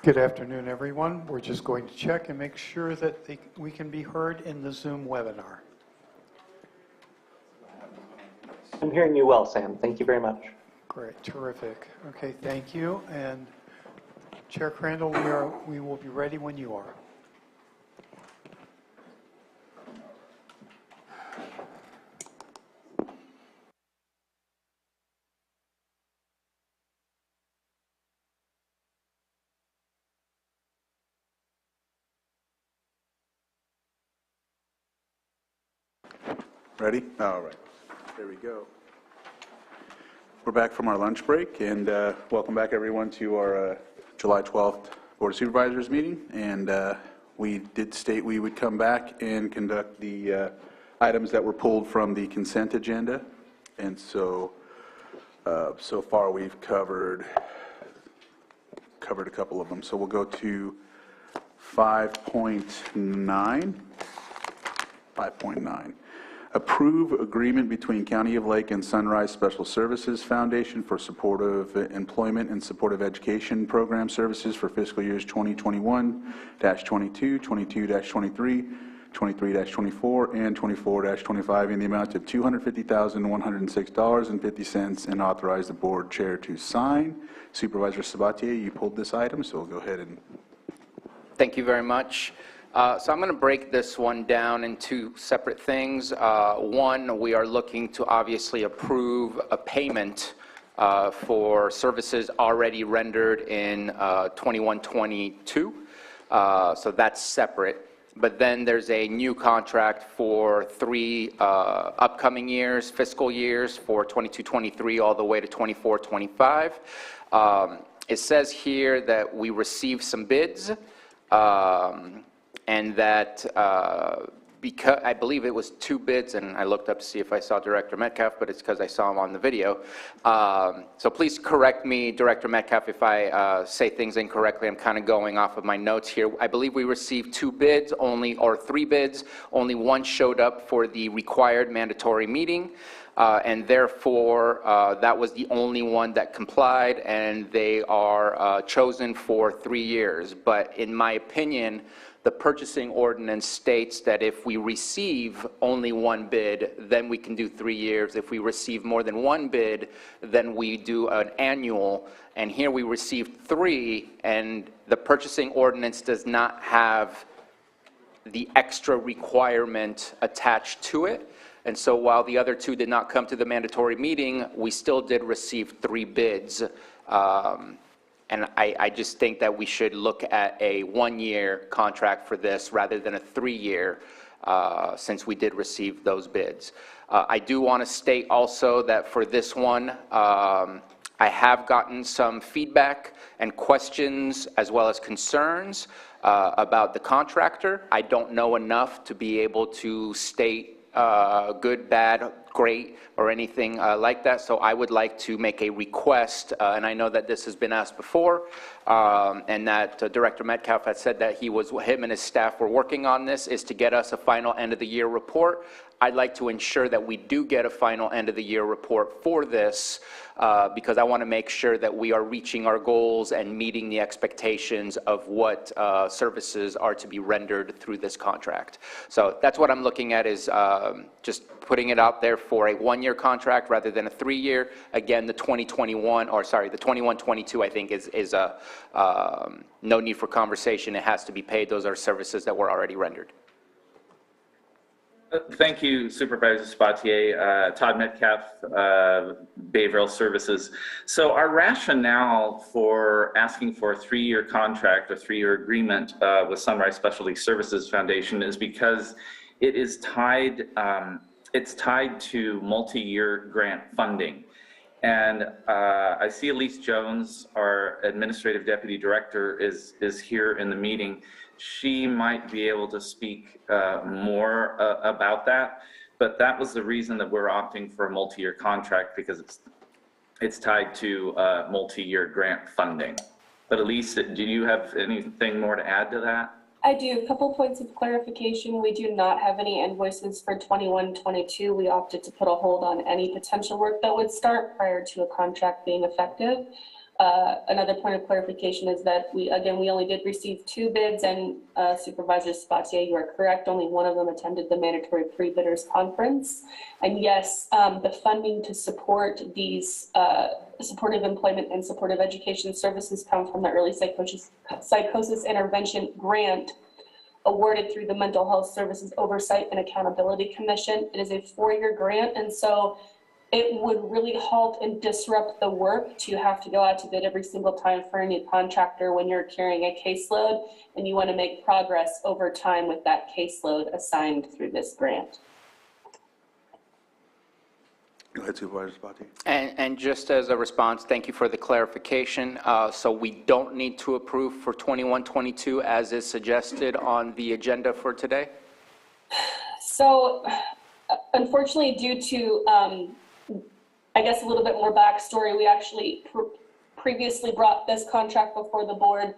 Good afternoon, everyone. We're just going to check and make sure that we can be heard in the Zoom webinar. I'm hearing you well, Sam. Thank you very much. Great, terrific. Okay, thank you. And Chair Crandall, we will be ready when you are. Ready? All right. There we go. We're back from our lunch break, and welcome back, everyone, to our July 12th Board of Supervisors meeting. And we did state we would come back and conduct the items that were pulled from the consent agenda. And so, so far we've covered a couple of them. So we'll go to 5.9. 5.9. Approve agreement between County of Lake and Sunrise Special Services Foundation for supportive employment and supportive education program services for fiscal years 2021-22, 22-23, 23-24, and 24-25 in the amount of $250,106.50 and authorize the board chair to sign. Supervisor Sabatier, you pulled this item, so we'll go ahead and. Thank you very much. So I'm going to break this one down into separate things. One, we are looking to obviously approve a payment for services already rendered in 21-22. So that's separate. But then there's a new contract for 3 upcoming years, fiscal years, for 22-23 all the way to 24-25. It says here that we received some bids. And that because I believe it was 2 bids, and I looked up to see if I saw Director Metcalf, but it's because I saw him on the video. So please correct me, Director Metcalf, if I say things incorrectly. I'm kind of going off of my notes here. I believe we received 2 bids only, or 3 bids. Only 1 showed up for the required mandatory meeting. And therefore, that was the only one that complied, and they are chosen for 3 years. But in my opinion, the purchasing ordinance states that if we receive only 1 bid, then we can do 3 years. If we receive more than 1 bid, then we do an annual. And here we received 3, and the purchasing ordinance does not have the extra requirement attached to it. And so while the other 2 did not come to the mandatory meeting, we still did receive 3 bids. And I just think that we should look at a 1-year contract for this rather than a 3-year, since we did receive those bids. I do want to state also that for this one, I have gotten some feedback and questions as well as concerns about the contractor. I don't know enough to be able to state good, bad, great, or anything like that. So I would like to make a request, and I know that this has been asked before, and that Director Metcalf had said that him and his staff were working on this, is to get us a final end of the year report. I'd like to ensure that we do get a final end of the year report for this, because I want to make sure that we are reaching our goals and meeting the expectations of what services are to be rendered through this contract. So that's what I'm looking at, is just putting it out there for a 1-year contract rather than a 3-year. Again, the 21-22 I think is no need for conversation. It has to be paid. Those are services that were already rendered. Thank you, Supervisor Sabatier. Todd Metcalf, Behavioral Services. So our rationale for asking for a 3-year contract, a 3-year agreement with Sunrise Specialty Services Foundation is because it is tied, it's tied to multi-year grant funding. And I see Elise Jones, our Administrative Deputy Director, is here in the meeting. She might be able to speak more about that, but that was the reason that we're opting for a multi-year contract, because it's tied to multi-year grant funding. But Elise, do you have anything more to add to that? I do. A couple points of clarification. We do not have any invoices for 21-22. We opted to put a hold on any potential work that would start prior to a contract being effective. Another point of clarification is that we only did receive 2 bids, and Supervisor Sabatier, you are correct, only one of them attended the mandatory pre-bidders conference. And yes, the funding to support these supportive employment and supportive education services come from the Early Psychosis Intervention Grant awarded through the Mental Health Services Oversight and Accountability Commission. It is a 4-year grant, and so it would really halt and disrupt the work to have to go out to bid every single time for a new contractor when you're carrying a caseload and you want to make progress over time with that caseload assigned through this grant. Go ahead, Supervisor Sabatier. And just as a response, thank you for the clarification. So we don't need to approve for 21-22 as is suggested on the agenda for today? So unfortunately, due to I guess a little bit more backstory, we actually previously brought this contract before the board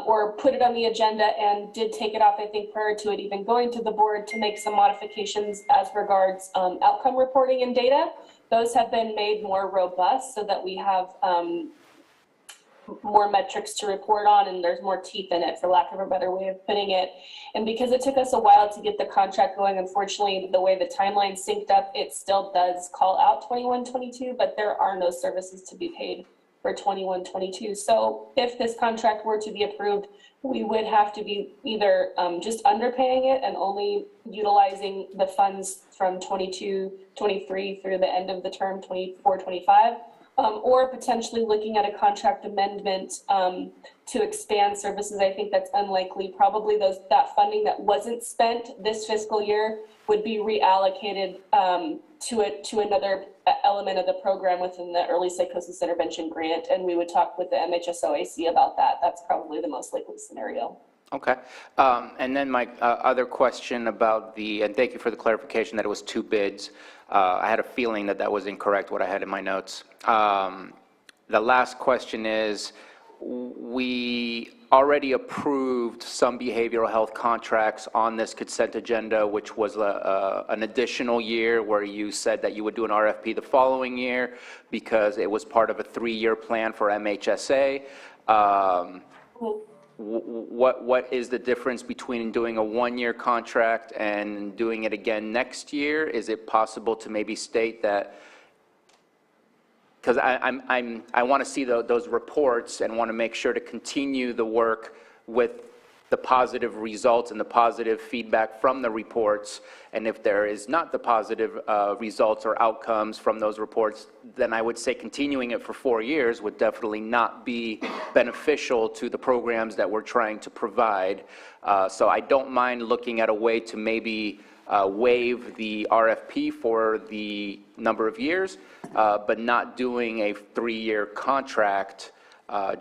or put it on the agenda and did take it off, I think, prior to it even going to the board to make some modifications as regards outcome reporting and data. Those have been made more robust so that we have more metrics to report on and there's more teeth in it, for lack of a better way of putting it. And because it took us a while to get the contract going, unfortunately, the way the timeline synced up, it still does call out 21-22, but there are no services to be paid for 21-22. So if this contract were to be approved, we would have to be either just underpaying it and only utilizing the funds from 22-23 through the end of the term, 24-25, or potentially looking at a contract amendment to expand services. I think that's unlikely. Probably that funding that wasn't spent this fiscal year would be reallocated to another element of the program within the Early Psychosis Intervention Grant, and we would talk with the MHSOAC about that. That's probably the most likely scenario. Okay. And then my other question about and thank you for the clarification that it was 2 bids. I had a feeling that that was incorrect, what I had in my notes. The last question is, we already approved some behavioral health contracts on this consent agenda, which was an additional year where you said that you would do an RFP the following year because it was part of a 3-year plan for MHSA. What is the difference between doing a 1-year contract and doing it again next year? Is it possible to maybe state that, because I want to see those reports and want to make sure to continue the work with the positive results and the positive feedback from the reports, and if there is not the positive results or outcomes from those reports, then I would say continuing it for 4 years would definitely not be beneficial to the programs that we're trying to provide. So I don't mind looking at a way to maybe waive the RFP for the number of years, but not doing a 3-year contract.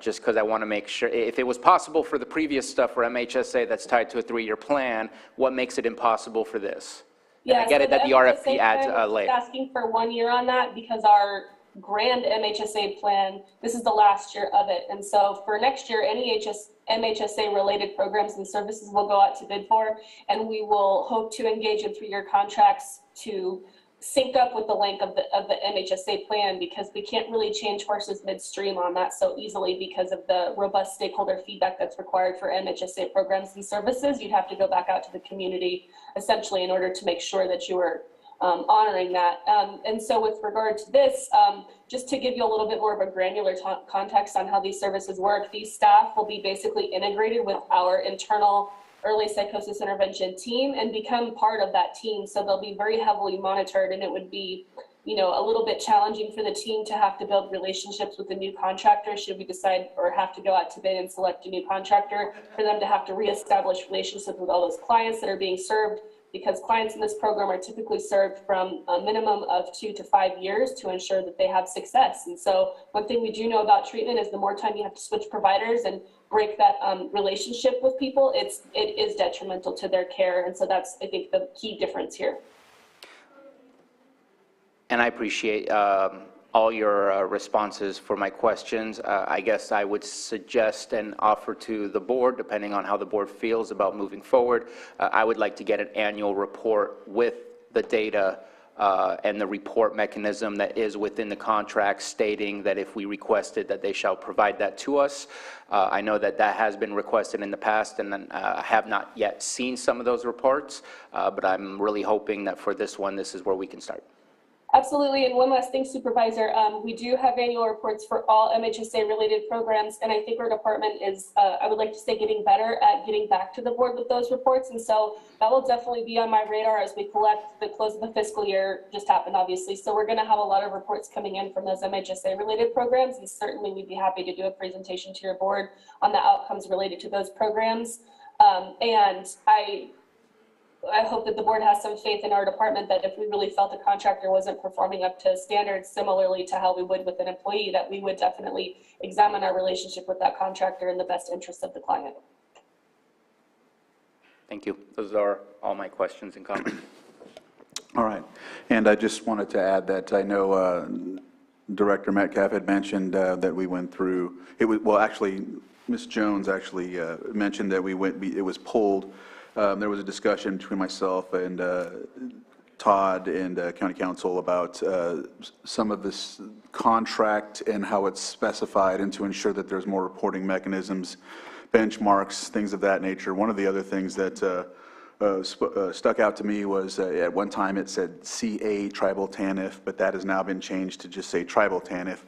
Just because I want to make sure, if it was possible for the previous stuff for MHSA that's tied to a 3-year plan, what makes it impossible for this? Yeah, I get it that the RFP adds a layer. Asking for 1 year on that because our grand MHSA plan, this is the last year of it. And so for next year, any MHSA related programs and services will go out to bid for, and we will hope to engage in 3-year contracts to sync up with the length of the MHSA plan, because we can't really change horses midstream on that so easily because of the robust stakeholder feedback that's required for MHSA programs and services. You'd have to go back out to the community essentially in order to make sure that you were honoring that. And so with regard to this, just to give you a little bit more of a granular context on how these services work, these staff will be basically integrated with our internal Early Psychosis Intervention team and become part of that team. So they'll be very heavily monitored, and it would be, a little bit challenging for the team to have to build relationships with a new contractor should we decide or have to go out to bid and select a new contractor, for them to have to reestablish relationships with all those clients that are being served, because clients in this program are typically served from a minimum of 2 to 5 years to ensure that they have success. And so one thing we do know about treatment is the more time you have to switch providers and break that relationship with people, it is detrimental to their care. And so that's, I think, the key difference here. And I appreciate all your responses for my questions. I guess I would suggest and offer to the board, depending on how the board feels about moving forward, I would like to get an annual report with the data and the report mechanism that is within the contract stating that if we requested that they shall provide that to us. I know that that has been requested in the past, and I have not yet seen some of those reports, but I'm really hoping that for this one, this is where we can start. Absolutely, and one last thing, Supervisor, we do have annual reports for all MHSA-related programs, and I think our department is, I would like to say, getting better at getting back to the board with those reports, and so that will definitely be on my radar as we collect. The close of the fiscal year just happened, obviously, so we're going to have a lot of reports coming in from those MHSA-related programs, and certainly we'd be happy to do a presentation to your board on the outcomes related to those programs. And I hope that the board has some faith in our department that if we really felt the contractor wasn't performing up to standards similarly to how we would with an employee, that we would definitely examine our relationship with that contractor in the best interest of the client. Thank you. Those are all my questions and comments. All right. And I just wanted to add that I know Director Metcalf had mentioned that we went through, it was, well, actually, Ms. Jones actually mentioned that it was pulled. There was a discussion between myself and Todd and County Council about some of this contract and how it's specified, and to ensure that there's more reporting mechanisms, benchmarks, things of that nature. One of the other things that stuck out to me was at one time it said CA Tribal TANF, but that has now been changed to just say Tribal TANF.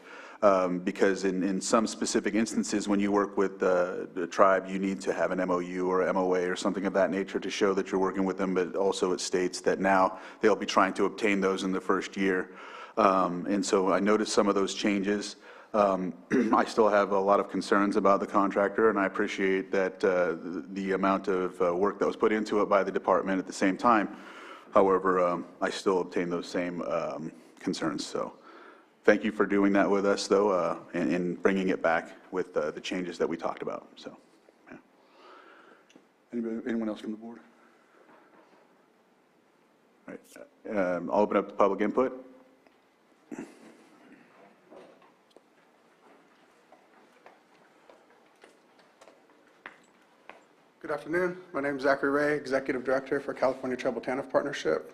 Because in some specific instances, when you work with the tribe, you need to have an MOU or MOA or something of that nature to show that you're working with them, but also it states that now they'll be trying to obtain those in the first year. And so I noticed some of those changes. I still have a lot of concerns about the contractor, and I appreciate that the amount of work that was put into it by the department at the same time. However, I still obtain those same concerns. So thank you for doing that with us, though, and bringing it back with the changes that we talked about. So, yeah. Anyone else from the board? All right. I'll open up to public input. Good afternoon. My name is Zachary Ray, Executive Director for California Tribal TANF Partnership.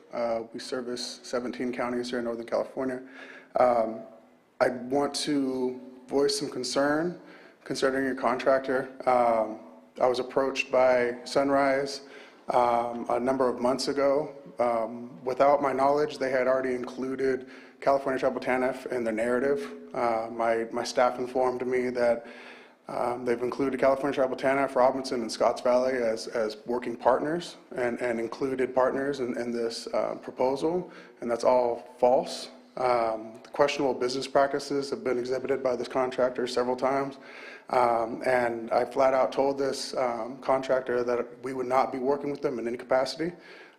We service 17 counties here in Northern California. I want to voice some concern concerning your contractor. I was approached by Sunrise a number of months ago. Without my knowledge, they had already included California Tribal TANF in the narrative. My staff informed me that they've included California Tribal TANF, Robinson, and Scotts Valley as working partners and included partners in this proposal, and that's all false. Questionable business practices have been exhibited by this contractor several times, and I flat out told this contractor that we would not be working with them in any capacity.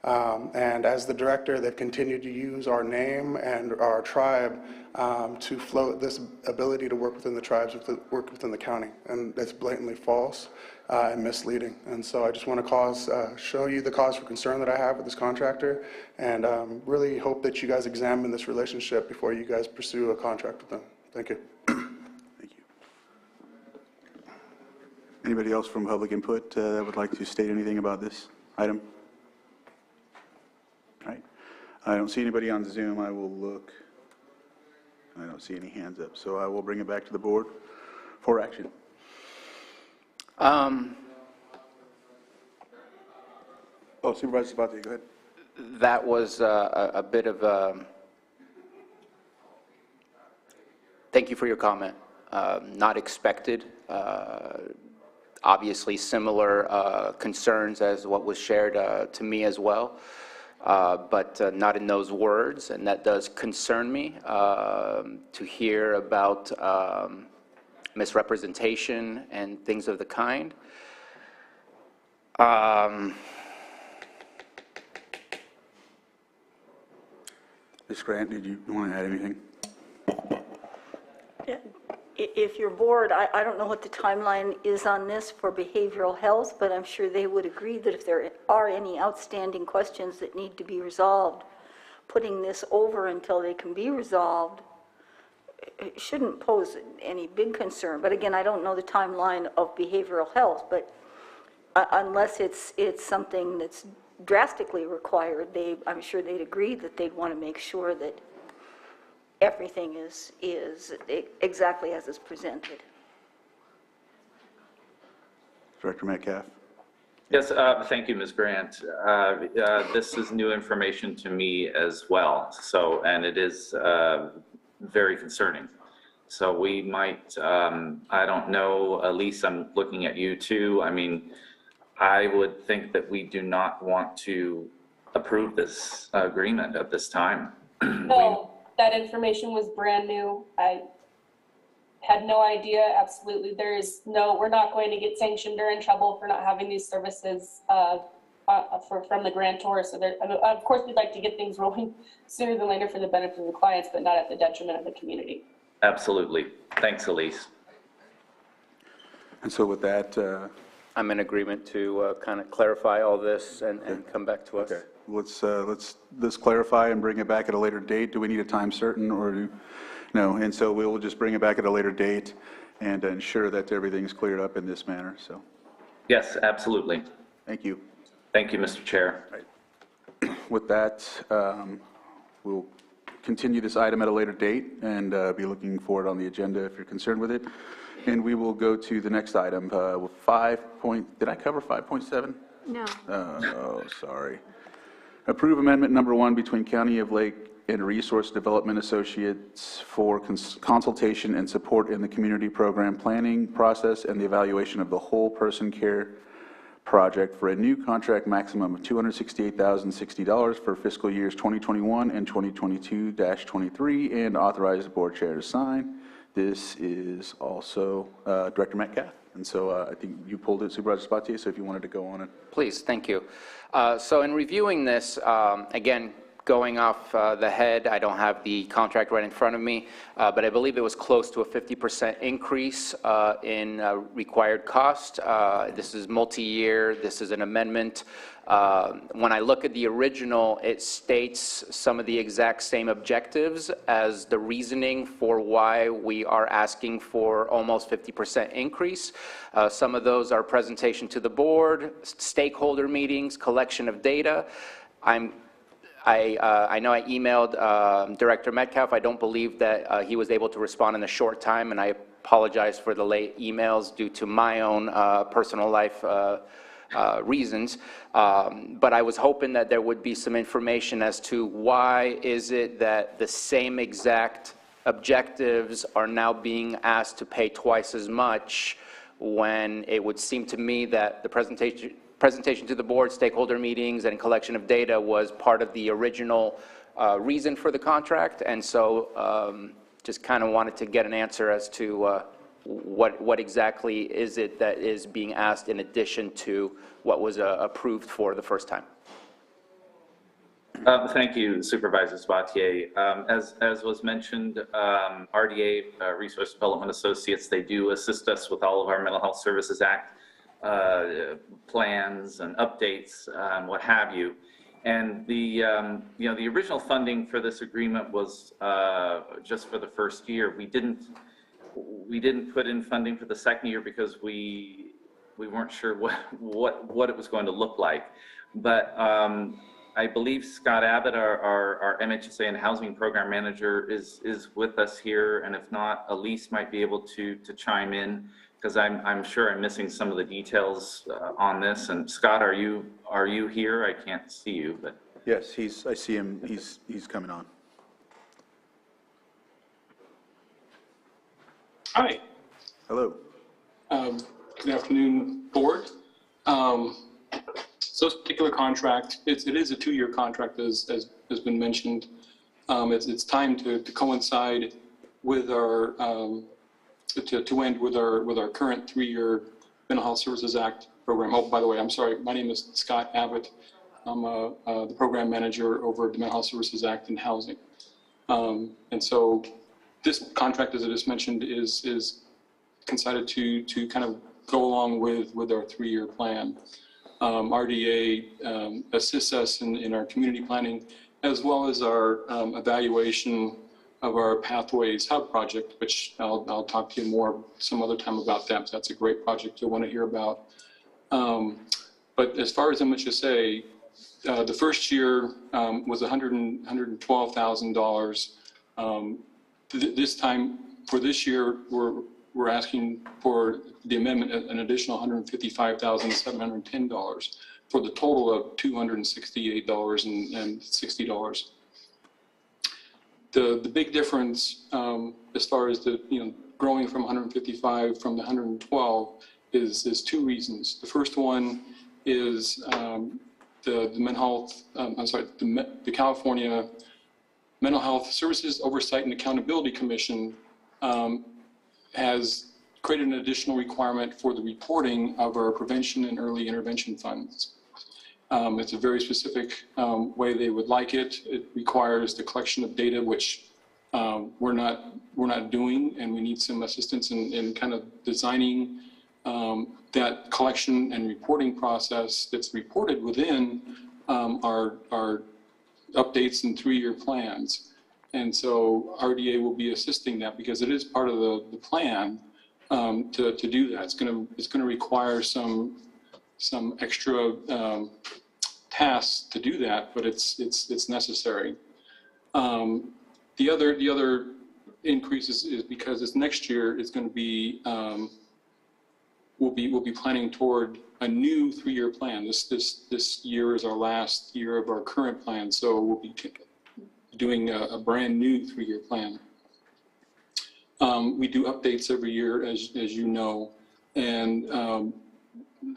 And as the director, they've continued to use our name and our tribe to float this ability to work within the tribes, work within the county, and that's blatantly false and misleading. And so I just want to show you the cause for concern that I have with this contractor, and really hope that you guys examine this relationship before you guys pursue a contract with them. Thank you. Thank you. Anybody else from public input that would like to state anything about this item? All right. I don't see anybody on Zoom. I will look. I don't see any hands up, so I will bring it back to the board for action. Oh, Supervisor Sabatier, go ahead. That was a bit of a, thank you for your comment. Not expected. Obviously similar concerns as what was shared to me as well, but not in those words, and that does concern me to hear about misrepresentation and things of the kind. Ms. Grant, did you want to add anything? If your board, I don't know what the timeline is on this for behavioral health, but I'm sure they would agree that if there are any outstanding questions that need to be resolved, putting this over until they can be resolved it shouldn't pose any big concern. But again, I don't know the timeline of behavioral health, but unless it's something that's drastically required, I'm sure they'd agree that they'd want to make sure that everything is exactly as is presented. Director Metcalf? Yes, thank you, Ms. Grant. This is new information to me as well. So, and it is very concerning. So we might, I don't know, Elise, I'm looking at you too. I mean, I would think that we do not want to approve this agreement at this time. No, that information was brand new. I had no idea. Absolutely. We're not going to get sanctioned or in trouble for not having these services from the grantor. So of course, we'd like to get things rolling sooner than later for the benefit of the clients, but not at the detriment of the community. Absolutely. Thanks, Elise. And so with that, I'm in agreement to kind of clarify all this and come back to us. okay, let's clarify and bring it back at a later date. Do we need a time certain or no? And so we'll just bring it back at a later date and ensure that everything's cleared up in this manner. So, Yes, absolutely. thank you. Thank you, Mr. Chair. With that, we'll continue this item at a later date and be looking for it on the agenda if you're concerned with it. And we will go to the next item, did I cover 5.7? No. Oh, sorry. Approve amendment number 1 between County of Lake and Resource Development Associates for consultation and support in the community program planning process and the evaluation of the whole person care project for a new contract maximum of $268,060 for fiscal years 2021 and 2022-23, and authorize the board chair to sign. This is also Director Metcalf, and so I think you pulled it, Supervisor Spatier, so if you wanted to go on it. Please, thank you. So in reviewing this, again, going off the head, I don't have the contract right in front of me, but I believe it was close to a 50% increase in required cost. This is multi-year. This is an amendment. When I look at the original, it states some of the exact same objectives as the reasoning for why we are asking for almost 50% increase. Some of those are presentation to the board, stakeholder meetings, collection of data. I know I emailed Director Metcalf. I don't believe that he was able to respond in a short time, and I apologize for the late emails due to my own personal life reasons. But I was hoping that there would be some information as to why is it that the same exact objectives are now being asked to pay twice as much, when it would seem to me that the presentation to the board, stakeholder meetings, and collection of data was part of the original reason for the contract. And so just kind of wanted to get an answer as to what exactly is it that is being asked in addition to what was approved for the first time. Thank you, Supervisor Spatier. As was mentioned, RDA, Resource Development Associates, they do assist us with all of our Mental Health Services Act plans and updates and what have you. And the original funding for this agreement was just for the first year. We didn't put in funding for the second year because we weren't sure what it was going to look like. But I believe Scott Abbott, our MHSA and Housing Program Manager, is with us here, and if not, Elise might be able to chime in, because I'm sure I'm missing some of the details on this. And Scott, are you here? I can't see you, but Yes, I see him. He's coming on. Hi. Hello. Good afternoon, board. So this particular contract, it is a 2-year contract, as has been mentioned. It's timed to coincide with our to end with our current 3-year Mental Health Services Act program. Oh, by the way, I'm sorry. My name is Scott Abbott. I'm the program manager over the Mental Health Services Act and Housing. And so this contract, as I just mentioned, is coincided to kind of go along with our 3-year plan. RDA assists us in our community planning, as well as our evaluation of our Pathways Hub project, which I'll talk to you more some other time about that. That's a great project you'll want to hear about. But as far as MHSA, The first year was $112,000. This time, for this year, we're asking for the amendment an additional $155,710 for the total of $268.60. The big difference as far as the growing from 155 from the 112 is two reasons. The first one is the mental health, the California Mental Health Services Oversight and Accountability Commission has created an additional requirement for the reporting of our prevention and early intervention funds. It's a very specific way they would like it. It requires the collection of data, which we're not doing, and we need some assistance in kind of designing that collection and reporting process that's reported within our updates and 3-year plans. And so RDA will be assisting that because it is part of the plan to do that. It's going to require some extra tasks to do that, but it's necessary. The other increase is because this next year is going to be we'll be planning toward a new 3-year plan. This year is our last year of our current plan, so we'll be doing a brand new 3-year plan. We do updates every year, as you know, and an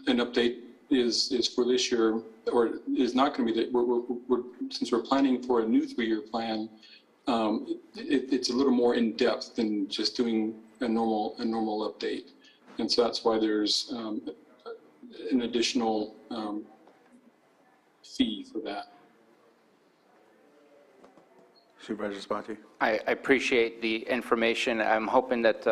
update is for this year, or is not going to be that. Since we're planning for a new 3-year plan, it's a little more in depth than just doing a normal update, and so that's why there's an additional fee for that. Supervisor Spati. I appreciate the information. I'm hoping that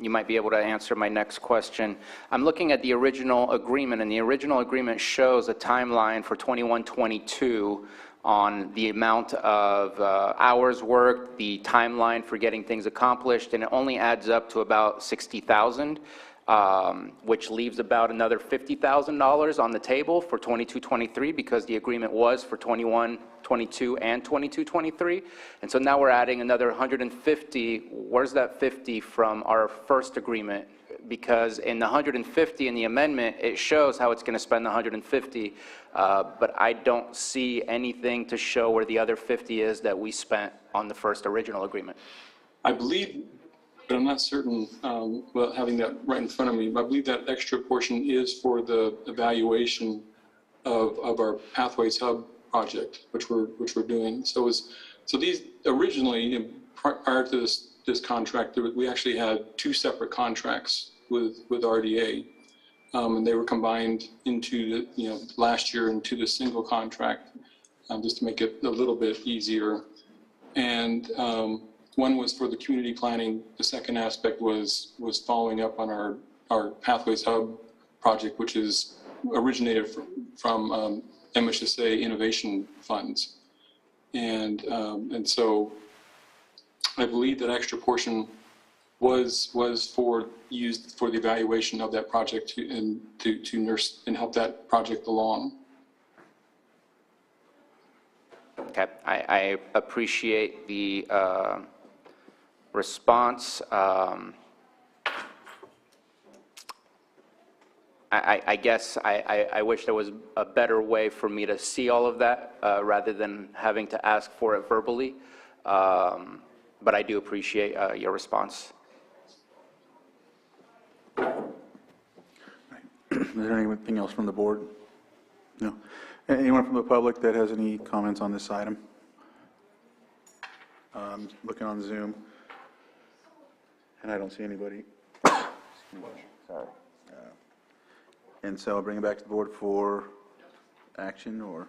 you might be able to answer my next question. I'm looking at the original agreement, and the original agreement shows a timeline for 21-22 on the amount of hours worked, the timeline for getting things accomplished, and it only adds up to about $60,000, which leaves about another $50,000 on the table for 22-23 because the agreement was for 21-22 and 22-23. And so now we're adding another 150. Where's that 50 from our first agreement? Because in the 150 in the amendment, it shows how it's going to spend the 150, but I don't see anything to show where the other 50 is that we spent on the first original agreement. I believe, but I'm not certain without having that right in front of me, I believe that extra portion is for the evaluation of our Pathways Hub project, which we're doing. So these originally, prior to this contract, we actually had 2 separate contracts with RDA, and they were combined into last year into the single contract, just to make it a little bit easier. And one was for the community planning. The second aspect was following up on our Pathways Hub project, which is originated from MHSA innovation funds. And so I believe that extra portion was used for the evaluation of that project to nurse and help that project along. Okay, I appreciate the response. I guess I wish there was a better way for me to see all of that rather than having to ask for it verbally. But I do appreciate your response. Is there anything else from the board? No. Anyone from the public that has any comments on this item? Looking on Zoom, and I don't see anybody. Sorry. And so I'll bring it back to the board for action, or?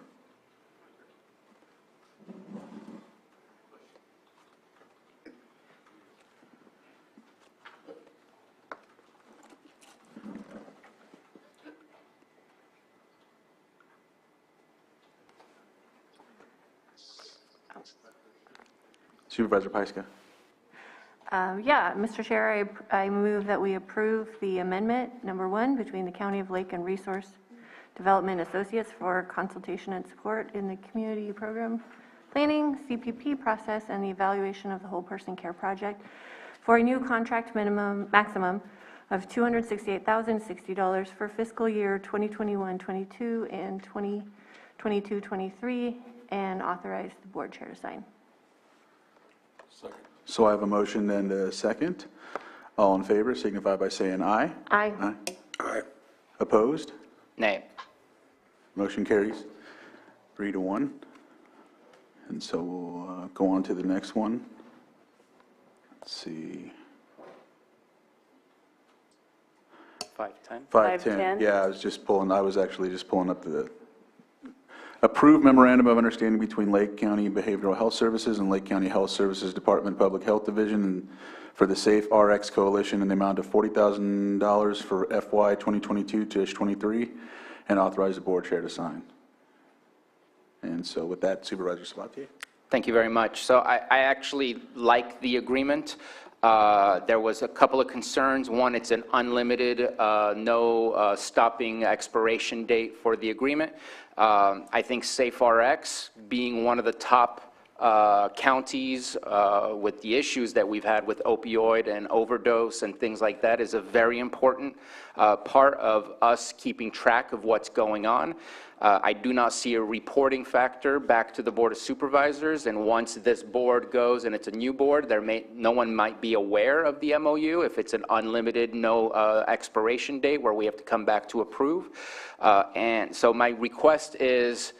Supervisor Pyska. Yeah, Mr. Chair, I move that we approve the amendment number 1 between the County of Lake and Resource Development Associates for consultation and support in the community program planning, CPP process, and the evaluation of the whole person care project for a new contract maximum of $268,060 for fiscal year 2021-22 and 2022-23, and authorize the board chair to sign. So I have a motion and a second. All in favor signify by saying aye. Aye. Aye. Aye. Opposed? Nay. Motion carries 3-1. And so we'll go on to the next one. Let's see. 510. 510. Yeah, I was actually just pulling up the approved memorandum of understanding between Lake County Behavioral Health Services and Lake County Health Services Department Public Health Division and for the Safe RX Coalition in the amount of $40,000 for FY 2022-23, and authorize the board chair to sign. And so with that, Supervisor Sabatier. Thank you very much. So I actually like the agreement. There was a couple of concerns. One, it's an unlimited, no stopping expiration date for the agreement. I think SafeRx, being one of the top counties with the issues that we've had with opioid and overdose and things like that, is a very important part of us keeping track of what's going on. I do not see a reporting factor back to the Board of Supervisors, and once this board goes and it's a new board, no one might be aware of the MOU if it's an unlimited, no expiration date where we have to come back to approve. And so my request is,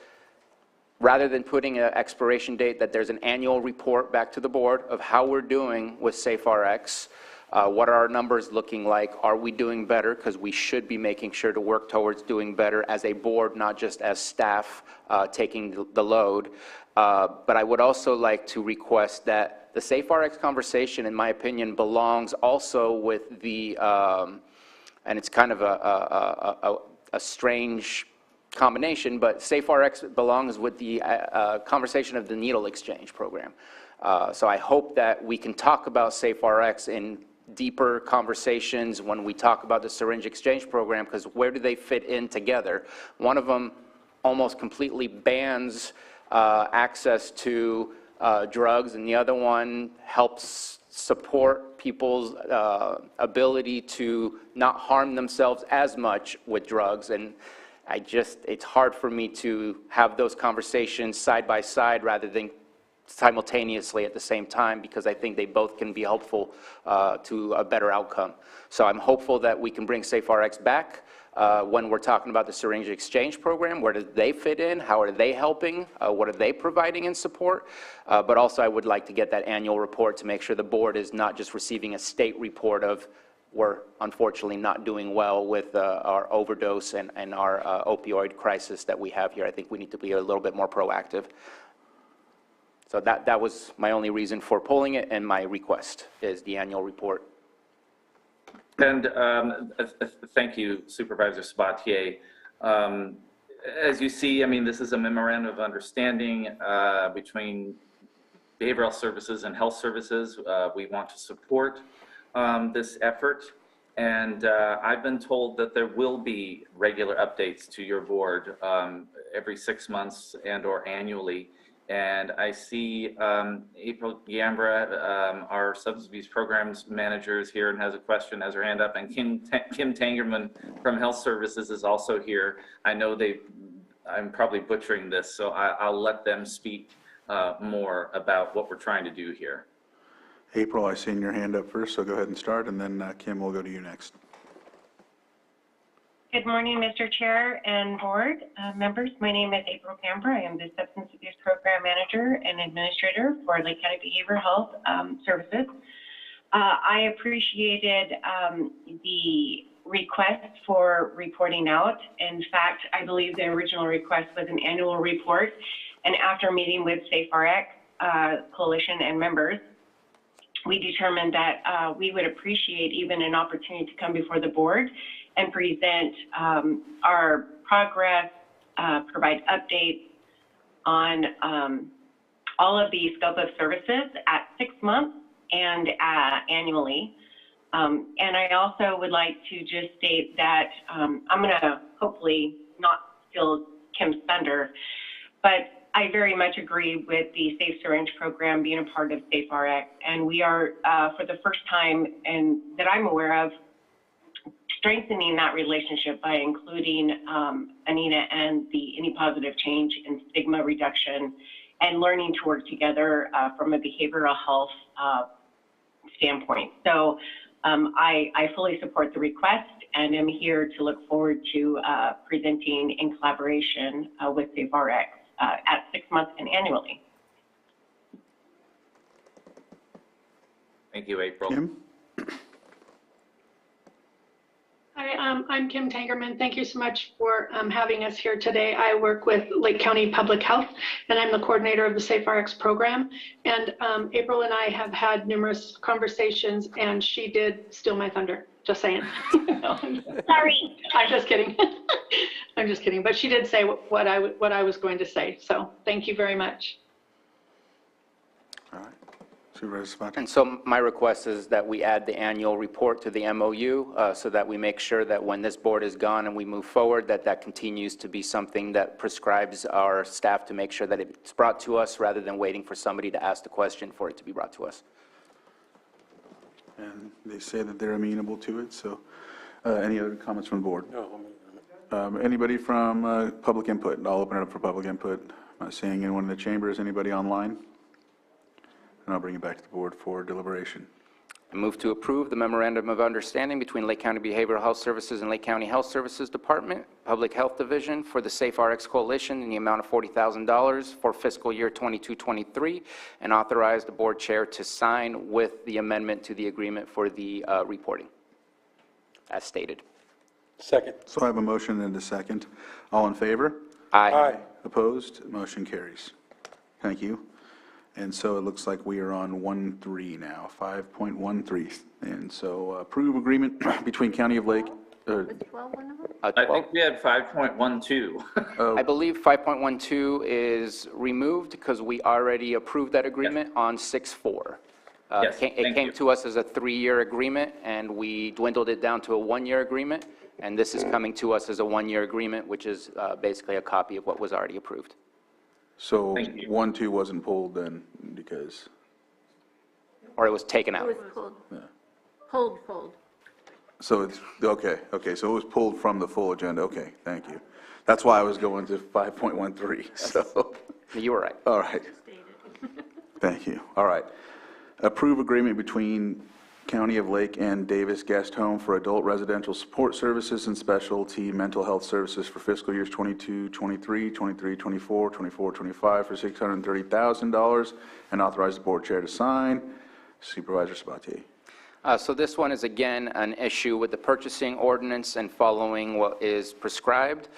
rather than putting an expiration date, that there's an annual report back to the board of how we're doing with SafeRx. What are our numbers looking like? Are we doing better? Because we should be making sure to work towards doing better as a board, not just as staff taking the load. But I would also like to request that the SafeRx conversation, in my opinion, belongs also with the, and it's kind of a strange combination, but SafeRx belongs with the conversation of the needle exchange program. So I hope that we can talk about SafeRx in deeper conversations when we talk about the syringe exchange program, because where do they fit in together? One of them almost completely bans access to drugs, and the other one helps support people's ability to not harm themselves as much with drugs. And it's hard for me to have those conversations side by side rather than simultaneously at the same time, because I think they both can be helpful to a better outcome. So I'm hopeful that we can bring SafeRx back when we're talking about the syringe exchange program. Where do they fit in? How are they helping? What are they providing in support? But also I would like to get that annual report to make sure the board is not just receiving a state report of we're unfortunately not doing well with our overdose and our opioid crisis that we have here. I think we need to be a little bit more proactive. So that was my only reason for pulling it, and my request is the annual report. And thank you, Supervisor Sabatier. As you see, I mean, this is a memorandum of understanding between behavioral services and health services. We want to support this effort, and I've been told that there will be regular updates to your board every 6 months and or annually. And I see April Gambra, our substance abuse programs manager, is here and has a question, has her hand up, and Kim Tangerman from Health Services is also here. I know I'm probably butchering this, so I'll let them speak more about what we're trying to do here. April, I seen your hand up first, so go ahead and start, and then Kim, we'll go to you next. Good morning, Mr. Chair and board members. My name is April Camper. I am the Substance Abuse Program Manager and Administrator for Lake County Behavioral Health Services. I appreciated the request for reporting out. In fact, I believe the original request was an annual report, and after meeting with SafeRx Coalition and members, we determined that we would appreciate even an opportunity to come before the board and present our progress, provide updates on all of the scope of services at 6 months and annually. And I also would like to just state that I'm going to hopefully not steal Kim's thunder, but I very much agree with the Safe Syringe program being a part of SafeRx, and we are, for the first time and that I'm aware of, strengthening that relationship by including Anina and the Any Positive Change and stigma reduction and learning to work together from a behavioral health standpoint. So I fully support the request and am here to look forward to presenting in collaboration with SafeRx at 6 months and annually. Thank you, April. Kim? Hi, I'm Kim Tangerman. Thank you so much for having us here today. I work with Lake County Public Health, and I'm the coordinator of the SafeRx program. And April and I have had numerous conversations, and she did steal my thunder, just saying. Sorry. I'm just kidding. I'm just kidding. But she did say what I was going to say. So thank you very much. All right. Supervisor Sabatier? And so my request is that we add the annual report to the MOU so that we make sure that when this board is gone and we move forward, that continues to be something that prescribes our staff to make sure that it's brought to us rather than waiting for somebody to ask the question for it to be brought to us. And they say that they're amenable to it, so any other comments from the board? No. Anybody from public input? I'll open it up for public input. I'm not seeing anyone in the chamber. Is anybody online? And I'll bring it back to the board for deliberation. I move to approve the memorandum of understanding between Lake County Behavioral Health Services and Lake County Health Services Department, Public Health Division for the SafeRx Coalition in the amount of $40,000 for fiscal year 22-23, and authorize the board chair to sign with the amendment to the agreement for the reporting, as stated. Second. So I have a motion and a second. All in favor? Aye. Opposed? Motion carries. Thank you. And so it looks like we are on 1.3 now, 5.13. And so approve agreement between County of Lake. Was 12 one of them? I think we had 5.12. I believe 5.12 is removed because we already approved that agreement on 6/4. Yes, It thank came you. to us as a 3-year agreement, and we dwindled it down to a 1-year agreement, and this is coming to us as a 1-year agreement, which is basically a copy of what was already approved. So Thank you. 1.2 wasn't pulled then because, Or it was taken It out. was pulled. Pulled. so it's, okay, so it was pulled from the full agenda. Okay, thank you. That's why I was going to 5.13, so, You were right. all right. Thank you. All right. Approve agreement between County of Lake and Davis Guest Home for adult residential support services and specialty mental health services for fiscal years 22-23, 23-24, 24-25 for $630,000, and authorize the board chair to sign. Supervisor Sabatier. So this one is, again, an issue with the purchasing ordinance and following what is prescribed.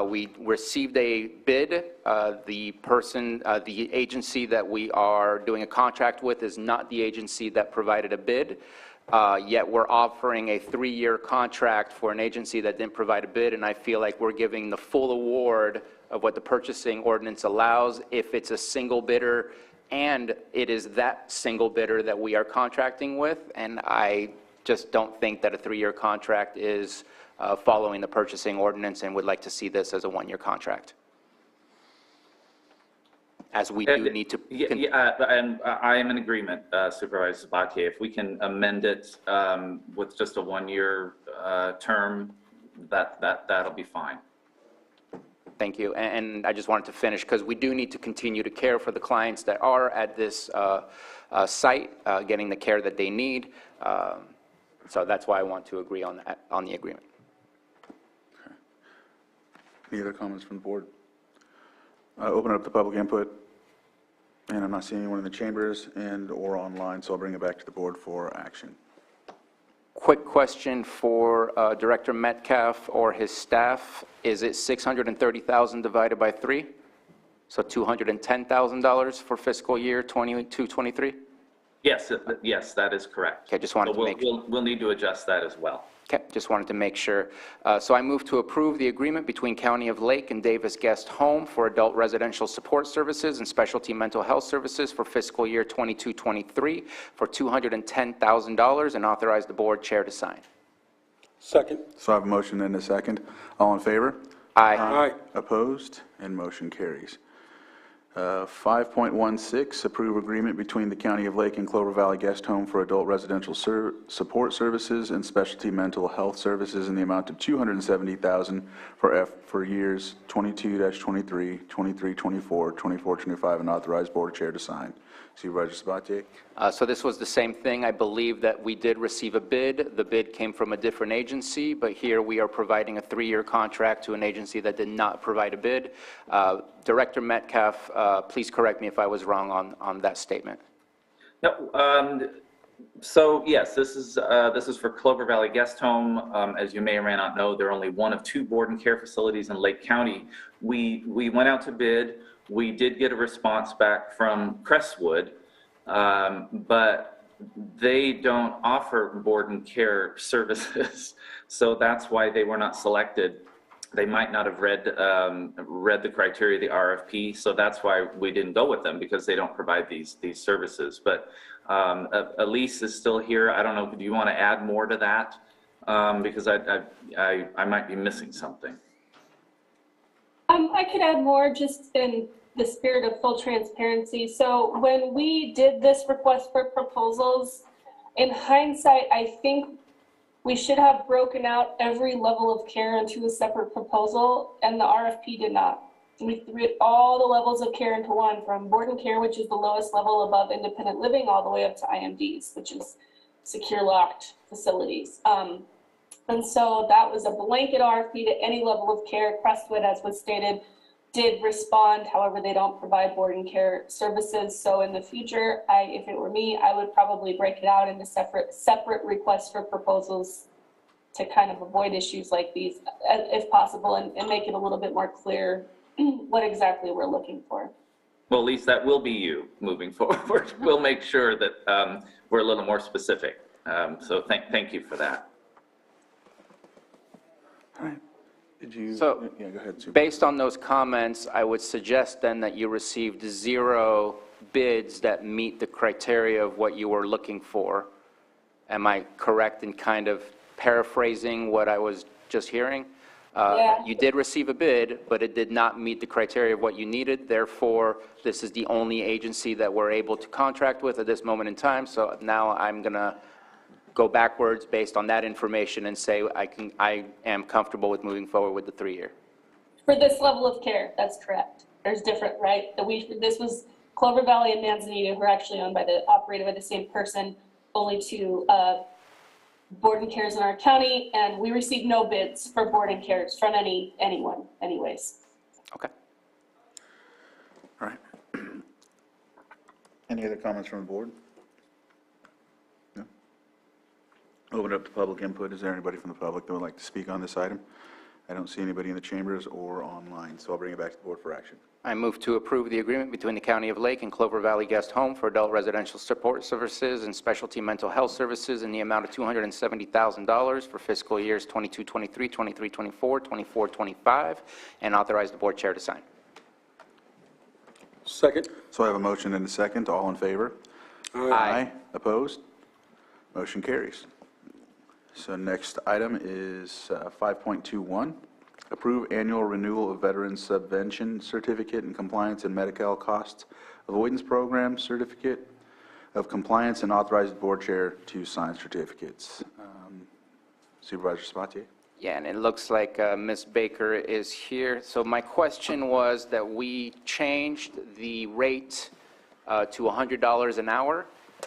We received a bid. The agency that we are doing a contract with is not the agency that provided a bid, yet we're offering a 3-year contract for an agency that didn't provide a bid, and I feel like we're giving the full award of what the purchasing ordinance allows if it's a single bidder, and it is that single bidder that we are contracting with, and I just don't think that a 3-year contract is following the purchasing ordinance, and would like to see this as a 1-year contract. As we do need to. And I am in agreement, Supervisor Sabatier. If we can amend it with just a 1-year term, that'll be fine. Thank you. And I just wanted to finish, because we do need to continue to care for the clients that are at this site, getting the care that they need. So that's why I want to agree on that, on the agreement. Any other comments from the board? Open it up to public input, and I'm not seeing anyone in the chambers and or online, so I'll bring it back to the board for action. Quick question for Director Metcalf or his staff. Is it $630,000 divided by 3? So $210,000 for fiscal year 22-23? Yes, yes, that is correct. Okay, just wanted to make sure. We'll need to adjust that as well. Okay, just wanted to make sure. So I move to approve the agreement between County of Lake and Davis Guest Home for adult residential support services and specialty mental health services for fiscal year 22-23 for $210,000, and authorize the board chair to sign. Second. So I have a motion and a second. All in favor? Aye. Opposed? And motion carries. 5.16, approve agreement between the County of Lake and Clover Valley Guest Home for Adult Residential Support Services and Specialty Mental Health Services in the amount of $270,000 for years 22-23, 23-24, 24-25, and authorized board chair to sign. Supervisor Sabatier? So this was the same thing. I believe that we did receive a bid. The bid came from a different agency, but here we are providing a 3-year contract to an agency that did not provide a bid. Director Metcalf, please correct me if I was wrong on that statement. No, so yes, this is for Clover Valley Guest Home. As you may or may not know, they're only one of 2 board and care facilities in Lake County. We went out to bid. We did get a response back from Crestwood, but they don't offer board and care services, so that's why they were not selected. They might not have read the criteria of the RFP, so that's why we didn't go with them, because they don't provide these services. But Elise is still here. I don't know, do you want to add more to that? Because I might be missing something. I could add more just in the spirit of full transparency. So when we did this request for proposals, in hindsight, I think we should have broken out every level of care into a separate proposal, and the RFP did not. We threw all the levels of care into one, from board and care, which is the lowest level above independent living, all the way up to IMDs, which is secure locked facilities. And so that was a blanket RFP to any level of care. Crestwood, as was stated, did respond. However, they don't provide board and care services. So in the future, if it were me, I would probably break it out into separate requests for proposals to kind of avoid issues like these, if possible, and make it a little bit more clear what exactly we're looking for. Well, at least that will be you moving forward. We'll make sure that we're a little more specific. So thank you for that. All right. Did you? So, yeah, go ahead, Sue. based on those comments, I would suggest then that you received 0 bids that meet the criteria of what you were looking for. Am I correct in kind of paraphrasing what I was just hearing? Yeah. You did receive a bid, but it did not meet the criteria of what you needed. Therefore, this is the only agency that we're able to contract with at this moment in time. So now I'm going to go backwards based on that information and say I am comfortable with moving forward with the 3-year. For this level of care, that's correct. There's different, right? This was Clover Valley and Manzanita, who are actually operated by the same person, only 2 board and cares in our county, and we received no bids for board and cares from anyone anyways. Okay. All right. Any other comments from the board? No? Open it up to public input. Is there anybody from the public that would like to speak on this item? I don't see anybody in the chambers or online, so I'll bring it back to the board for action. I move to approve the agreement between the County of Lake and Clover Valley Guest Home for adult residential support services and specialty mental health services in the amount of $270,000 for fiscal years 22-23, 23-24, 24-25, and authorize the board chair to sign. Second. So I have a motion and a second. All in favor? Aye. Opposed? Motion carries. So next item is 5.21. Approve annual renewal of Veteran Subvention Certificate and Compliance and Medical Cost Avoidance Program Certificate of Compliance and authorize the board chair to sign certificates. Supervisor Sabatier? Yeah, and it looks like Ms. Baker is here. So my question was that we changed the rate to $100 an hour,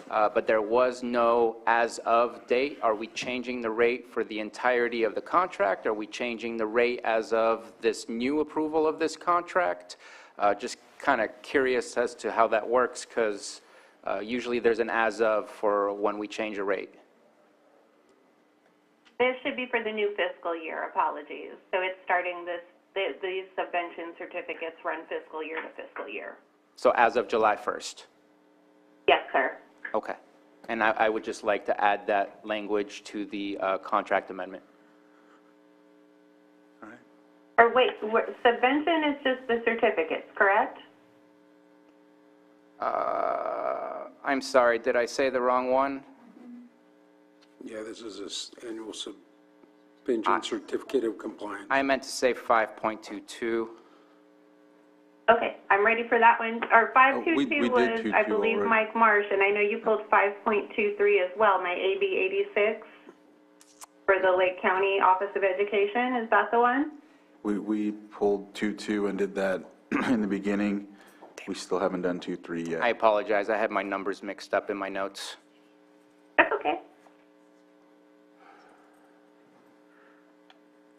but there was no as-of date. Are we changing the rate for the entirety of the contract? Are we changing the rate as of this new approval of this contract? Just kind of curious as to how that works, because usually there's an as-of for when we change a rate. This should be for the new fiscal year, apologies. So it's starting these subvention certificates run fiscal year to fiscal year. So as of July 1st? Yes, sir. Okay. And I would just like to add that language to the contract amendment. All right. Or wait, subvention is just the certificates, correct? I'm sorry, did I say the wrong one? Yeah, this is this annual suspension certificate of compliance. I meant to say 5.22. Okay, I'm ready for that one. Or we 522 did was, 22 I believe, already. Mike Marsh, and I know you pulled 5.23 as well, my AB 86 for the Lake County Office of Education. Is that the one? We pulled 2.2 and did that in the beginning. We still haven't done 2.3 yet. I apologize, I had my numbers mixed up in my notes. That's okay.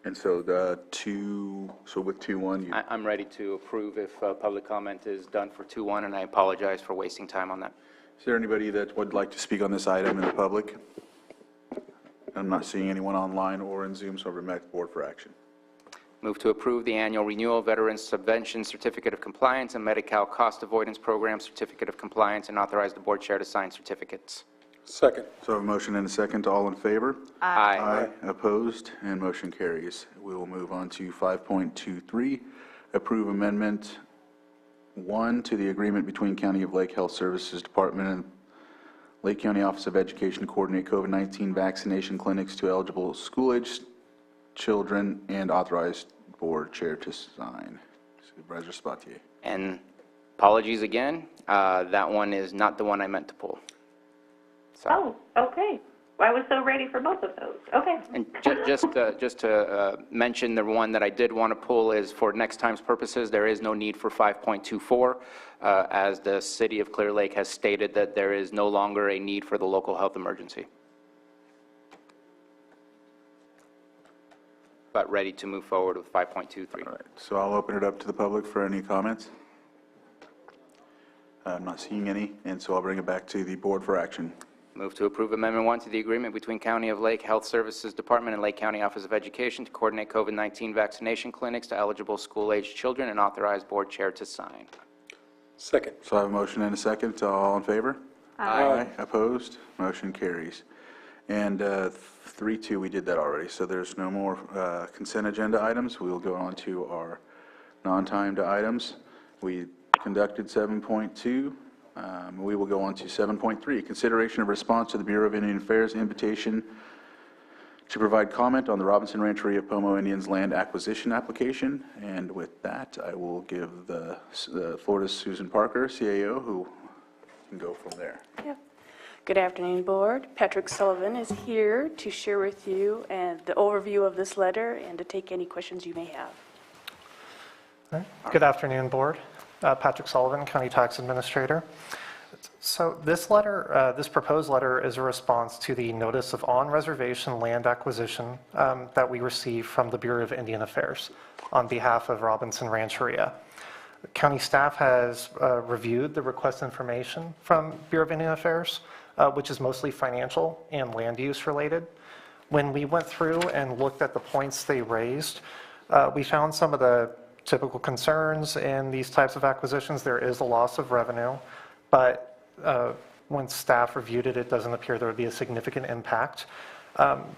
And so so with 2.1, I'm ready to approve if public comment is done for 2.1, and I apologize for wasting time on that. is there anybody that would like to speak on this item in the public? I'm not seeing anyone online or in Zoom, so I'll bring back the board for action. Move to approve the annual renewal Veterans Subvention Certificate of Compliance and Medi-Cal Cost Avoidance Program Certificate of Compliance, and authorize the board chair to sign certificates. Second. So I have a motion and a second. All in favor? Aye. Opposed? And motion carries. We will move on to 5.23, approve Amendment 1 to the agreement between County of Lake Health Services Department and Lake County Office of Education to coordinate COVID-19 vaccination clinics to eligible school-aged children and authorize board chair to sign. Supervisor Spatier. And apologies again, that one is not the one I meant to pull. So. Oh, okay. Well, I was so ready for both of those. Okay. And just to mention, the one that I did want to pull is for next time's purposes, there is no need for 5.24, as the city of Clear Lake has stated that there is no longer a need for the local health emergency. But ready to move forward with 5.23. All right, so I'll open it up to the public for any comments. I'm not seeing any, and so I'll bring it back to the board for action. Move to approve Amendment 1 to the agreement between County of Lake Health Services Department and Lake County Office of Education to coordinate COVID-19 vaccination clinics to eligible school-aged children, and authorize board chair to sign. Second. So I have a motion and a second. All in favor? Aye. Opposed? Motion carries. And 3.2, we did that already, so there's no more consent agenda items. We will go on to our non-timed items. We conducted 7.2. We will go on to 7.3, consideration of response to the Bureau of Indian Affairs invitation to provide comment on the Robinson Rancheria Pomo Indians land acquisition application. And with that, I will give the floor to Susan Parker, CAO, who can go from there. Yeah. Good afternoon, Board. Patrick Sullivan is here to share with you the overview of this letter and to take any questions you may have. All right. Good afternoon, Board. Patrick Sullivan, County Tax Administrator. So this letter, this proposed letter is a response to the notice of on-reservation land acquisition that we received from the Bureau of Indian Affairs on behalf of Robinson Rancheria. County staff has reviewed the request information from Bureau of Indian Affairs, which is mostly financial and land use related. When we went through and looked at the points they raised, we found some of the typical concerns in these types of acquisitions. There is a loss of revenue, but when staff reviewed it, it doesn't appear there would be a significant impact.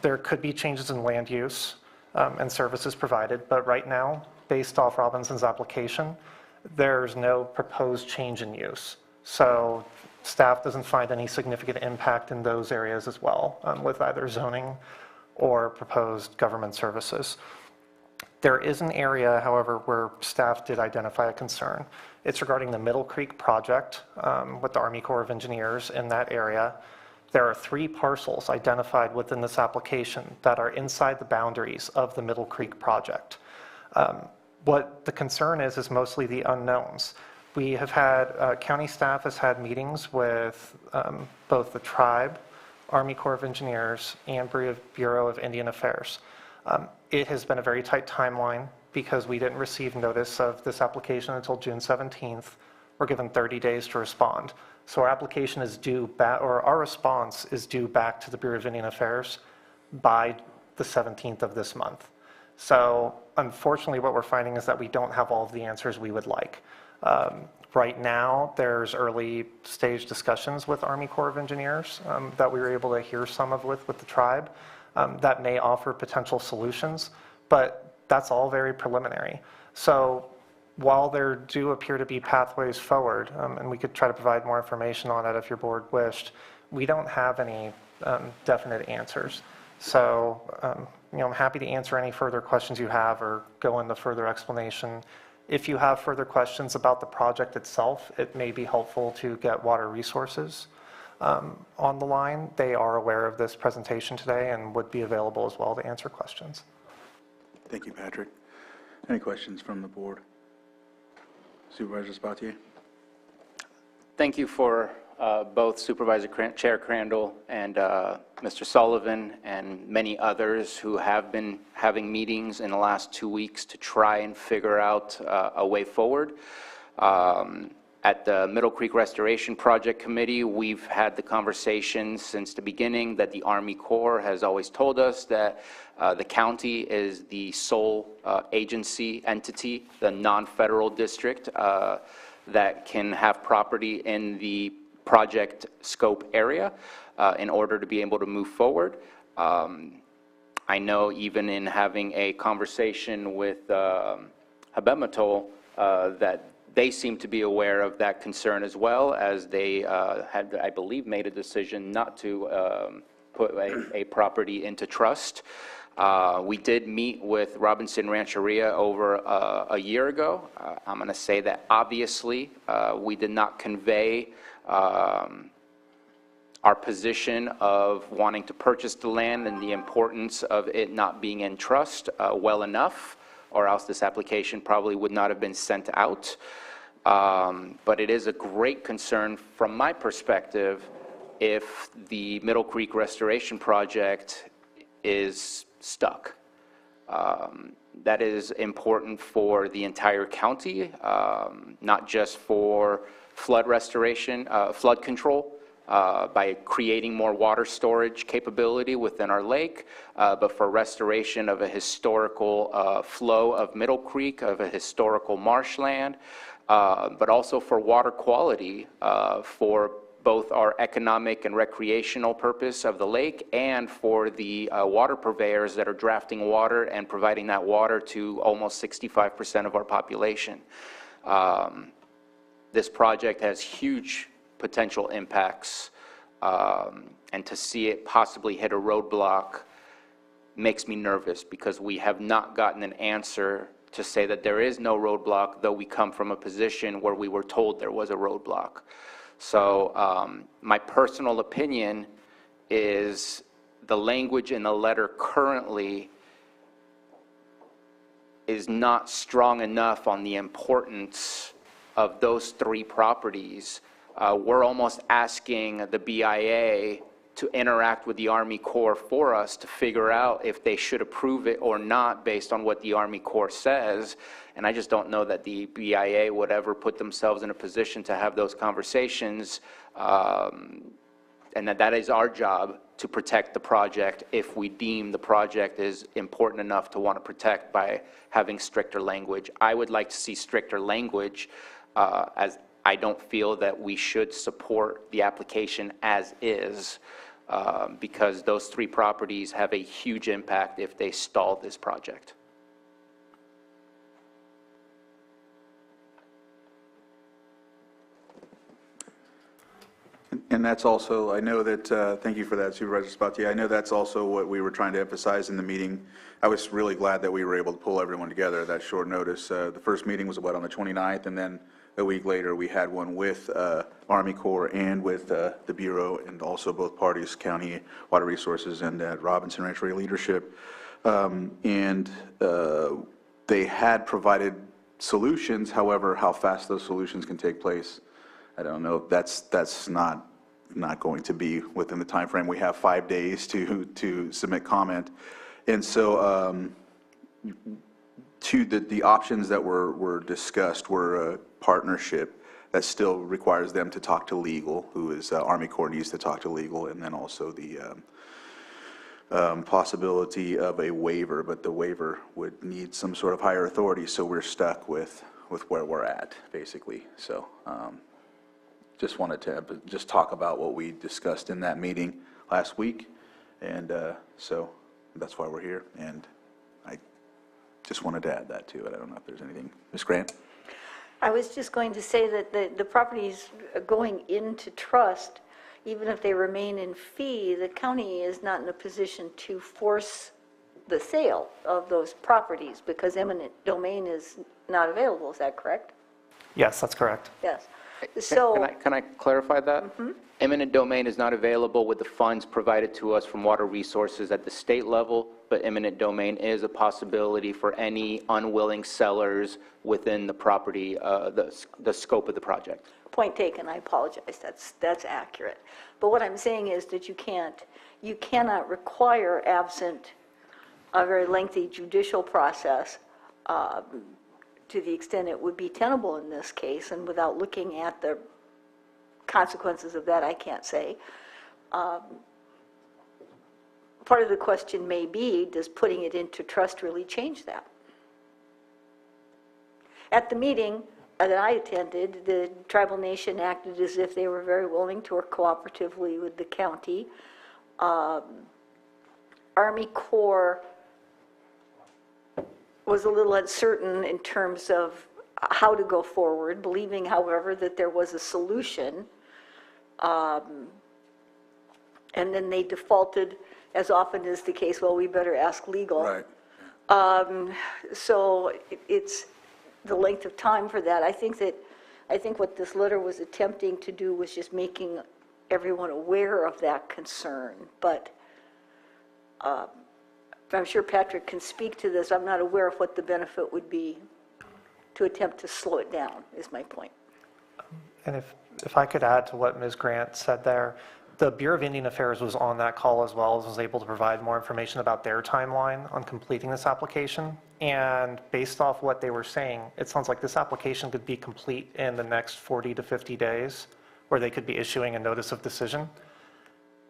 There could be changes in land use and services provided, but right now, based off Robinson's application, there's no proposed change in use. So staff doesn't find any significant impact in those areas as well, with either zoning or proposed government services. There is an area, however, where staff did identify a concern. It's regarding the Middle Creek project with the Army Corps of Engineers in that area. There are 3 parcels identified within this application that are inside the boundaries of the Middle Creek project. What the concern is mostly the unknowns. We have had, county staff has had meetings with both the tribe, Army Corps of Engineers, and Bureau of Indian Affairs. It has been a very tight timeline because we didn't receive notice of this application until June 17th. We're given 30 days to respond. So our application is due back, or our response is due back to the Bureau of Indian Affairs by the 17th of this month. So unfortunately, what we're finding is that we don't have all of the answers we would like. Right now, there's early stage discussions with Army Corps of Engineers that we were able to hear some of with the tribe that may offer potential solutions, but that's all very preliminary. So while there do appear to be pathways forward, and we could try to provide more information on it if your board wished, we don't have any definite answers. So, I'm happy to answer any further questions you have or go into further explanation. If you have further questions about the project itself, it may be helpful to get Water Resources on the line. They are aware of this presentation today and would be available as well to answer questions. Thank you, Patrick. Any questions from the board? Supervisor Sabatier? Thank you for both Supervisor Chair Crandall and Mr. Sullivan and many others who have been having meetings in the last 2 weeks to try and figure out a way forward. At the Middle Creek Restoration Project Committee, we've had the conversation since the beginning that the Army Corps has always told us that the county is the sole agency entity, the non-federal district that can have property in the project scope area in order to be able to move forward. I know even in having a conversation with Habematol that they seem to be aware of that concern as well, as they had, I believe, made a decision not to put a property into trust. We did meet with Robinson Rancheria over a year ago. I'm going to say that obviously we did not convey our position of wanting to purchase the land and the importance of it not being in trust well enough, or else this application probably would not have been sent out. But it is a great concern from my perspective if the Middle Creek Restoration Project is stuck. That is important for the entire county, not just for flood restoration, flood control, by creating more water storage capability within our lake, but for restoration of a historical flow of Middle Creek, of a historical marshland, but also for water quality, for both our economic and recreational purpose of the lake and for the water purveyors that are drafting water and providing that water to almost 65% of our population. This project has huge potential impacts, and to see it possibly hit a roadblock makes me nervous because we have not gotten an answer to say that there is no roadblock, though we come from a position where we were told there was a roadblock. So my personal opinion is the language in the letter currently is not strong enough on the importance of those three properties. We're almost asking the BIA to interact with the Army Corps for us to figure out if they should approve it or not based on what the Army Corps says. And I just don't know that the BIA would ever put themselves in a position to have those conversations. And that is our job to protect the project if we deem the project is important enough to want to protect by having stricter language. I would like to see stricter language, as I don't feel that we should support the application as is, because those three properties have a huge impact if they stall this project. And that's also, I know that, thank you for that, Supervisor Sabatier. I know that's also what we were trying to emphasize in the meeting. I was really glad that we were able to pull everyone together at that short notice. The first meeting was on the 29th, and then a week later, we had one with Army Corps and with the Bureau, and also both parties, County Water Resources and Robinson Rancheria leadership. They had provided solutions. However, how fast those solutions can take place, I don't know. That's not going to be within the time frame. We have 5 days to submit comment. And so the options that were discussed were a partnership that still requires them to talk to legal, who is Army Corps needs to talk to legal, and then also the possibility of a waiver, but the waiver would need some sort of higher authority, so we're stuck with where we're at, basically. So just wanted to just talk about what we discussed in that meeting last week, and so that's why we're here, and I just wanted to add that to it. I don't know if there's anything. Ms. Grant? I was just going to say that the properties going into trust, even if they remain in fee, the county is not in a position to force the sale of those properties because eminent domain is not available, is that correct? Yes, that's correct. Yes. So, Can I clarify that? Eminent domain is not available with the funds provided to us from water resources at the state level, but eminent domain is a possibility for any unwilling sellers within the property, the scope of the project. point taken, I apologize, that's accurate. But what I'm saying is that you cannot require, absent a very lengthy judicial process, to the extent it would be tenable in this case, and without looking at the consequences of that, I can't say. Part of the question may be, does putting it into trust really change that? At the meeting that I attended, the tribal nation acted as if they were very willing to work cooperatively with the county. Army Corps was a little uncertain in terms of how to go forward, believing, however, that there was a solution. And then they defaulted, as often is the case, well, we better ask legal. Right. So it's the length of time for that. I think what this letter was attempting to do was just making everyone aware of that concern. But I'm sure Patrick can speak to this. I'm not aware of what the benefit would be to attempt to slow it down, is my point. And if I could add to what Ms. Grant said there, the Bureau of Indian Affairs was on that call as well, as was able to provide more information about their timeline on completing this application. And based off what they were saying, it sounds like this application could be complete in the next 40 to 50 days, where they could be issuing a notice of decision,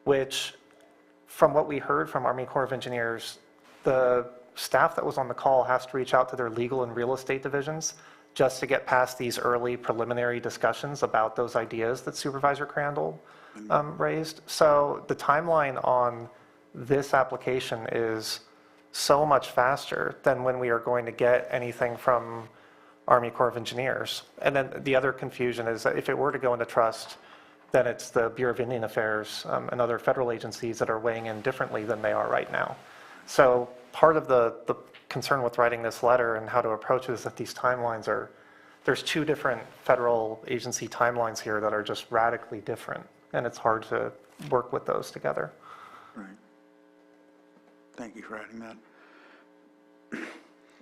which, from what we heard from Army Corps of Engineers, the staff that was on the call has to reach out to their legal and real estate divisions just to get past these early preliminary discussions about those ideas that Supervisor Crandall raised. So the timeline on this application is so much faster than when we are going to get anything from Army Corps of Engineers. And then the other confusion is that if it were to go into trust, then it's the Bureau of Indian Affairs and other federal agencies that are weighing in differently than they are right now. So part of the concern with writing this letter and how to approach it is that these timelines are, there's two different federal agency timelines here that are just radically different, and it's hard to work with those together. Right. Thank you for adding that.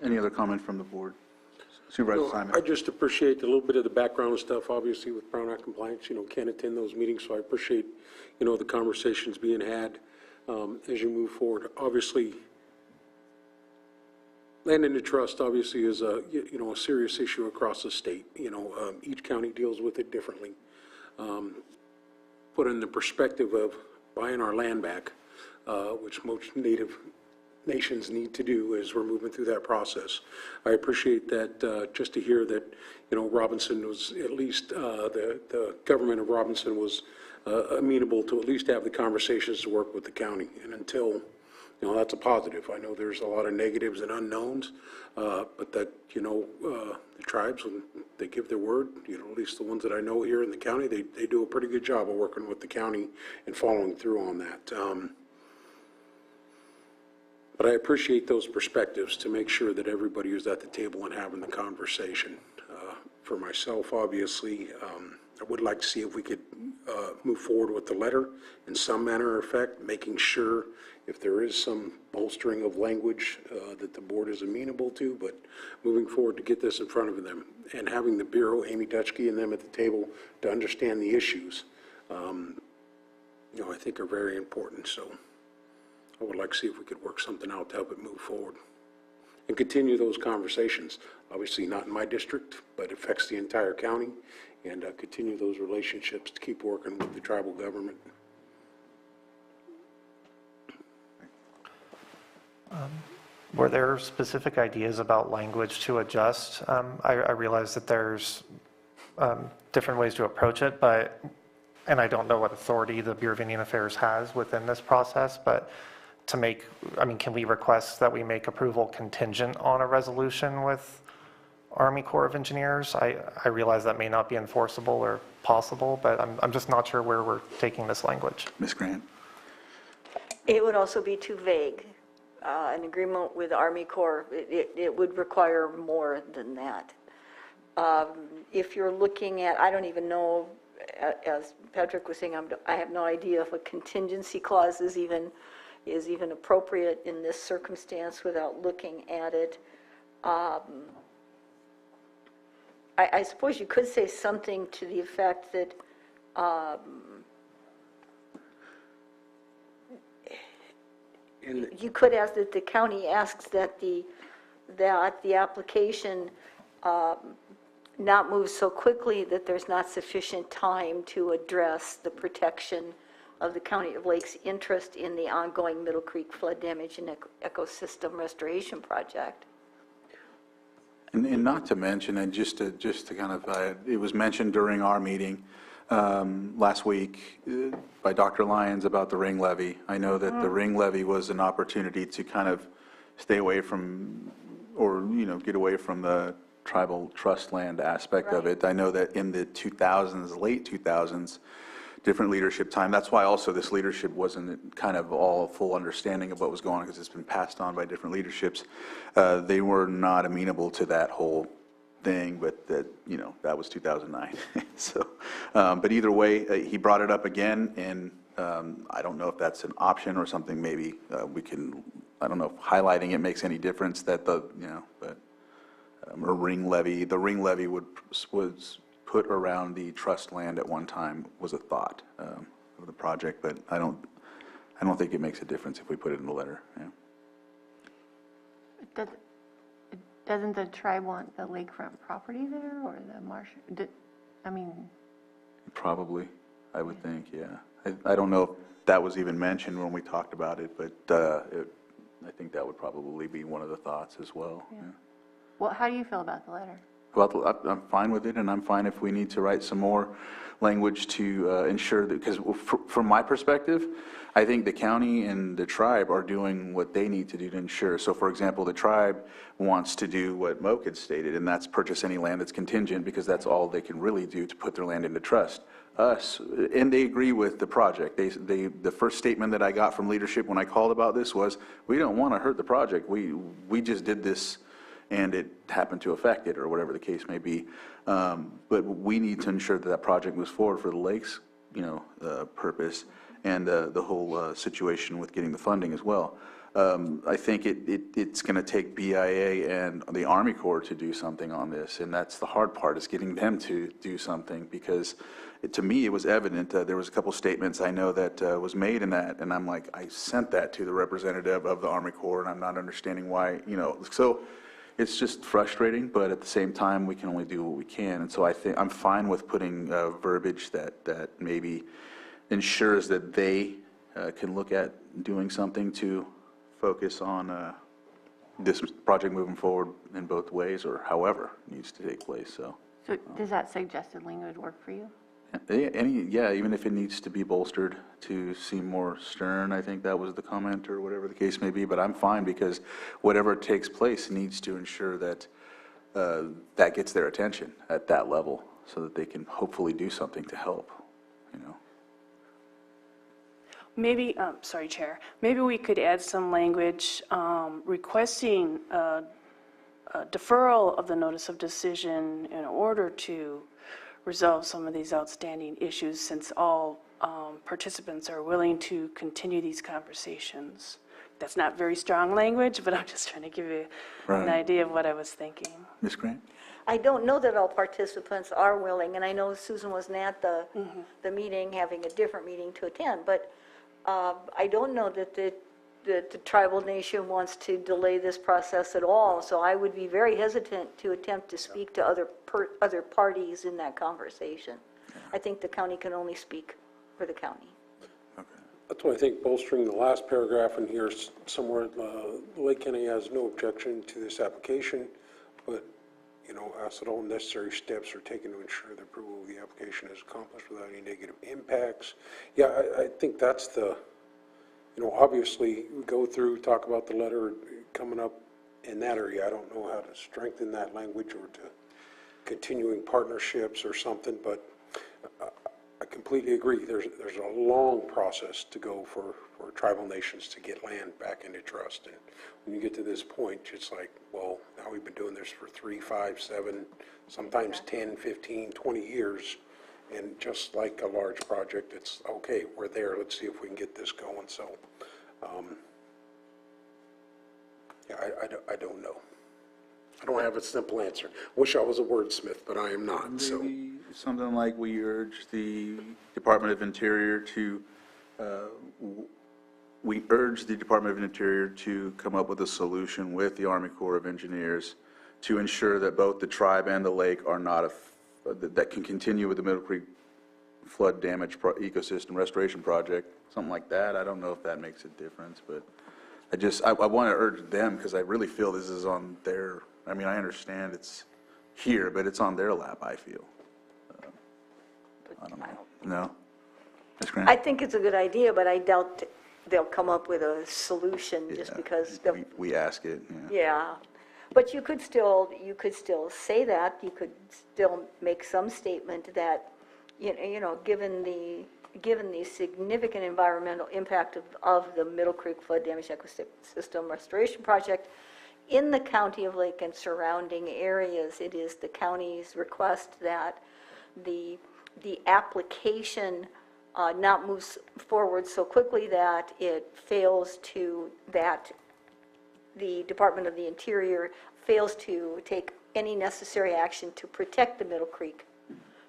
Any other comment from the board? Supervisor Simon? I just appreciate a little bit of the background stuff, obviously, with Brown Act compliance. Can't attend those meetings, so I appreciate, the conversations being had as you move forward. Obviously, land into trust obviously is a serious issue across the state. Each county deals with it differently. Put in the perspective of buying our land back, which most native nations need to do as we're moving through that process. I appreciate that just to hear that, Robinson was at least, the government of Robinson was amenable to at least have the conversations to work with the county. And until, that's a positive. I know there's a lot of negatives and unknowns, but that, the tribes, when they give their word, at least the ones that I know here in the county, they do a pretty good job of working with the county and following through on that. But I appreciate those perspectives to make sure that everybody who's at the table and having the conversation. For myself, obviously, I would like to see if we could move forward with the letter in some manner or effect, making sure if there is some bolstering of language that the board is amenable to, but moving forward to get this in front of them and having the Bureau, Amy Dutchke and them at the table to understand the issues, I think are very important. So I would like to see if we could work something out to help it move forward and continue those conversations. Obviously not in my district, but it affects the entire county, and continue those relationships to keep working with the tribal government. Were there specific ideas about language to adjust? I realize that there's different ways to approach it, and I don't know what authority the Bureau of Indian Affairs has within this process, but can we request that we make approval contingent on a resolution with Army Corps of Engineers? I realize that may not be enforceable or possible, but I'm just not sure where we're taking this language. Ms. Grant? It would also be too vague. an agreement with Army Corps, it would require more than that. If you're looking at, I don't even know, as Patrick was saying, I have no idea if a contingency clause is even appropriate in this circumstance without looking at it. I suppose you could say something to the effect that you could ask that the county asks that the application not move so quickly that there's not sufficient time to address the protection of the County of Lake's interest in the ongoing Middle Creek flood damage and ecosystem restoration project. And not to mention, and just to kind of, it was mentioned during our meeting last week by Dr. Lyons about the ring levy. I know that the ring levy was an opportunity to kind of stay away from, or, you know, get away from the tribal trust land aspect of it. I know that in the 2000s, late 2000s, different leadership time. That's why also this leadership wasn't kind of all full understanding of what was going on, because it's been passed on by different leaderships. They were not amenable to that whole thing, but that, you know, that was 2009. So, but either way, he brought it up again, and I don't know if that's an option or something. Maybe we can, I don't know if highlighting it makes any difference, that the, you know, but a ring levy, the ring levy was put around the trust land at one time, was a thought of the project, but I don't think it makes a difference if we put it in the letter. Yeah. Doesn't the tribe want the lakefront property there, or the marsh? I mean, probably, I would think, yeah. I don't know if that was even mentioned when we talked about it, but I think that would probably be one of the thoughts as well. Yeah. Yeah. Well, how do you feel about the letter? Well, I'm fine with it, and I'm fine if we need to write some more language to ensure that, because from my perspective, I think the county and the tribe are doing what they need to do to ensure. So, for example, the tribe wants to do what Moak had stated, and that's purchase any land that's contingent, because that's all they can really do to put their land into trust. Us, and they agree with the project. The first statement that I got from leadership when I called about this was, we don't want to hurt the project. We just did this, and it happened to affect it, or whatever the case may be. But we need to ensure that that project moves forward for the lake's, you know, purpose, and the whole situation with getting the funding as well. I think it's going to take BIA and the Army Corps to do something on this, and that's the hard part, is getting them to do something, because to me it was evident. There was a couple statements I know that was made in that, and I'm like, I sent that to the representative of the Army Corps, and I'm not understanding why, you know, so it's just frustrating, but at the same time, we can only do what we can. And so I think I'm fine with putting verbiage that maybe ensures that they can look at doing something to focus on this project moving forward in both ways, or however it needs to take place. So does that suggested language work for you? Yeah, even if it needs to be bolstered to seem more stern, I think that was the comment, or whatever the case may be, but I'm fine, because whatever takes place needs to ensure that that gets their attention at that level, so that they can hopefully do something to help, you know. Maybe, sorry, Chair, maybe we could add some language requesting a deferral of the notice of decision in order to resolve some of these outstanding issues, since all participants are willing to continue these conversations. That's not very strong language, but I'm just trying to give you an idea of what I was thinking. Ms. Grant? I don't know that all participants are willing, and I know Susan wasn't at the meeting, having a different meeting to attend, but I don't know that the tribal nation wants to delay this process at all, so I would be very hesitant to attempt to speak to other parties in that conversation. I think the county can only speak for the county. That's why I think bolstering the last paragraph in here somewhere, Lake County has no objection to this application, but, you know, ask that all necessary steps are taken to ensure the approval of the application is accomplished without any negative impacts. Yeah, I think that's the, you know, obviously we go through, talk about the letter coming up in that area. I don't know how to strengthen that language or to continuing partnerships or something, but I completely agree. There's a long process to go for tribal nations to get land back into trust. And when you get to this point, it's like, well, now we've been doing this for 3, 5, 7, sometimes 10, 15, 20 years. And just like a large project, it's, okay, we're there, let's see if we can get this going. So, yeah, I don't know. I don't have a simple answer. Wish I was a wordsmith, but I am not, so. Maybe something like we urge the Department of Interior to, we urge the Department of Interior to come up with a solution with the Army Corps of Engineers to ensure that both the tribe and the lake are not, that can continue with the Middle Creek flood damage ecosystem restoration project, something like that. I don't know if that makes a difference, but I want to urge them because I really feel this is on their, I mean, I understand it's here, but it's on their lap, I feel. I don't know. No? Ms. Grant? I think it's a good idea, but I doubt they'll come up with a solution just because they'll. We ask it, yeah. Yeah, but you could still say that, you could still make some statement that, you know, given the significant environmental impact of the Middle Creek Flood Damage Ecosystem Restoration Project in the county of Lake and surrounding areas, it is the county's request that the application not move forward so quickly that it fails to, that the Department of the Interior fails to take any necessary action to protect the Middle Creek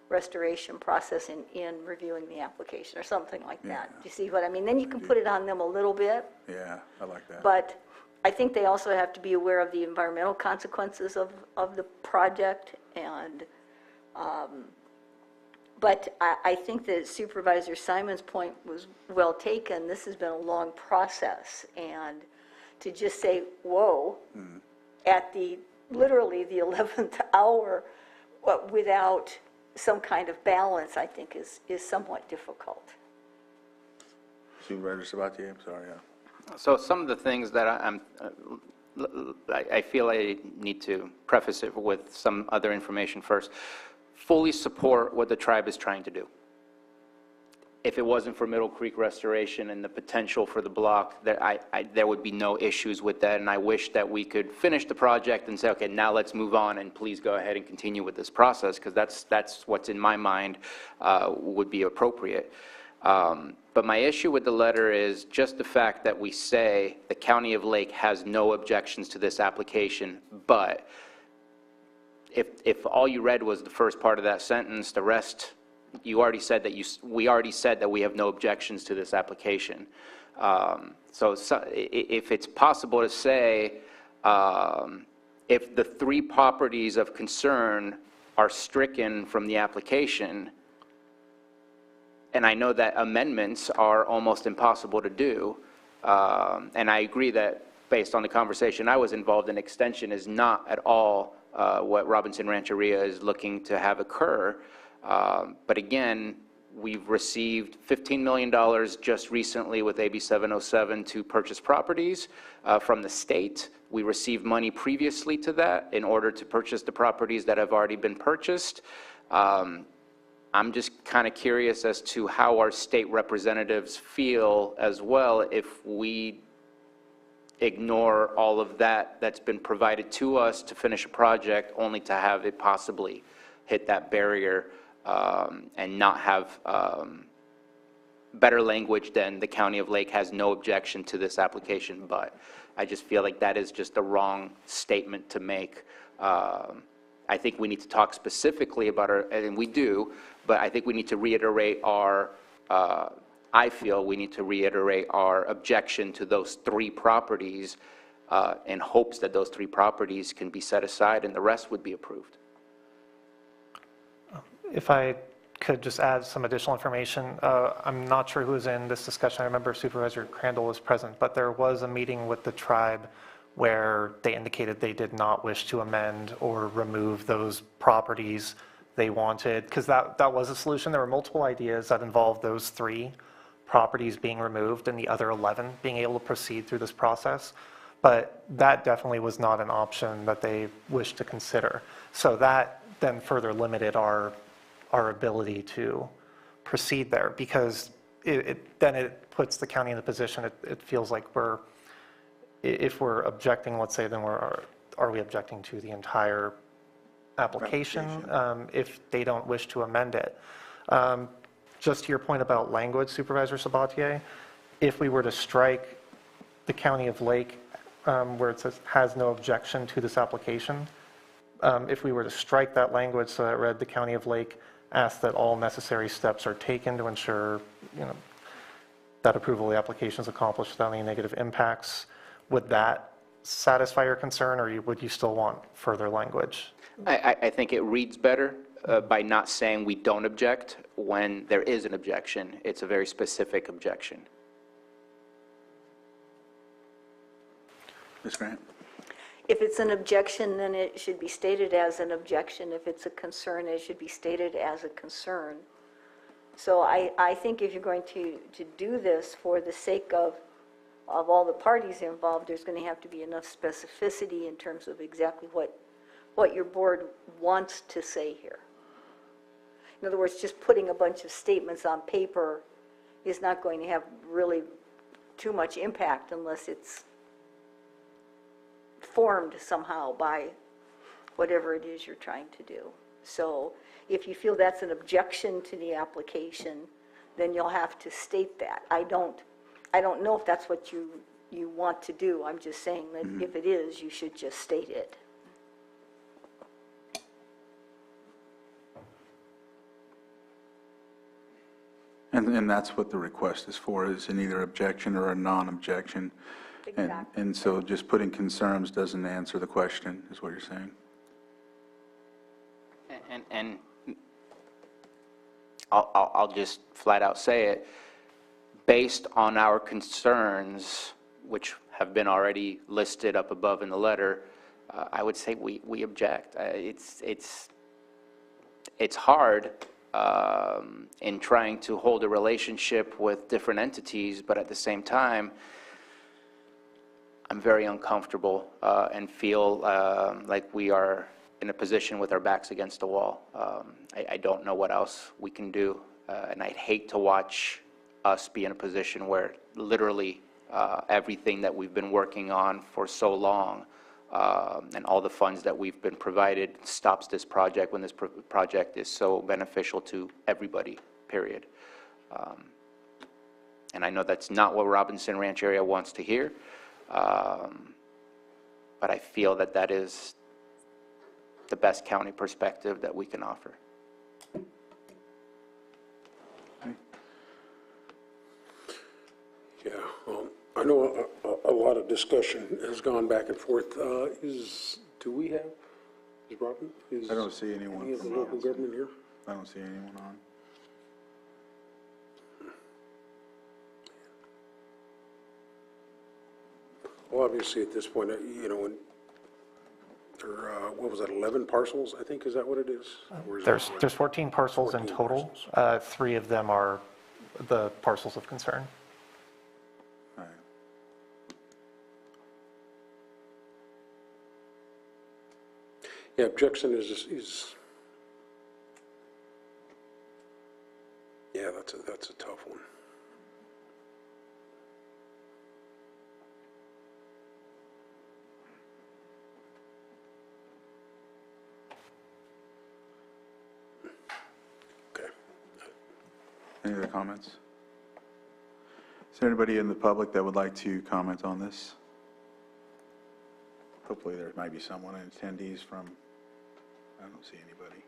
restoration process in reviewing the application or something like that. Do you see what I mean? Then you can put it on them a little bit. Yeah, I like that. But I think they also have to be aware of the environmental consequences of the project, and but I think that Supervisor Simon's point was well taken. This has been a long process, and to just say, whoa, at literally the 11th hour, without some kind of balance, I think is somewhat difficult. Supervisor Sabatier, I'm sorry. So some of the things that I feel I need to preface it with some other information first. Fully support what the tribe is trying to do. If it wasn't for Middle Creek restoration and the potential for the block, there would be no issues with that, and I wish that we could finish the project and say, okay, now let's move on and please go ahead and continue with this process, because that's what's in my mind would be appropriate. But my issue with the letter is just the fact that we say the County of Lake has no objections to this application, but if all you read was the first part of that sentence, the rest, you already said that we already said that we have no objections to this application. So if it's possible to say, if the 3 properties of concern are stricken from the application, and I know that amendments are almost impossible to do, and I agree that based on the conversation I was involved in, extension is not at all what Robinson Rancheria is looking to have occur. But again, we've received $15 million just recently with AB 707 to purchase properties from the state. We received money previously to that in order to purchase the properties that have already been purchased. I'm just kind of curious as to how our state representatives feel as well if we ignore all of that that's been provided to us to finish a project only to have it possibly hit that barrier and not have better language than the County of Lake has no objection to this application. But I just feel like that is just the wrong statement to make. I think we need to talk specifically about our, and we do, but I think we need to reiterate our I feel we need to reiterate our objection to those 3 properties in hopes that those 3 properties can be set aside and the rest would be approved. If I could just add some additional information, I'm not sure who was in this discussion. I remember Supervisor Crandall was present, but there was a meeting with the tribe where they indicated they did not wish to amend or remove those properties they wanted, because that was a solution. There were multiple ideas that involved those 3 properties being removed and the other 11 being able to proceed through this process. But that definitely was not an option that they wished to consider. So that then further limited our ability to proceed there, because then it puts the county in the position, it feels like if we're objecting, let's say, then are we objecting to the entire application if they don't wish to amend it? Just to your point about language, Supervisor Sabatier, if we were to strike the County of Lake, where it says has no objection to this application, if we were to strike that language so that it read the County of Lake asks that all necessary steps are taken to ensure, that approval of the application is accomplished without any negative impacts, would that satisfy your concern, or would you still want further language? I think it reads better by not saying we don't object when there is an objection. It's a very specific objection. Ms. Grant? If it's an objection, then it should be stated as an objection. If it's a concern, it should be stated as a concern. So I think if you're going to do this for the sake of all the parties involved, there's going to have to be enough specificity in terms of exactly what your board wants to say here. In other words, just putting a bunch of statements on paper is not going to have really too much impact unless it's formed somehow by whatever it is you're trying to do. So if you feel that's an objection to the application, then you'll have to state that. I don't know if that's what you want to do. I'm just saying that if it is, you should just state it. And that's what the request is for, is an either objection or a non-objection. Exactly. And so just putting concerns doesn't answer the question, is what you're saying? And I'll just flat out say it, based on our concerns, which have been already listed up above in the letter, I would say we object. It's hard in trying to hold a relationship with different entities, but at the same time, I'm very uncomfortable and feel like we are in a position with our backs against the wall. I don't know what else we can do, and I'd hate to watch us be in a position where literally everything that we've been working on for so long and all the funds that we've been provided stops this project when this project is so beneficial to everybody, period. And I know that's not what Robinson Ranch area wants to hear, but I feel that that is the best county perspective that we can offer. Yeah, I know a lot of discussion has gone back and forth. Do we have, is Robin? I don't see anyone. Any of the local government here? I don't see anyone on. Well, obviously, at this point, when there, what was that, 11 parcels, I think, is that what it is? Or is it There's 14 parcels in 14 total. parcels. 3 of them are the parcels of concern. All right. Yeah, objection is yeah, that's a tough one. Okay. Any other comments? Is there anybody in the public that would like to comment on this? Hopefully there might be someone in attendees from, I don't see anybody.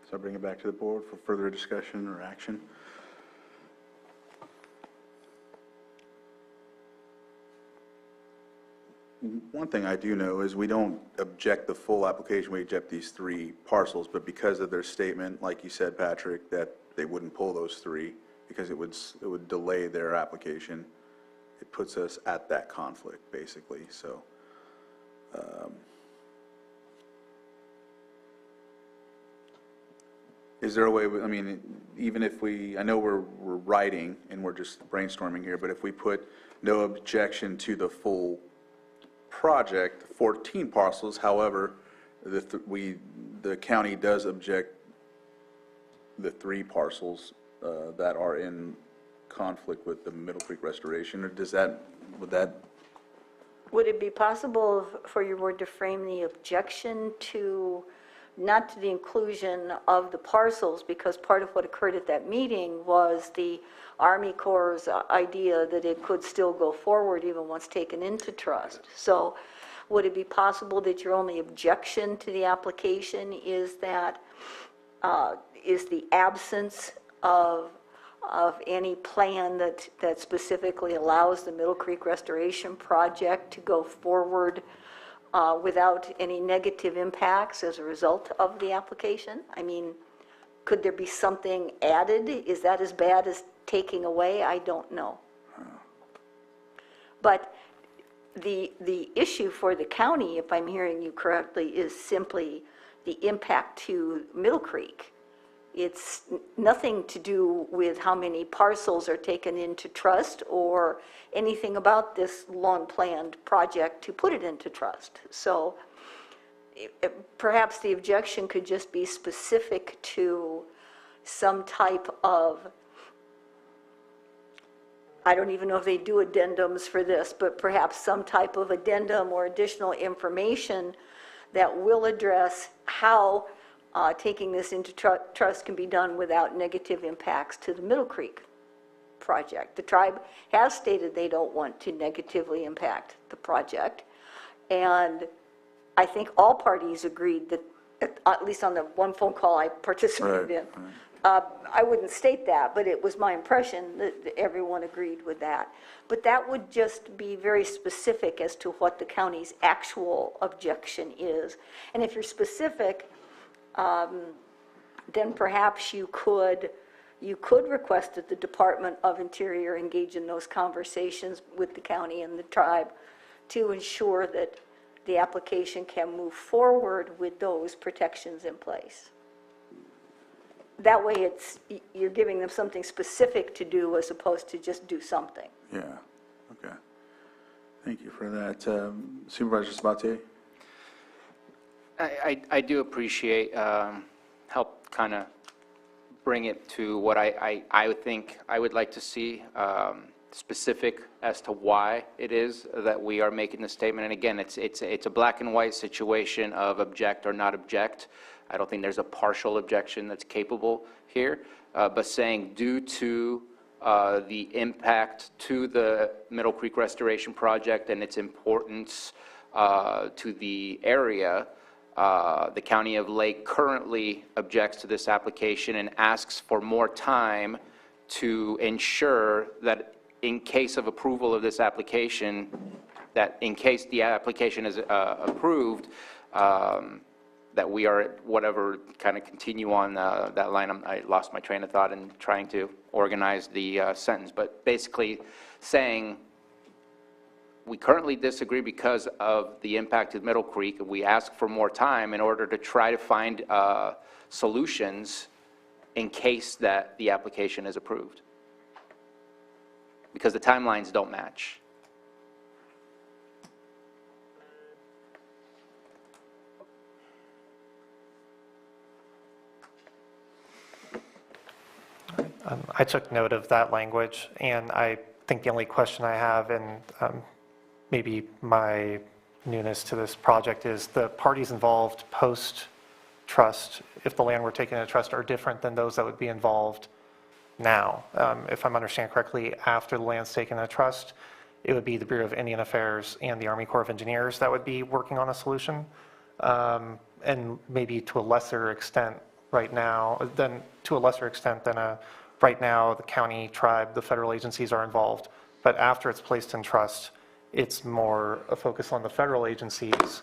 So I bring it back to the board for further discussion or action. One thing I do know is we don't object the full application, we object these 3 parcels, but because of their statement, like you said, Patrick, that they wouldn't pull those 3 because it would delay their application, it puts us at that conflict, basically, so. Is there a way, I mean, even if I know we're writing and we're just brainstorming here, but if we put no objection to the full project, 14 parcels, however, the county does object the 3 parcels that are in conflict with the Middle Creek restoration, or Would it be possible for your board to frame the objection to, not to the inclusion of the parcels, because part of what occurred at that meeting was the Army Corps' idea that it could still go forward even once taken into trust. So would it be possible that your only objection to the application is that, is the absence of any plan that specifically allows the Middle Creek Restoration Project to go forward without any negative impacts as a result of the application? I mean, could there be something added? Is that as bad as taking away? I don't know. But the issue for the county, if I'm hearing you correctly, is simply the impact to Middle Creek. It's nothing to do with how many parcels are taken into trust or anything about this long-planned project to put it into trust. So perhaps the objection could just be specific to some type of, I don't even know if they do addendums for this, but perhaps some type of addendum or additional information that will address how taking this into trust can be done without negative impacts to the Middle Creek project. The tribe has stated they don't want to negatively impact the project, and I think all parties agreed that, at least on the one phone call I participated in, I wouldn't state that, but it was my impression that everyone agreed with that. But that would just be very specific as to what the county's actual objection is. And if you're specific, then perhaps you could request that the Department of Interior engage in those conversations with the county and the tribe to ensure that the application can move forward with those protections in place. That way you're giving them something specific to do as opposed to just do something. Yeah, okay. Thank you for that. Supervisor Sabatier? I do appreciate help kind of bring it to what I would think I would like to see, specific as to why it is that we are making this statement. And again, it's a black and white situation of object or not object. I don't think there's a partial objection that's capable here, but saying due to the impact to the Middle Creek Restoration Project and its importance to the area, the County of Lake currently objects to this application and asks for more time to ensure that in case of approval of this application, that in case the application is approved, that we are whatever kind of continue on that line. I lost my train of thought in trying to organize the sentence, but basically saying we currently disagree because of the impact of Middle Creek, and we ask for more time in order to try to find solutions in case that the application is approved, because the timelines don't match. I took note of that language, and I think the only question I have, and maybe my newness to this project, is the parties involved post-trust, if the land were taken into trust, are different than those that would be involved now. If I'm understanding correctly, after the land's taken into trust, it would be the Bureau of Indian Affairs and the Army Corps of Engineers that would be working on a solution, and maybe to a lesser extent right now, than right now, the county, tribe, the federal agencies are involved. But after it's placed in trust, it's more a focus on the federal agencies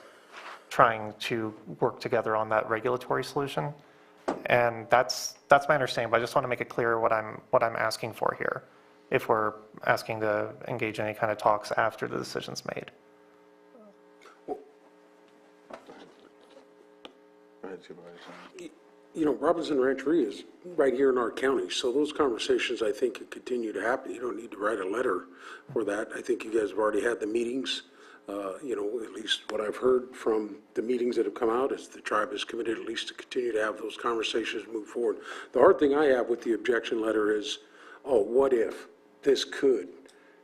trying to work together on that regulatory solution. And that's my understanding, but I just want to make it clear what I'm asking for here, if we're asking to engage in any kind of talks after the decision's made. Go ahead, Supervisor. You know, Robinson Rancheria is right here in our county, so those conversations, I think, could continue to happen. You don't need to write a letter for that. I think you guys have already had the meetings At least what I've heard from the meetings that have come out is the tribe is committed at least to continue to have those conversations move forward. The hard thing I have with the objection letter is, oh, what if this could?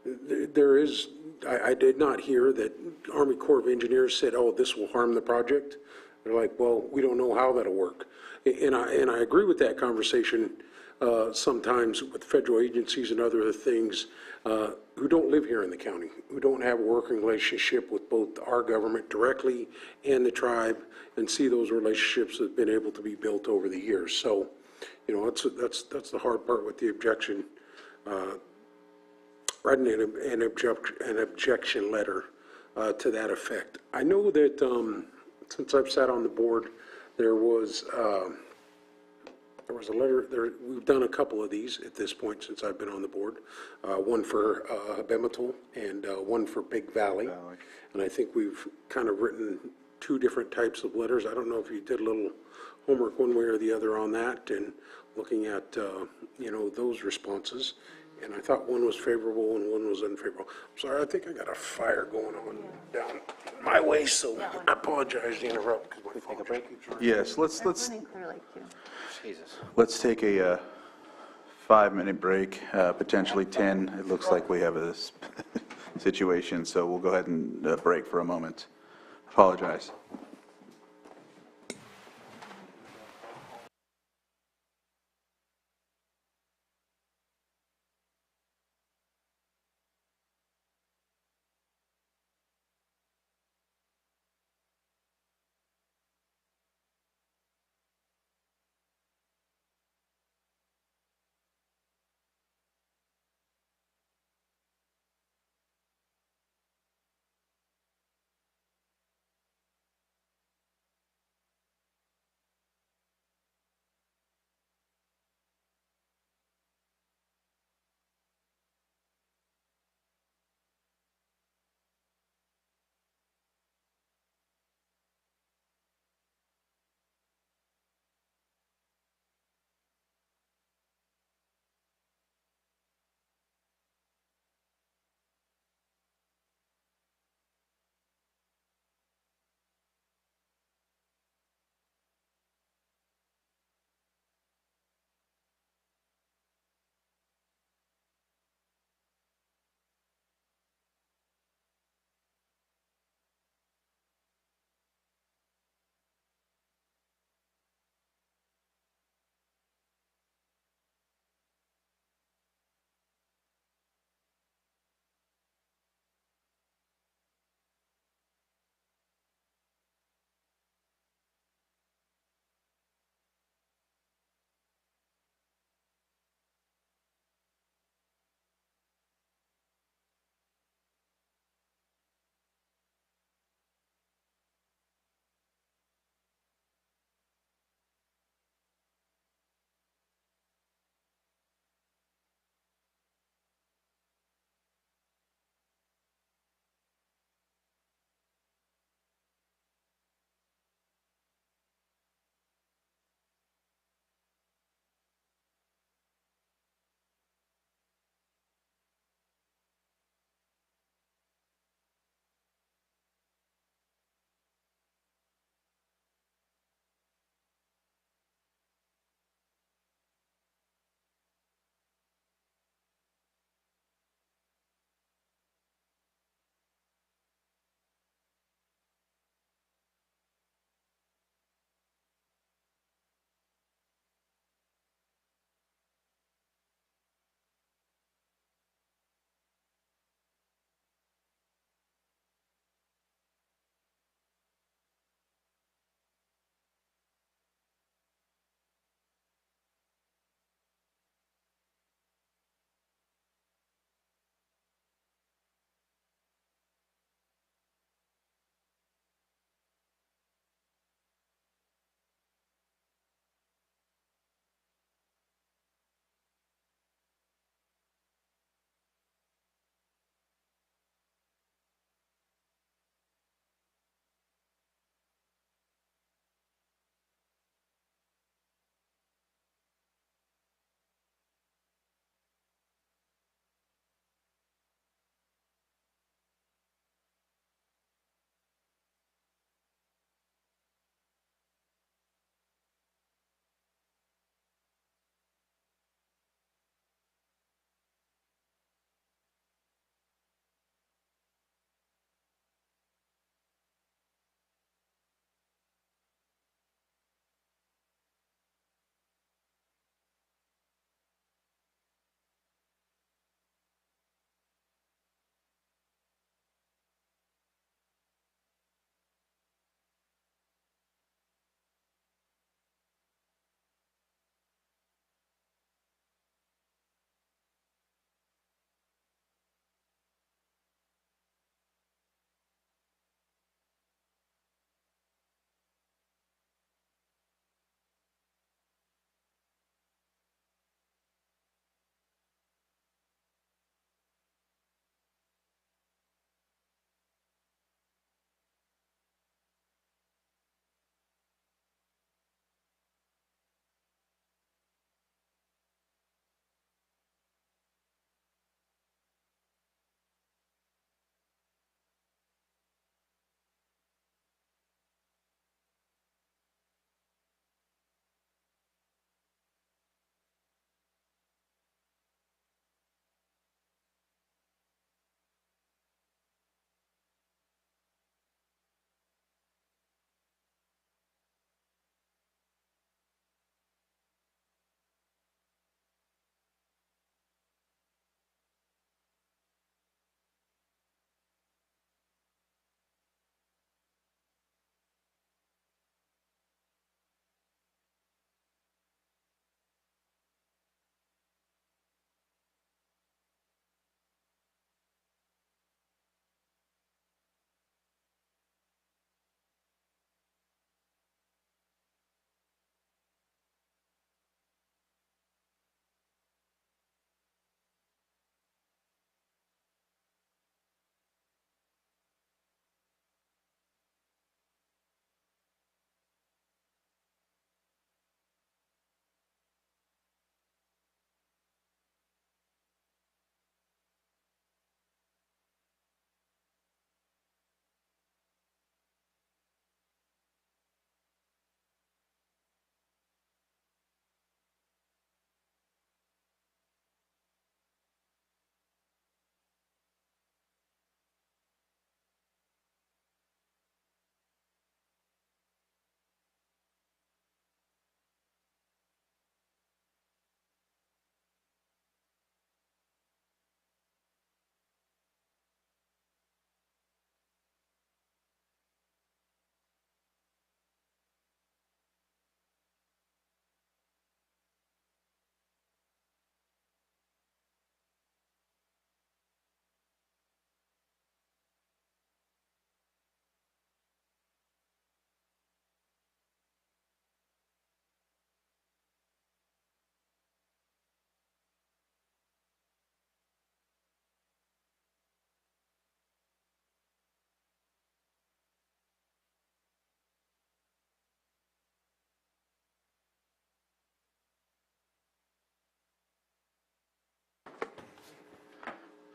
There is, I did not hear that Army Corps of Engineers said, oh, this will harm the project. They're like, well, we don't know how that'll work. And I agree with that conversation sometimes with federal agencies and other things who don't live here in the county, who don't have a working relationship with both our government directly and the tribe, and see those relationships that have been able to be built over the years. So, that's the hard part with the objection. Writing an objection letter to that effect. I know that since I've sat on the board, there was a letter there. We've done a couple of these at this point since I've been on the board. One for Abemetal and one for Big Valley. And I think we've kind of written two different types of letters. I don't know if you did a little homework one way or the other on that and looking at those responses. And I thought one was favorable and one was unfavorable. I'm sorry, I think I got a fire going on down my way, so I apologize to interrupt. Can we take a break? Yes, let's Running Clear Lake too. Jesus. let's take a 5-minute break, potentially 10. It looks like we have a situation, so we'll go ahead and break for a moment. Apologize.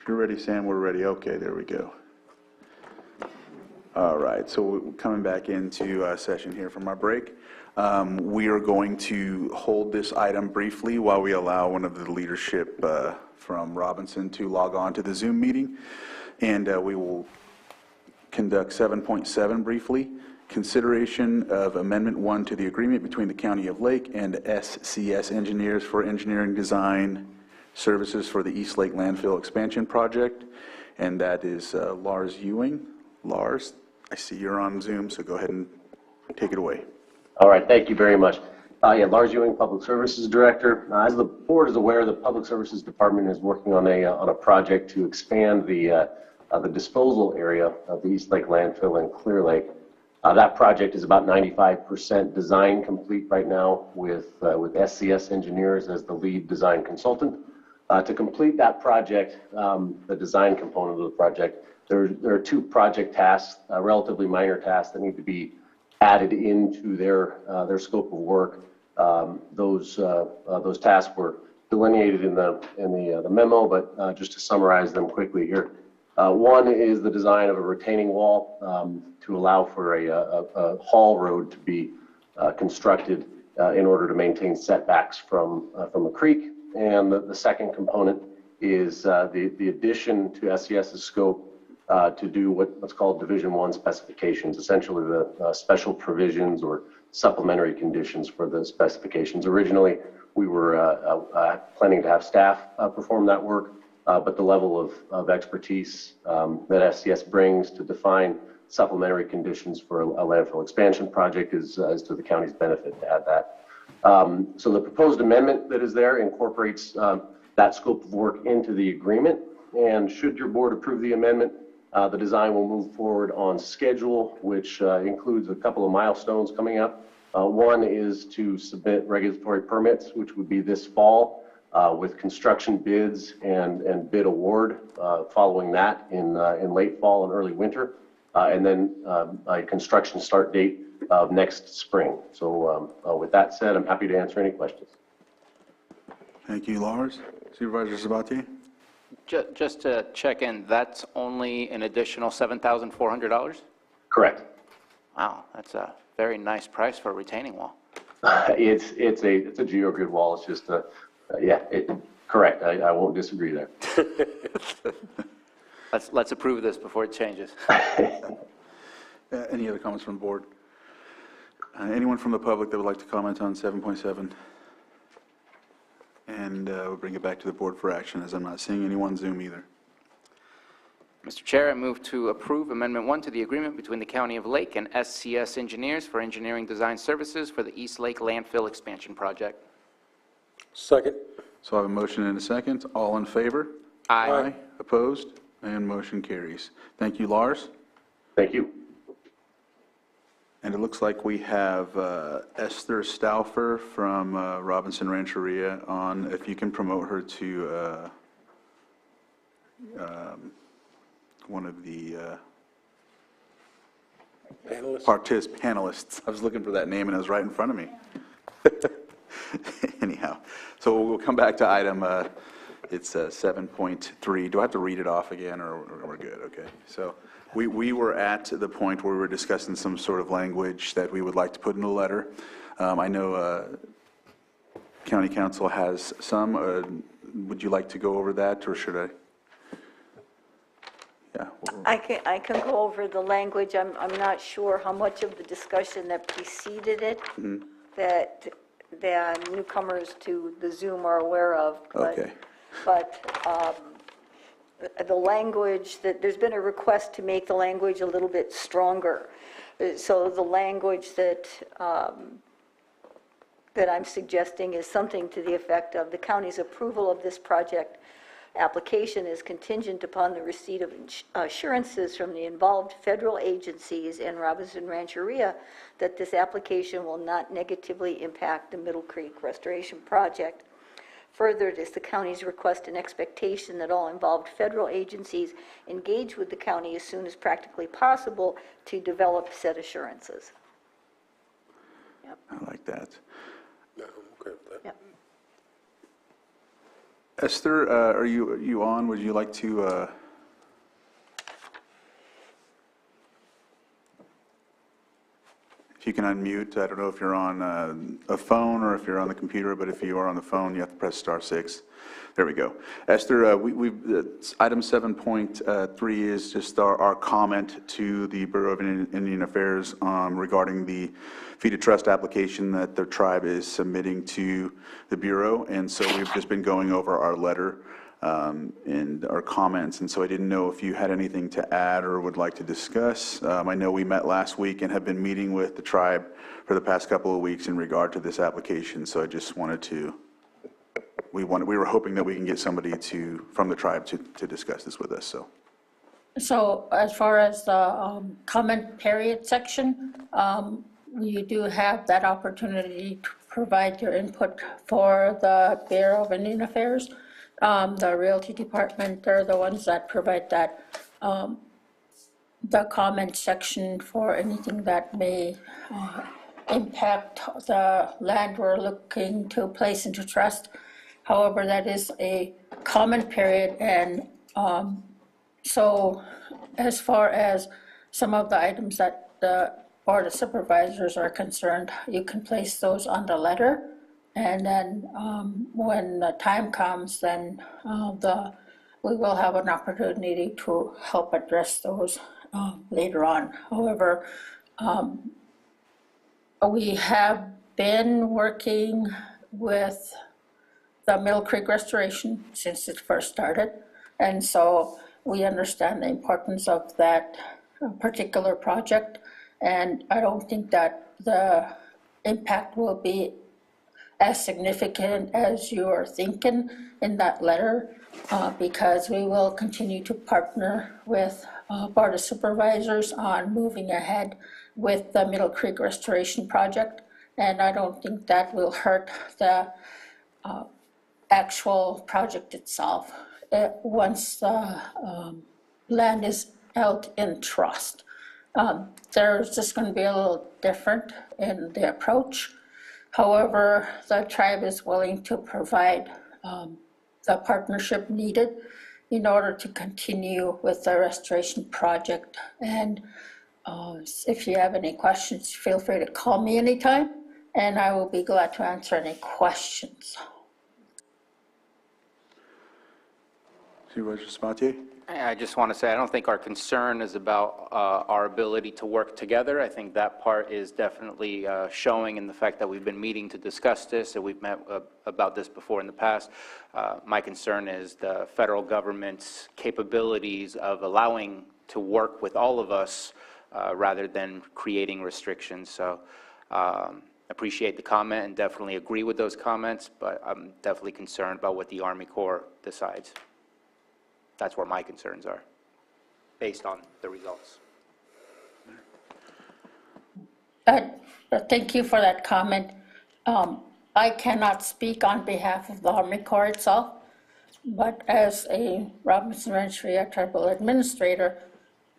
You're ready, Sam, we're ready. Okay, there we go. All right, so we're coming back into session here from our break. We are going to hold this item briefly while we allow one of the leadership from Robinson to log on to the Zoom meeting. And we will conduct 7.7 briefly. Consideration of Amendment 1 to the agreement between the County of Lake and SCS Engineers for engineering design services for the East Lake Landfill Expansion Project. And that is Lars Ewing. Lars, I see you're on Zoom, so go ahead and take it away. All right, thank you very much. Lars Ewing, Public Services Director. As the board is aware, the Public Services Department is working on a project to expand the disposal area of the East Lake Landfill in Clear Lake. That project is about 95% design complete right now with SCS Engineers as the lead design consultant. To complete that project, the design component of the project, there are two project tasks, relatively minor tasks that need to be added into their scope of work. Those tasks were delineated in the memo, but just to summarize them quickly here. One is the design of a retaining wall to allow for a haul road to be constructed in order to maintain setbacks from a creek. And the second component is the addition to SCS's scope to do what's called Division 1 specifications, essentially the special provisions or supplementary conditions for the specifications. Originally, we were planning to have staff perform that work, but the level of expertise that SCS brings to define supplementary conditions for a landfill expansion project is to the county's benefit to add that. So the proposed amendment that is there incorporates that scope of work into the agreement, and should your board approve the amendment, the design will move forward on schedule, which includes a couple of milestones coming up. One is to submit regulatory permits, which would be this fall, with construction bids and bid award following that in late fall and early winter, and then a construction start date of next spring. So with that said, I'm happy to answer any questions. Thank you, Lars. Supervisor Sabatier? Just to check in, that's only an additional $7,400? Correct. Wow, that's a very nice price for a retaining wall. It's a geogrid wall. It's just correct. I won't disagree there. Let's approve this before it changes. Any other comments from the board? Anyone from the public that would like to comment on 7.7? And we'll bring it back to the board for action, as I'm not seeing anyone Zoom either. Mr. Chair, I move to approve Amendment 1 to the agreement between the County of Lake and SCS Engineers for engineering design services for the East Lake Landfill Expansion Project. Second. So I have a motion and a second. All in favor? Aye. Opposed? And motion carries. Thank you, Lars. Thank you. And it looks like we have Esther Stauffer from Robinson Rancheria on. If you can promote her to one of the panelists. I was looking for that name and it was right in front of me. Anyhow, so we'll come back to item, it's 7.3. Do I have to read it off again or we're good? Okay. So we were at the point where we were discussing some sort of language that we would like to put in the letter. I know County Council has some. Would you like to go over that or should I? Yeah. I can go over the language. I'm not sure how much of the discussion that preceded it that the newcomers to the Zoom are aware of. Okay. But the language, there's been a request to make the language a little bit stronger. So the language that I'm suggesting is something to the effect of the county's approval of this project application is contingent upon the receipt of assurances from the involved federal agencies and Robinson Rancheria that this application will not negatively impact the Middle Creek Restoration Project. Further, it is the county's request and expectation that all involved federal agencies engage with the county as soon as practically possible to develop said assurances. I like that. Yeah, I'm okay with that. Yep. Esther, are you on? Would you like to? If you can unmute, I don't know if you're on a phone or if you're on the computer, but if you are on the phone, you have to press *6. There we go. Esther, item 7.3 is just our comment to the Bureau of Indian Affairs regarding the Feed a Trust application that the tribe is submitting to the Bureau. And so we've just been going over our letter and our comments. And so I didn't know if you had anything to add or would like to discuss. I know we met last week and have been meeting with the tribe for the past couple of weeks in regard to this application. So I just wanted to, we were hoping that we can get somebody from the tribe to discuss this with us. So as far as the comment period section, you do have that opportunity to provide your input for the Bureau of Indian Affairs. The Realty Department, they're the ones that provide that, the comment section for anything that may impact the land we're looking to place into trust. However, that is a comment period, and so as far as some of the items that the Board of Supervisors are concerned, you can place those on the letter, and then when the time comes, then we will have an opportunity to help address those later on. However, we have been working with the Mill Creek Restoration since it first started, and so we understand the importance of that particular project, and I don't think that the impact will be as significant as you are thinking in that letter, because we will continue to partner with Board of Supervisors on moving ahead with the Middle Creek Restoration Project, and I don't think that will hurt the actual project itself once the land is held in trust. There's just going to be a little different in the approach. However, the tribe is willing to provide the partnership needed in order to continue with the restoration project. And if you have any questions, feel free to call me anytime, and I will be glad to answer any questions. Supervisor Sabatier? I just want to say, I don't think our concern is about our ability to work together. I think that part is definitely showing in the fact that we've been meeting to discuss this, and we've met about this before in the past. My concern is the federal government's capabilities of allowing to work with all of us rather than creating restrictions. So appreciate the comment and definitely agree with those comments, but I'm definitely concerned about what the Army Corps decides. That's where my concerns are, based on the results. Thank you for that comment. I cannot speak on behalf of the Army Corps itself, but as a Robinson Ranch Tribal Administrator,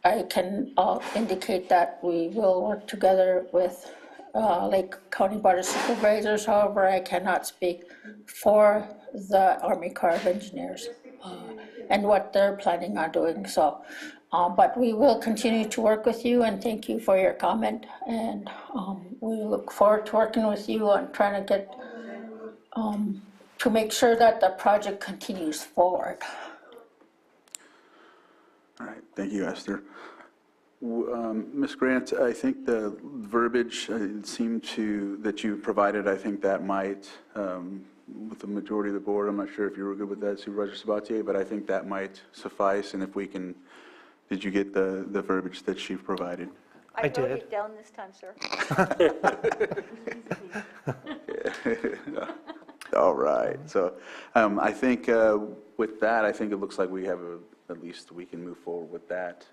I can indicate that we will work together with Lake County Board of Supervisors. However, I cannot speak for the Army Corps of Engineers and what they're planning on doing. So, but we will continue to work with you, and thank you for your comment. And we look forward to working with you on trying to get, to make sure that the project continues forward. All right, thank you, Esther. Ms. Grant, I think the verbiage that you provided, I think that might, with the majority of the board, I'm not sure if you were good with that, Supervisor Sabatier, but I think that might suffice. And if we can, did you get the verbiage that she provided? I wrote it down this time, sir. All right. So I think with that, I think it looks like we have at least we can move forward with that.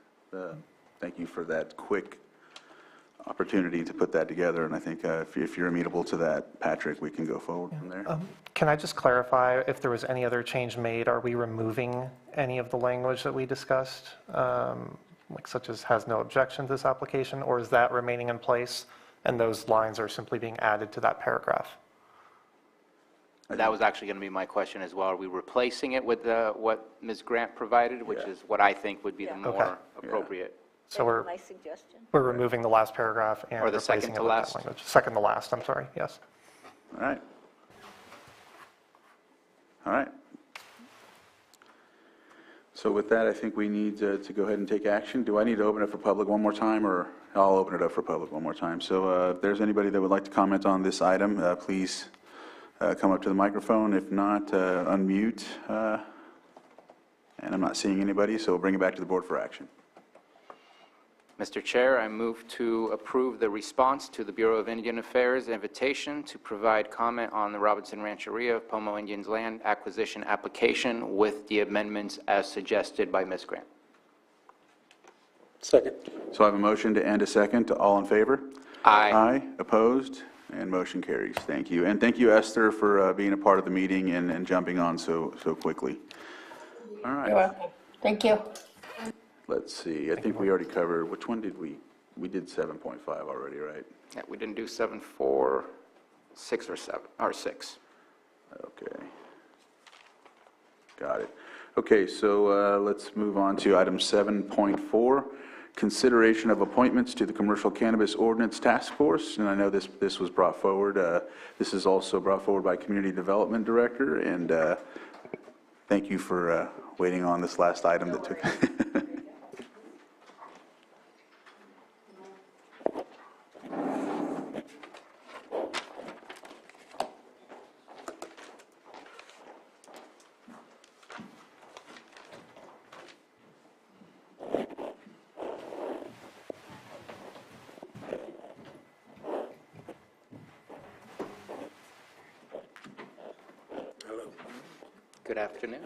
Thank you for that quick opportunity to put that together. And I think if you're amenable to that, Patrick, we can go forward from there. Can I just clarify if there was any other change made? Are we removing any of the language that we discussed, like such as has no objection to this application, or is that remaining in place and those lines are simply being added to that paragraph? That was actually going to be my question as well. Are we replacing it with what Ms. Grant provided, which is what I think would be the more appropriate? So we're, My suggestion. we're removing the last paragraph and Or the replacing second it to with that last? language. Second to last, I'm sorry, yes. All right. All right. So with that, I think we need to go ahead and take action. Do I need to open it for public one more time, or I'll open it up for public one more time? So if there's anybody that would like to comment on this item, please come up to the microphone. If not, unmute. And I'm not seeing anybody, so we'll bring it back to the board for action. Mr. Chair, I move to approve the response to the Bureau of Indian Affairs invitation to provide comment on the Robinson Rancheria of Pomo Indians land acquisition application with the amendments as suggested by Ms. Grant. Second. So I have a motion to end a second. All in favor? Aye. Aye. Opposed? And motion carries. Thank you. And thank you, Esther, for being a part of the meeting and jumping on so quickly. All right. You're welcome. Thank you. Let's see. I think we already covered, which one did we did 7.5 already, right? Yeah, we didn't do 7.4, 6 or 7, or 6. Okay. Got it. Okay, so let's move on to item 7.4, consideration of appointments to the Commercial Cannabis Ordinance Task Force. And I know this was brought forward. This is also brought forward by Community Development Director. And thank you for waiting on this last item that took. Good afternoon.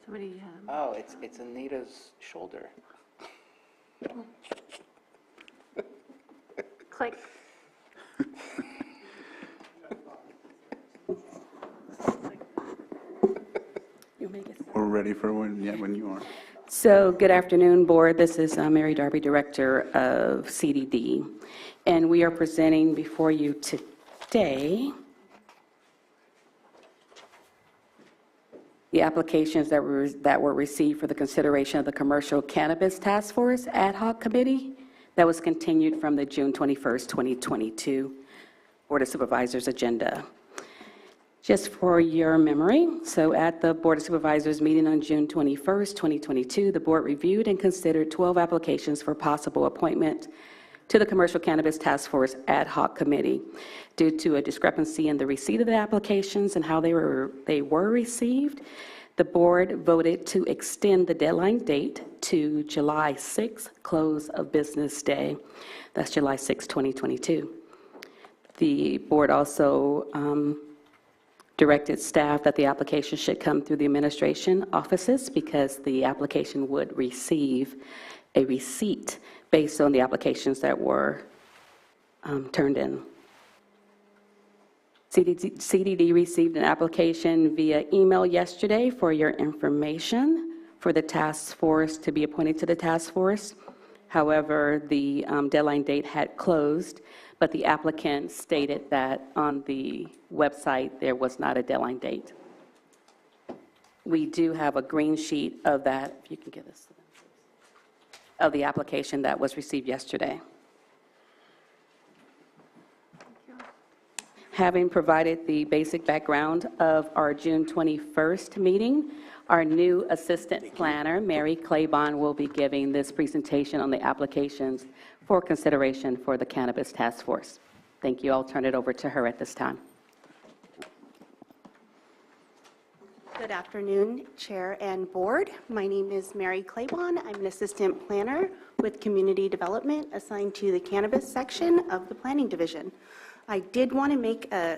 Somebody, Oh, it's Anita's shoulder. click. We're ready for when you are. So, good afternoon, Board. This is Mary Darby, Director of CDD, and we are presenting before you today the applications that were received for the consideration of the Commercial Cannabis Task Force Ad Hoc Committee that was continued from the June 21st, 2022 Board of Supervisors agenda. Just for your memory, so at the Board of Supervisors meeting on June 21st, 2022, the board reviewed and considered 12 applications for possible appointment to the Commercial Cannabis Task Force Ad Hoc Committee. Due to a discrepancy in the receipt of the applications and how they were received, the board voted to extend the deadline date to July 6th, close of business day. That's July 6, 2022. The board also directed staff that the application should come through the administration offices because the application would receive a receipt based on the applications that were turned in. CDD received an application via email yesterday for your information for the task force to be appointed to the task force. However, the deadline date had closed, but the applicant stated that on the website there was not a deadline date. We do have a green sheet of that, if you can give us, of the application that was received yesterday. Having provided the basic background of our June 21st meeting, our new assistant planner, Mary Claiborne, will be giving this presentation on the applications for consideration for the Cannabis Task Force. Thank you. I'll turn it over to her at this time. Good afternoon, Chair and Board. My name is Mary Claiborne. I'm an assistant planner with Community Development assigned to the Cannabis section of the Planning Division. I did want to make a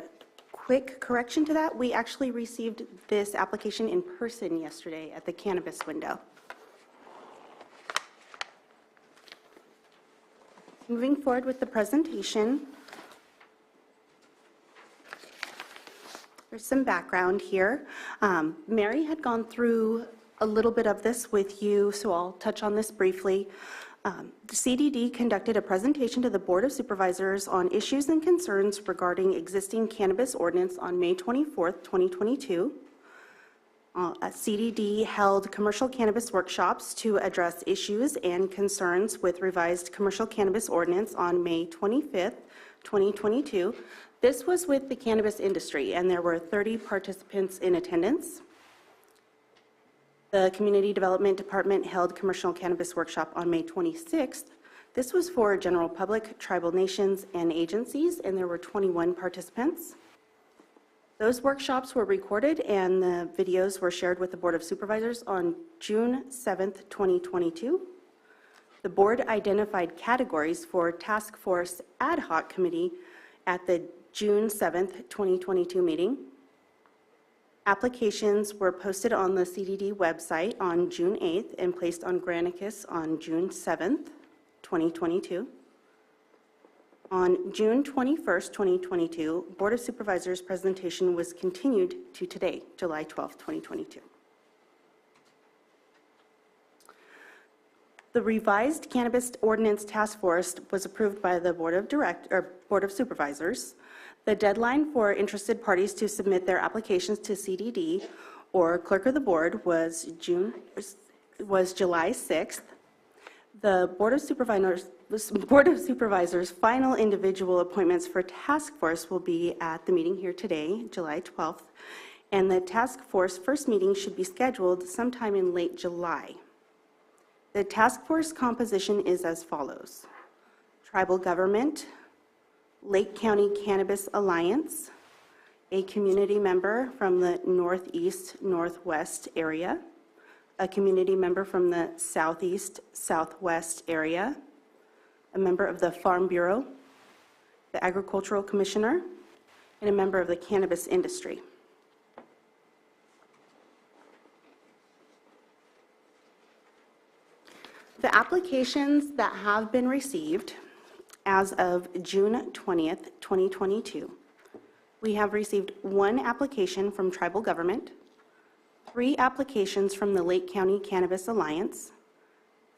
quick quick correction to that, we actually received this application in person yesterday at the cannabis window. Moving forward with the presentation, there's some background here. Mary had gone through a little bit of this with you, so I'll touch on this briefly. The CDD conducted a presentation to the Board of Supervisors on issues and concerns regarding existing cannabis ordinance on May 24th, 2022. CDD held commercial cannabis workshops to address issues and concerns with revised commercial cannabis ordinance on May 25th, 2022. This was with the cannabis industry, and there were 30 participants in attendance. The Community Development Department held commercial cannabis workshop on May 26th. This was for general public, tribal nations, and agencies, and there were 21 participants. Those workshops were recorded and the videos were shared with the Board of Supervisors on June 7th, 2022. The board identified categories for Task Force Ad Hoc Committee at the June 7th, 2022 meeting. Applications were posted on the CDD website on June 8th and placed on Granicus on June 7th, 2022. On June 21st, 2022, Board of Supervisors presentation was continued to today, July 12th, 2022. The revised Cannabis Ordinance Task Force was approved by the Board of Supervisors. The deadline for interested parties to submit their applications to CDD or Clerk of the Board was July 6th. The Board of Supervisors' final individual appointments for task force will be at the meeting here today, July 12th, and the task force first meeting should be scheduled sometime in late July. The task force composition is as follows: tribal government, Lake County Cannabis Alliance, a community member from the Northeast Northwest area, a community member from the Southeast Southwest area, a member of the Farm Bureau, the Agricultural Commissioner, and a member of the cannabis industry. The applications that have been received as of June 20th, 2022, we have received 1 application from tribal government, 3 applications from the Lake County Cannabis Alliance,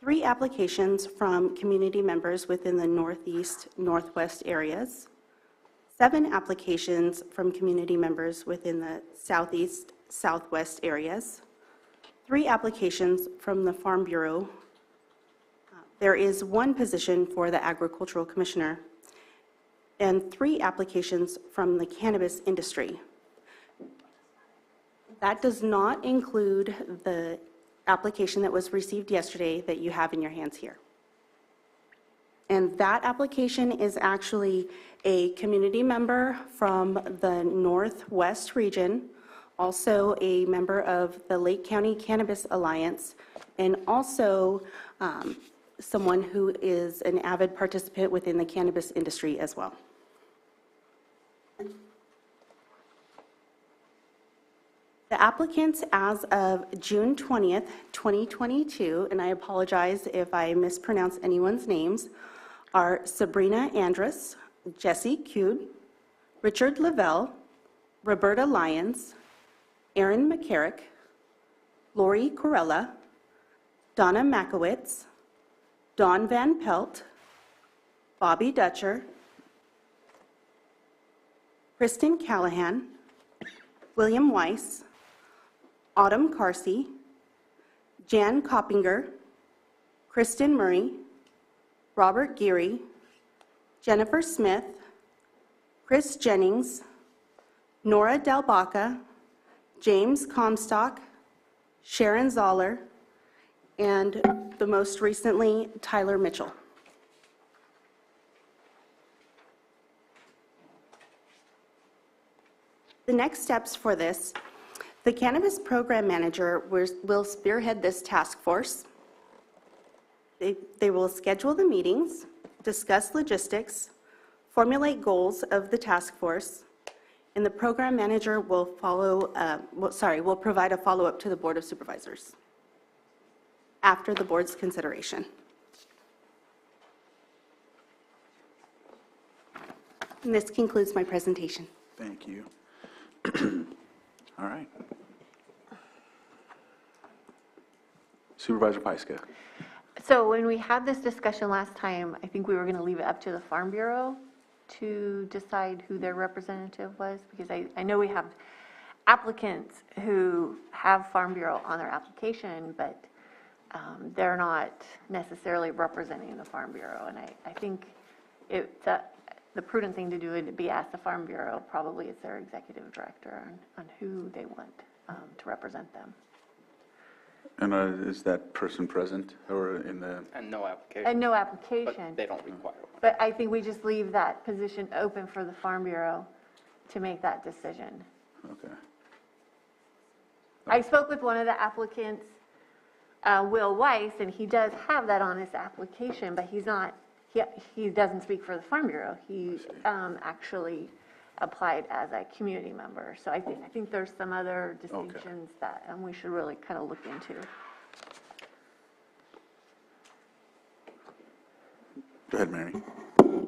3 applications from community members within the Northeast, Northwest areas, 7 applications from community members within the Southeast, Southwest areas, 3 applications from the Farm Bureau. There is 1 position for the Agricultural Commissioner, and 3 applications from the cannabis industry. That does not include the application that was received yesterday that you have in your hands here. And that application is actually a community member from the Northwest region, also a member of the Lake County Cannabis Alliance, and also someone who is an avid participant within the cannabis industry as well. The applicants as of June 20th, 2022, and I apologize if I mispronounce anyone's names, are Sabrina Andrus, Jesse Kude, Richard Lavelle, Roberta Lyons, Aaron McCarrick, Lori Corella, Donna Makowitz, Dawn Van Pelt, Bobby Dutcher, Kristen Callahan, William Weiss, Autumn Carsey, Jan Coppinger, Kristen Murray, Robert Geary, Jennifer Smith, Chris Jennings, Nora Delbaca, James Comstock, Sharon Zoller, and the most recently, Tyler Mitchell. The next steps for this: the Cannabis Program Manager will spearhead this task force. They will schedule the meetings, discuss logistics, formulate goals of the task force, And the program manager will will provide a follow-up to the Board of Supervisors after the board's consideration. And this concludes my presentation. Thank you. All right. Supervisor Pyska. So when we had this discussion last time, I think we were going to leave it up to the Farm Bureau to decide who their representative was, because I know we have applicants who have Farm Bureau on their application, but they're not necessarily representing the Farm Bureau. And I think the prudent thing to do would be ask the Farm Bureau, probably as their executive director, on who they want to represent them. And is that person present or in the? And no application. And no application. But they don't require one. But I think we just leave that position open for the Farm Bureau to make that decision. Okay. I spoke with one of the applicants, Will Weiss, and he does have that on his application, but he's not, he doesn't speak for the Farm Bureau. He actually applied as a community member. So I think there's some other distinctions that we should really kind of look into. Go ahead, Mary.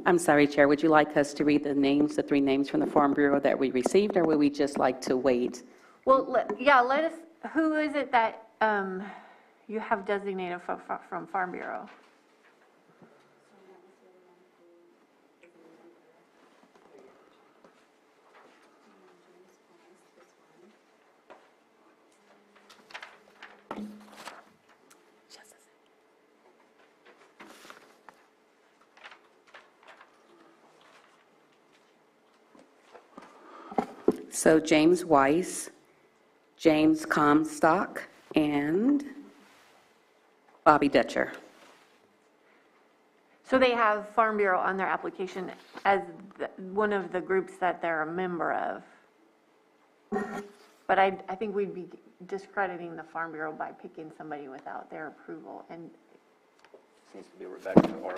I'm sorry, Chair, would you like us to read the names, the 3 names from the Farm Bureau that we received, or would we just like to wait? Well, let us, who is it that you have designated from Farm Bureau? So James Weiss, James Comstock, and Bobby Dutcher. So they have Farm Bureau on their application as one of the groups that they're a member of. But I think we'd be discrediting the Farm Bureau by picking somebody without their approval. And Seems to be Rebecca or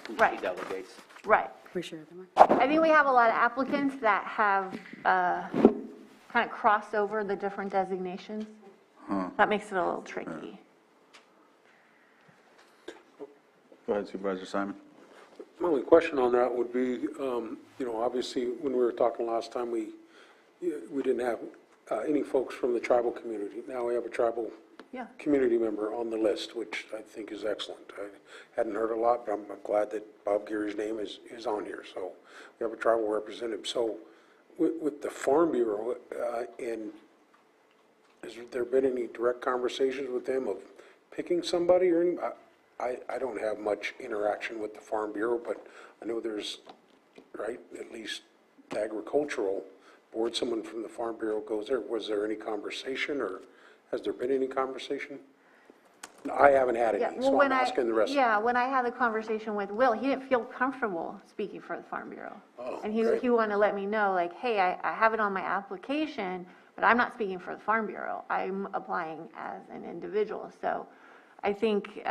who she delegates. right. For sure. I think we have a lot of applicants that have kind of crossed over the different designations. That makes it a little tricky. Go ahead, Supervisor Simon. My only question on that would be, obviously, when we were talking last time, we didn't have any folks from the tribal community. Now we have a tribal community member on the list, which I think is excellent. I hadn't heard a lot, but I'm glad that Bob Geary's name is on here. So we have a tribal representative. So with the Farm Bureau, and has there been any direct conversations with them of picking somebody or any? I don't have much interaction with the Farm Bureau, but I know there's, right, at least the agricultural board, someone from the Farm Bureau goes there. Was there any conversation, or has there been any conversation? No, I haven't had any, so I'm asking the rest. Yeah, when I had the conversation with Will, he didn't feel comfortable speaking for the Farm Bureau. And he wanted to let me know, like, hey, I have it on my application, but I'm not speaking for the Farm Bureau. I'm applying as an individual. So I think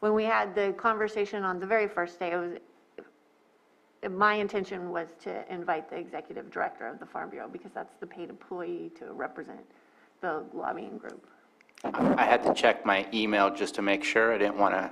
when we had the conversation on the very first day, my intention was to invite the executive director of the Farm Bureau, because that's the paid employee to represent the lobbying group. I had to check my email just to make sure. I didn't want to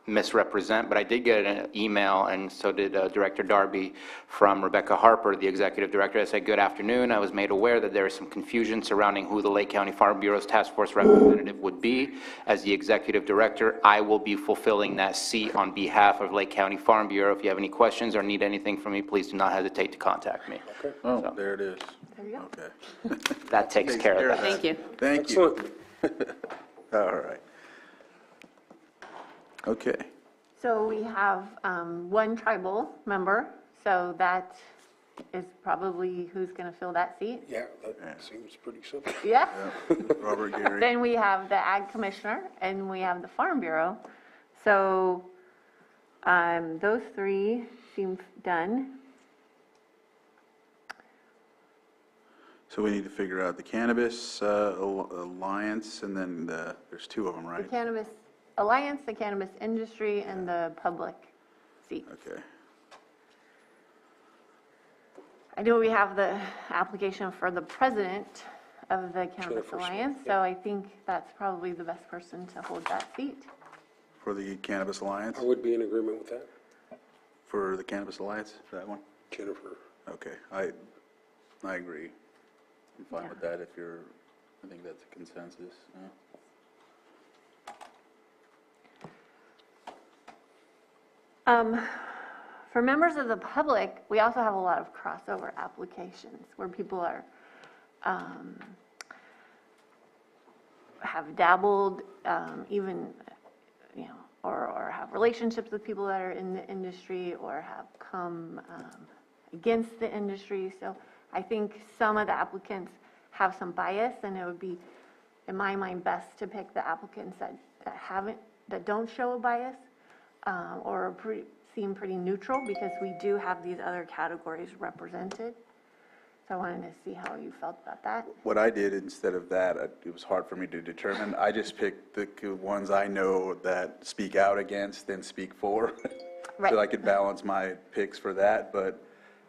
misrepresent, but I did get an email, and so did Director Darby, from Rebecca Harper, the executive director. I said, good afternoon. I was made aware that there is some confusion surrounding who the Lake County Farm Bureau's task force representative would be. As the executive director, I will be fulfilling that seat on behalf of Lake County Farm Bureau. If you have any questions or need anything from me, please do not hesitate to contact me. Okay. Oh, there it is. There you go. Okay. That takes care of that. Thank you. Thank you. All right. Okay. So we have one tribal member, so that is probably who's going to fill that seat. Yeah, that seems pretty simple. Yeah. Robert Geary. Then we have the Ag Commissioner, and we have the Farm Bureau. So those 3 seem done. So we need to figure out the Cannabis Alliance, and then there's 2 of them, right? The Cannabis Alliance, the Cannabis Industry, and the public seat. Okay. I know we have the application for the president of the Cannabis Jennifer Smith, Alliance, so I think that's probably the best person to hold that seat. For the Cannabis Alliance? I would be in agreement with that. For the Cannabis Alliance, that one? Jennifer. Okay, I agree. I'm fine with that if you're, I think that's a consensus. For members of the public, we also have a lot of crossover applications where people are, have dabbled, even, you know, or have relationships with people that are in the industry or have come against the industry. So I think some of the applicants have some bias, and it would be, in my mind, best to pick the applicants that don't show a bias or seem pretty neutral, because we do have these other categories represented. So I wanted to see how you felt about that. What I did instead of that, it was hard for me to determine. I just picked the ones I know that speak out against and speak for. Right. So I could balance my picks for that, but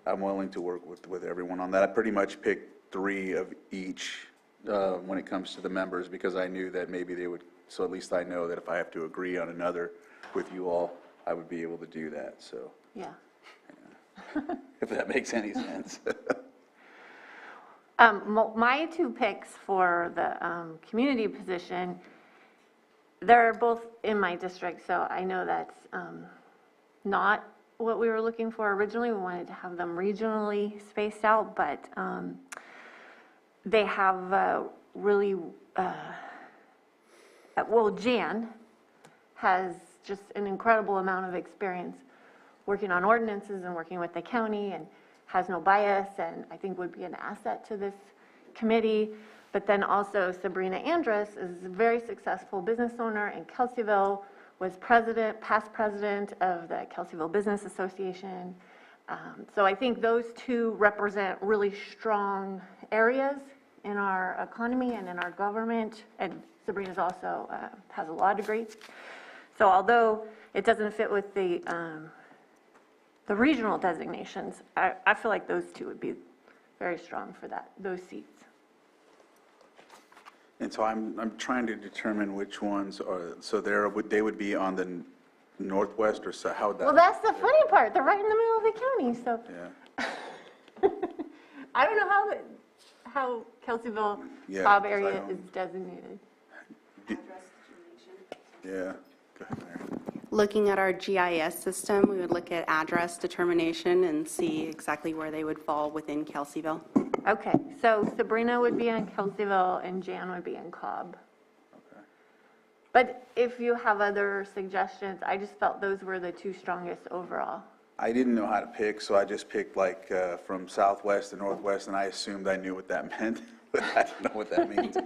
I'm willing to work with everyone on that. I pretty much picked 3 of each when it comes to the members, because I knew that maybe they would, so at least I know that if I have to agree on another with you all, I would be able to do that, so. Yeah. If that makes any sense. My 2 picks for the community position, they're both in my district, so I know that's not what we were looking for originally. We wanted to have them regionally spaced out, but they have really, well, Jan has just an incredible amount of experience working on ordinances and working with the county, and has no bias, and I think would be an asset to this committee. But then also Sabrina Andrus is a very successful business owner in Kelseyville, was past president of the Kelseyville Business Association. So I think those 2 represent really strong areas in our economy and in our government, and Sabrina's also has a law degree. So although it doesn't fit with the regional designations, I feel like those 2 would be very strong for those seats. And so I'm trying to determine which ones are, so they would be on the northwest or so, how would that? Well, that's the funny part. They're right in the middle of the county, so. Yeah. I don't know how Kelseyville, Yeah, Cobb 'cause I area don't- is designated. Yeah. Go ahead, Mary. Looking at our GIS system, we would look at address determination and see exactly where they would fall within Kelseyville. Okay, so Sabrina would be in Kelseyville and Jan would be in Cobb. Okay. But if you have other suggestions, I just felt those were the 2 strongest overall. I didn't know how to pick, so I just picked like from southwest to northwest, and I assumed I knew what that meant, but I don't know what that means.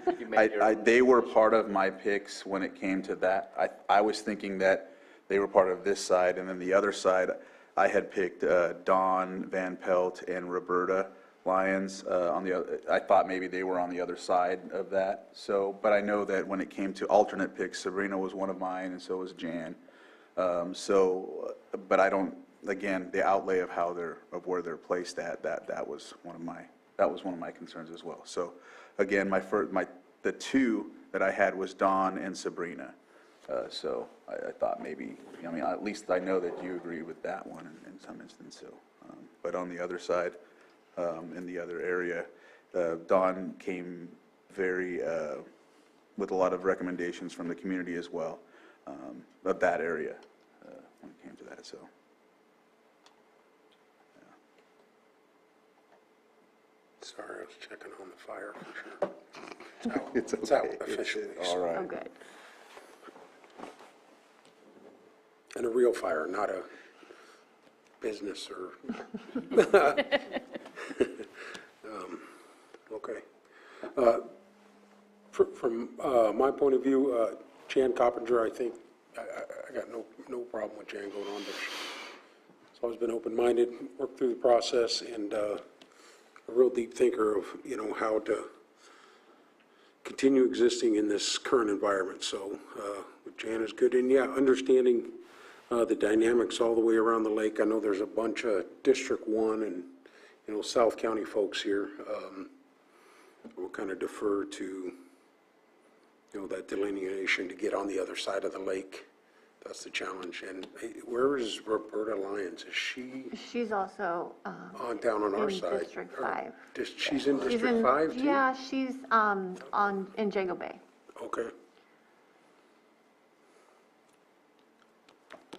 They were part of my picks when it came to that. I was thinking that they were part of this side, and then the other side, I had picked Dawn Van Pelt and Roberta Lyons on the other. I thought maybe they were on the other side of that. So, but I know that when it came to alternate picks, Sabrina was one of mine, and so was Jan. But I don't. Again, the outlay of where they're placed at, that was one of my concerns as well. So, again, the 2 that I had was Dawn and Sabrina. So I thought maybe, I mean, at least I know that you agree with that one in some instance. So, but on the other side, in the other area, Dawn came with a lot of recommendations from the community as well, of that area when it came to that. So. Sorry, I was checking on the fire for sure. It's out okay. officially. All right. Oh, good. And a real fire, not a business or. Okay. From my point of view, Jan Coppinger, I think, I got no problem with Jan going on, but she's always been open-minded, worked through the process, and a real deep thinker of, how to continue existing in this current environment. So Jan is good. And yeah, understanding the dynamics all the way around the lake. I know there's a bunch of District 1 and South County folks here, will kind of defer to, that delineation to get on the other side of the lake. That's the challenge. And where is Roberta Lyons? Is she She's also down on our in side? District 5. She's in District 5 too? Yeah, she's in Jago Bay. Okay.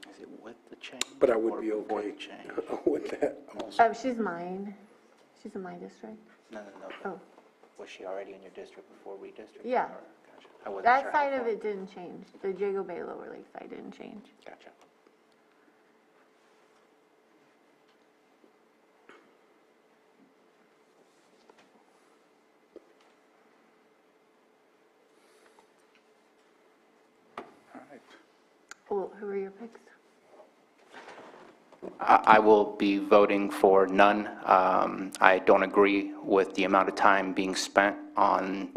Is it with the chain? But I would be okay with that also. She's mine. She's in my district. No. Oh. Was she already in your district before redistricting? Yeah. Or- Gotcha. I wasn't That sure how side of far. it didn't change. The Jago Bay Lower Lake side didn't change. Gotcha. All right. Well, who are your picks? I will be voting for none. I don't agree with the amount of time being spent on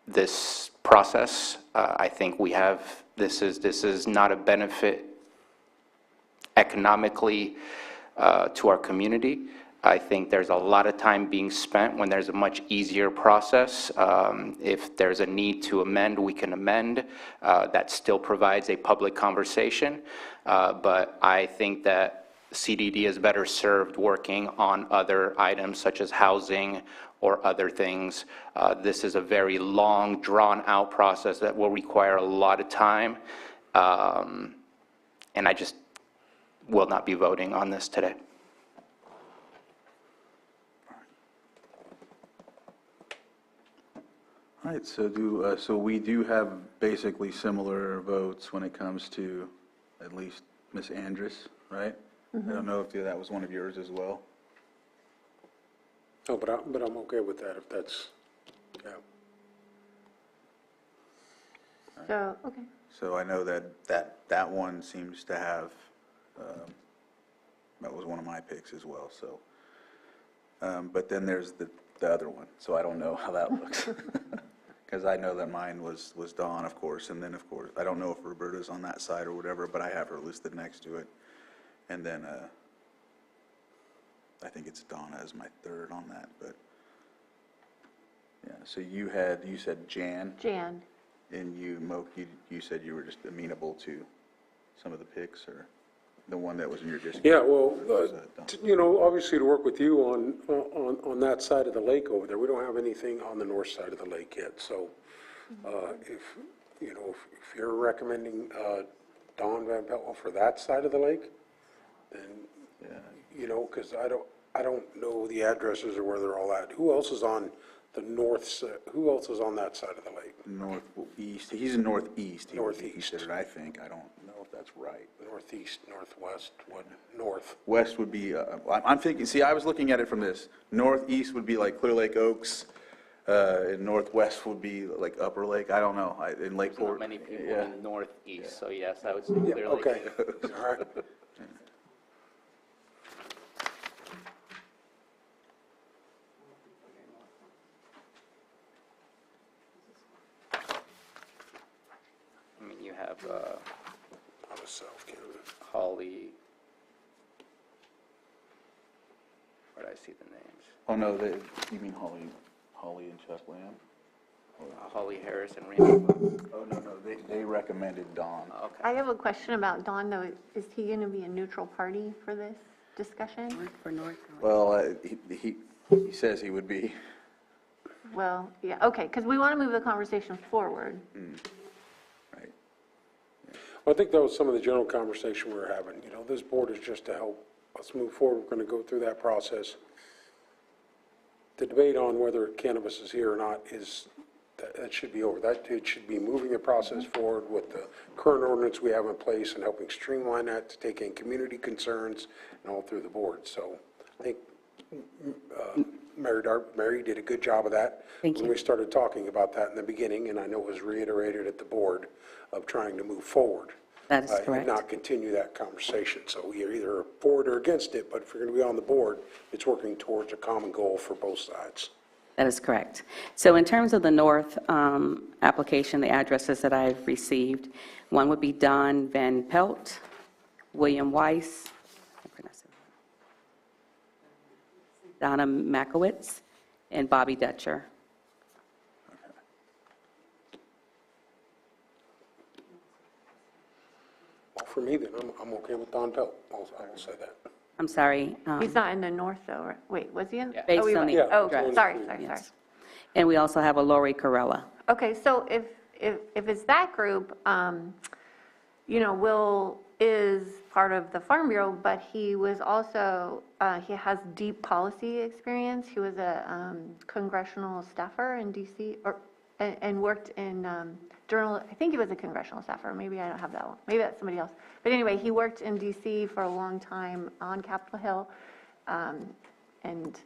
this process. I think this is not a benefit economically to our community. I think there's a lot of time being spent when there's a much easier process. If there's a need to amend, we can amend. That still provides a public conversation. But I think that CDD is better served working on other items such as housing or other things. This is a very long, drawn-out process that will require a lot of time. And I just will not be voting on this today. All right, so we do have basically similar votes when it comes to at least Ms. Andrus, right? I don't know if that was one of yours as well. No, but I'm okay with that if that's, yeah. So, okay. So I know that one seems to have, that was one of my picks as well, so. But then there's the other one, so I don't know how that looks. Because I know that mine was Dawn, of course, and then, of course, I don't know if Roberta's on that side or whatever, but I have her listed next to it. And then, I think it's Donna as my third on that, but, yeah, so you said Jan? Jan. And you said you were just amenable to some of the picks, or the one that was in your district? Yeah, well, obviously to work with you on that side of the lake over there, we don't have anything on the north side of the lake yet, so if you're recommending Dawn Van Peltwell for that side of the lake, then, because I don't know the addresses or where they're all at. Who else is on the north side? Who else is on that side of the lake? Northeast, he's in northeast. Northeast. He said it, I think, I don't know if that's right. Northeast, northwest, what, north? West would be, I'm thinking, see, I was looking at it from this. Northeast would be like Clear Lake Oaks, and northwest would be like Upper Lake, I don't know, in Lakeport. Not many people in the northeast, so yes, I would say clearly. Okay, all right. I mean, you have Out of South County. Holly. Where did I see the names? Oh, no, you mean Holly and Chuck Lamb? Holly Harris and Randy. Oh, no, they recommended Dawn. Okay. I have a question about Dawn, though. Is he going to be a neutral party for this discussion? For North. Well, he says he would be. Well, yeah, okay, because we want to move the conversation forward. Right. Well, I think that was some of the general conversation we were having. This board is just to help us move forward. We're going to go through that process. The debate on whether cannabis is here or not that should be over. It should be moving the process forward with the current ordinance we have in place and helping streamline that to take in community concerns and all through the board. So I think Mary did a good job of that. Thank you. When we started talking about that in the beginning, and I know it was reiterated at the board, of trying to move forward. That is And correct. not continue that conversation. So we are either for it or against it, but if you're going to be on the board, it's working towards a common goal for both sides. That is correct. So in terms of the North application, the addresses that I've received, one would be Don Van Pelt, William Weiss, Donna Makowitz, and Bobby Dutcher. Well, for me, then, I'm okay with Don Pelt. I will say that. I'm sorry. He's not in the north, though, right? Wait, was he in? Based Oh, he on was. the Oh, address. sorry. Yes. And we also have a Lori Corella. Okay, so if it's that group, Will is part of the Farm Bureau, but he was also, he has deep policy experience. He was a congressional staffer in DC, and worked in journal, I think he was a congressional staffer. Maybe I don't have that one. Maybe that's somebody else. But anyway, he worked in DC for a long time on Capitol Hill, and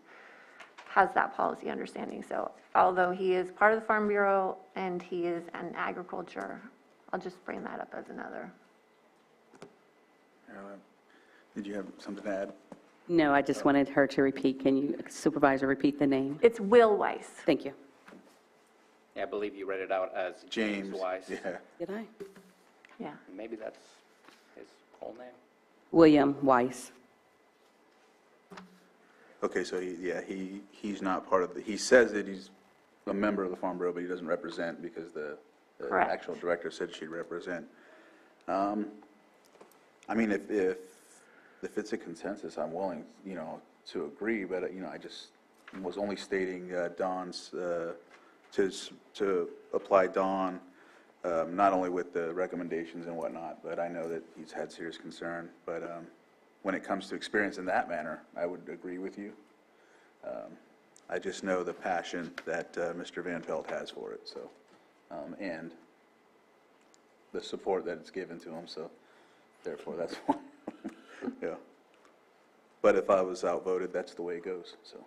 has that policy understanding. So although he is part of the Farm Bureau and he is an agriculture, I'll just bring that up as another. Did you have something to add? No, I just wanted her to repeat. Can you, Supervisor, repeat the name? It's Will Weiss. Thank you. Yeah, I believe you read it out as James Wise. Yeah. Did I? Yeah. Maybe that's his whole name. William Weiss. Okay, so he's not part of the, he says that he's a member of the Farm Bureau, but he doesn't represent because the Correct. actual director said she'd represent. I mean, if it's a consensus, I'm willing, to agree, but, I just was only stating Don's, to apply Don, not only with the recommendations and whatnot, but I know that he's had serious concern. But when it comes to experience in that manner, I would agree with you. I just know the passion that Mr. Van Pelt has for it, so, and the support that it's given to him, so therefore that's why. Yeah. But if I was outvoted, that's the way it goes, so.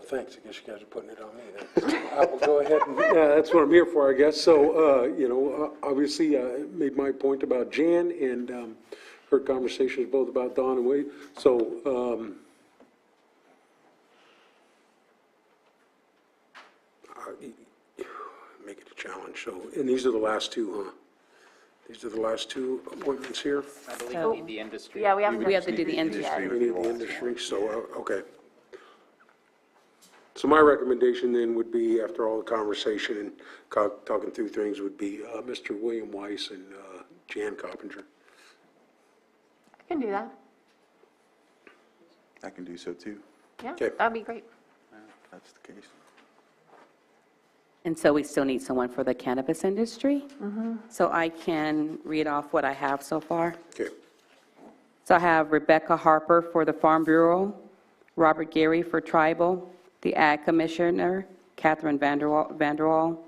Thanks, I guess you guys are putting it on me then. I will go ahead and, yeah, that's what I'm here for, I guess. So, obviously, I made my point about Jan and heard conversations both about Don and Wade. So, make it a challenge. So, and these are the last two, huh? These are the last two appointments here? I believe we need the industry. Yeah, we have to do the industry. We need the industry, so, okay. So my recommendation then would be, after all the conversation and talking through things, would be Mr. William Weiss and Jan Coppinger. I can do that. I can do so too. Yeah, Okay. that'd be great. That's the case. And so we still need someone for the cannabis industry. So I can read off what I have so far. Okay. So I have Rebecca Harper for the Farm Bureau, Robert Gary for Tribal, the Ag Commissioner, Catherine Vanderwall,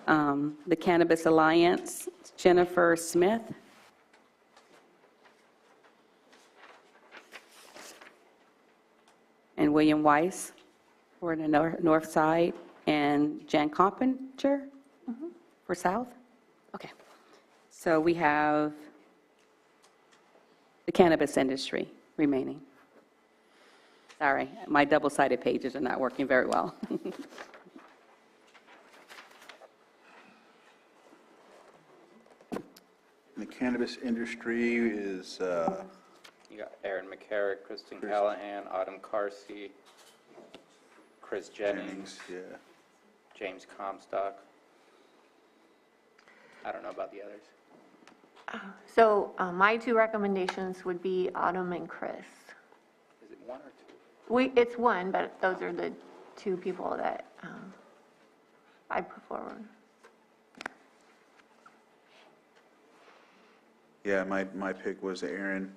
the Cannabis Alliance, Jennifer Smith, and William Weiss for the North Side, and Jan Coppinger for South. Okay. So we have the cannabis industry remaining. Sorry, my double-sided pages are not working very well. The cannabis industry is, You got Aaron McCarrick, Kristen Callahan, Autumn Carsey, Chris Jennings, yeah. James Comstock. I don't know about the others. So my two recommendations would be Autumn and Chris. Is it one or two? It's one, but those are the two people that I put forward. yeah, my pick was Aaron.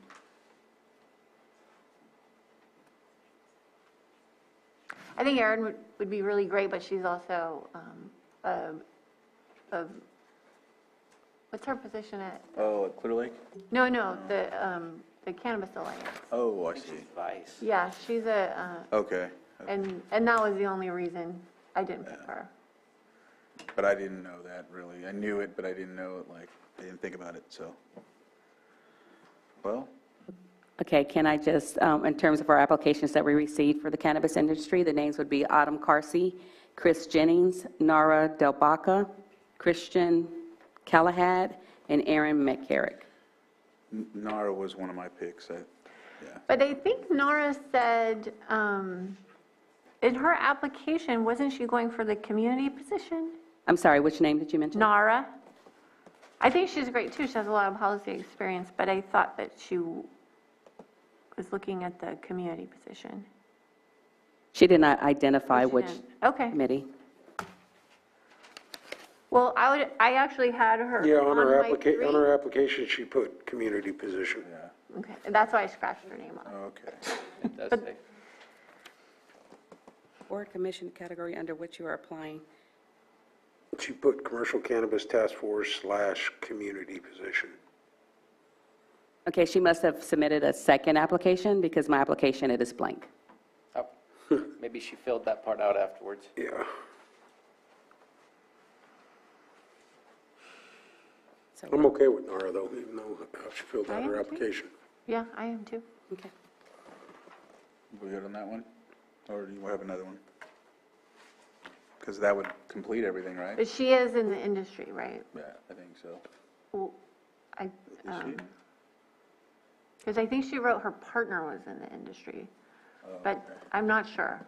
I think Erin would be really great, but she's also what's her position at? Oh, at Clear Lake? No, the Cannabis Alliance. Oh, I see. Vice. Yeah, she's Okay. and that was the only reason I didn't pick her. But I didn't know that really. I knew it, but I didn't know it, like, I didn't think about it, so. Well, Okay, can I just, in terms of our applications that we received for the cannabis industry, the names would be Autumn Carsey, Chris Jennings, Nara Delbaca, Christian Callahan, and Aaron McCarrick. Nara was one of my picks. But I think Nora said, in her application, wasn't she going for the community position? I'm sorry, which name did you mention? Nara. I think she's great too. She has a lot of policy experience, but I thought that she was looking at the community position. She did not identify She which didn't. Okay. committee. Well, I actually had her Yeah, on her my three. on her application, she put community position. Okay, and that's why I scratched her name off. Okay. It does But- say. Board commission category under which you are applying. She put commercial cannabis task force / community position. Okay, she must have submitted a second application because my application, it is blank. Oh, maybe she filled that part out afterwards. Yeah. I'm okay with Nara, though, even though how she filled I out her am too. application. Yeah, I am too. Okay. We good on that one? Or do you have another one? Because that would complete everything, right? But she is in the industry, right? Yeah, I think so. Well, Is she? because I think she wrote her partner was in the industry, Oh, but okay. I'm not sure.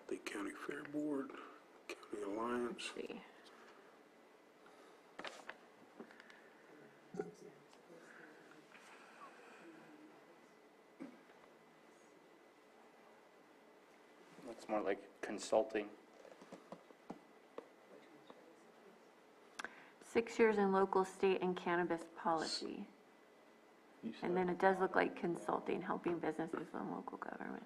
The County Fair Board, County Alliance. Let's see. It's more like consulting. 6 years in local, state, and cannabis policy. And then it does look like consulting, helping businesses and local government.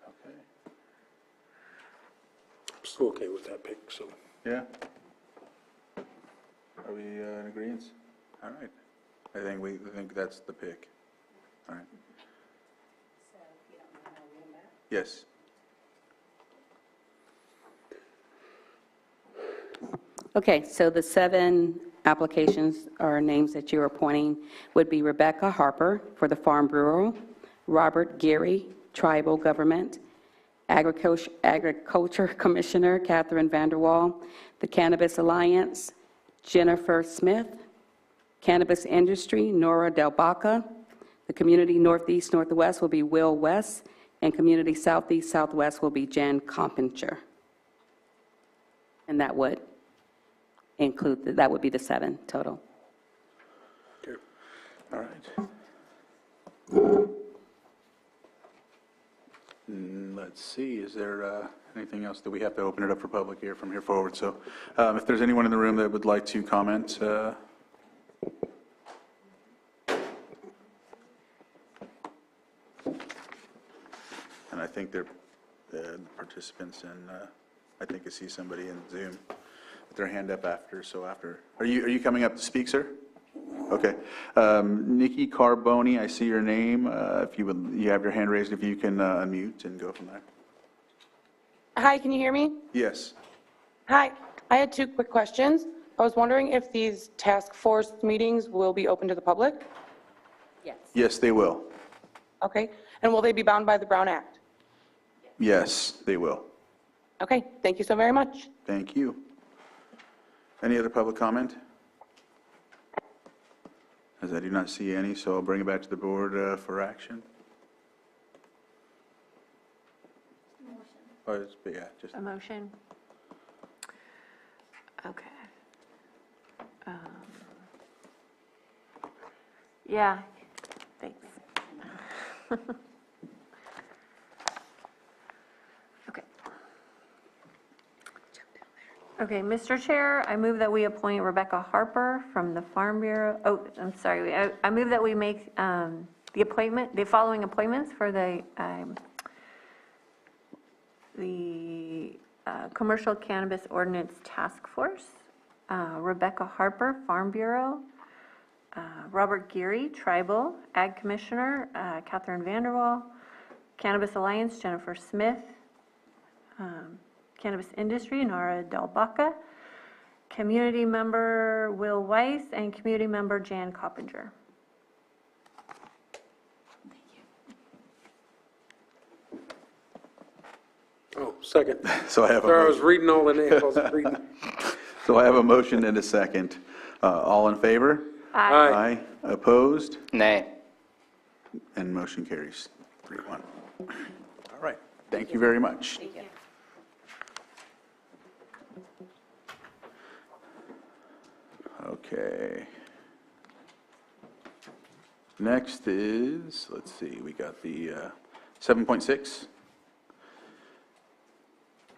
Okay. I'm still okay with that pick, so. Yeah? Are we in agreement? All right. I think that's the pick. All right. Yes. Okay, so the 7 applications or names that you are appointing would be Rebecca Harper for the Farm Bureau, Robert Geary, Tribal Government, Agriculture Commissioner Catherine Vanderwall, the Cannabis Alliance, Jennifer Smith, Cannabis Industry, Nora Del Baca, the Community Northeast Northwest will be Will West, and Community Southeast Southwest will be Jan Compinger. And that would include, that would be the 7 total. All right. Let's see, is there anything else that we have to open it up for public here from here forward? So if there's anyone in the room that would like to comment, and I think they're the participants, and I think I see somebody in Zoom with their hand up after, so after. Are you coming up to speak, sir? Okay. Nikki Carboni, I see your name. If you would, you have your hand raised, if you can unmute and go from there. Hi, can you hear me? Yes. Hi, I had 2 quick questions. I was wondering if these task force meetings will be open to the public? Yes. Yes, they will. Okay, and will they be bound by the Brown Act? Yes, they will. Okay, thank you so very much. Thank you. Any other public comment? As I do not see any, so I'll bring it back to the board for action. Oh, yeah, just. A motion? Okay. Yeah, thanks. Okay. Okay, Mr. Chair, I move that we appoint Rebecca Harper from the Farm Bureau. Oh, I'm sorry. I move that we make the following appointments for the Commercial Cannabis Ordinance Task Force. Rebecca Harper, Farm Bureau. Robert Geary, Tribal. Ag Commissioner, Catherine Vanderwall. Cannabis Alliance, Jennifer Smith. Cannabis Industry, Nara Del Baca. Community Member, Will Weiss, and Community Member, Jan Coppinger. Oh, second. So I have a Sorry, I was motion. reading all the names, I was reading. So I have a motion and a second. All in favor? Aye. Aye. Opposed? Nay. And motion carries 3-1. All right. Thank you very much. Thank you. Okay. Next is, let's see, we got the 7.6.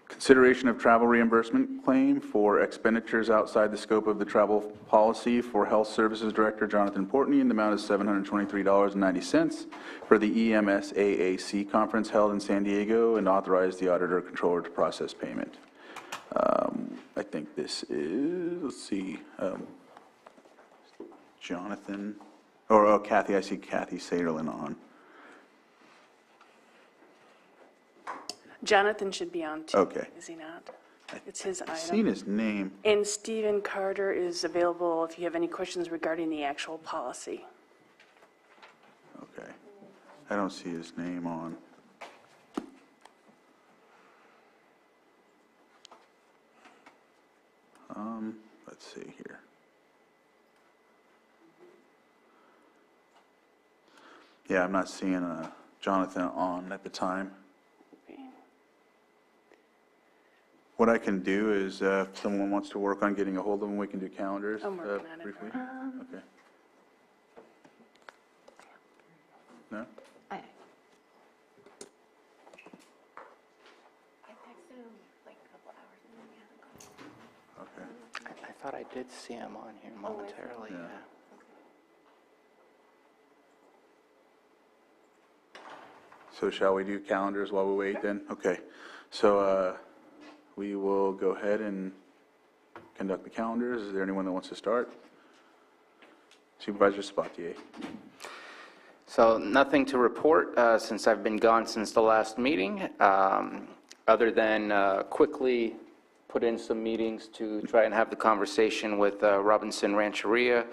Consideration of travel reimbursement claim for expenditures outside the scope of the travel policy for Health Services Director Jonathan Portney in the amount of $723.90 for the EMSAAC conference held in San Diego, and authorize the auditor controller to process payment. I think this is, let's see, Jonathan, or Kathy, I see Kathy Saderlin on. Jonathan should be on too. Okay. Is he not? It's his item. I've seen his name. And Stephen Carter is available if you have any questions regarding the actual policy. Okay. I don't see his name on. Let's see here. Yeah, I'm not seeing Jonathan on at the time. What I can do is, if someone wants to work on getting a hold of him, we can do calendars. I'm working on it. Briefly. Okay. No? I texted him like a couple hours and then he hasn't called. Okay. I thought I did see him on here momentarily. Yeah. Yeah. So shall we do calendars while we wait then? Okay. So we will go ahead and conduct the calendars. Is there anyone that wants to start? Supervisor Sabatier. So nothing to report since I've been gone since the last meeting, other than quickly put in some meetings to try and have the conversation with Robinson Rancheria.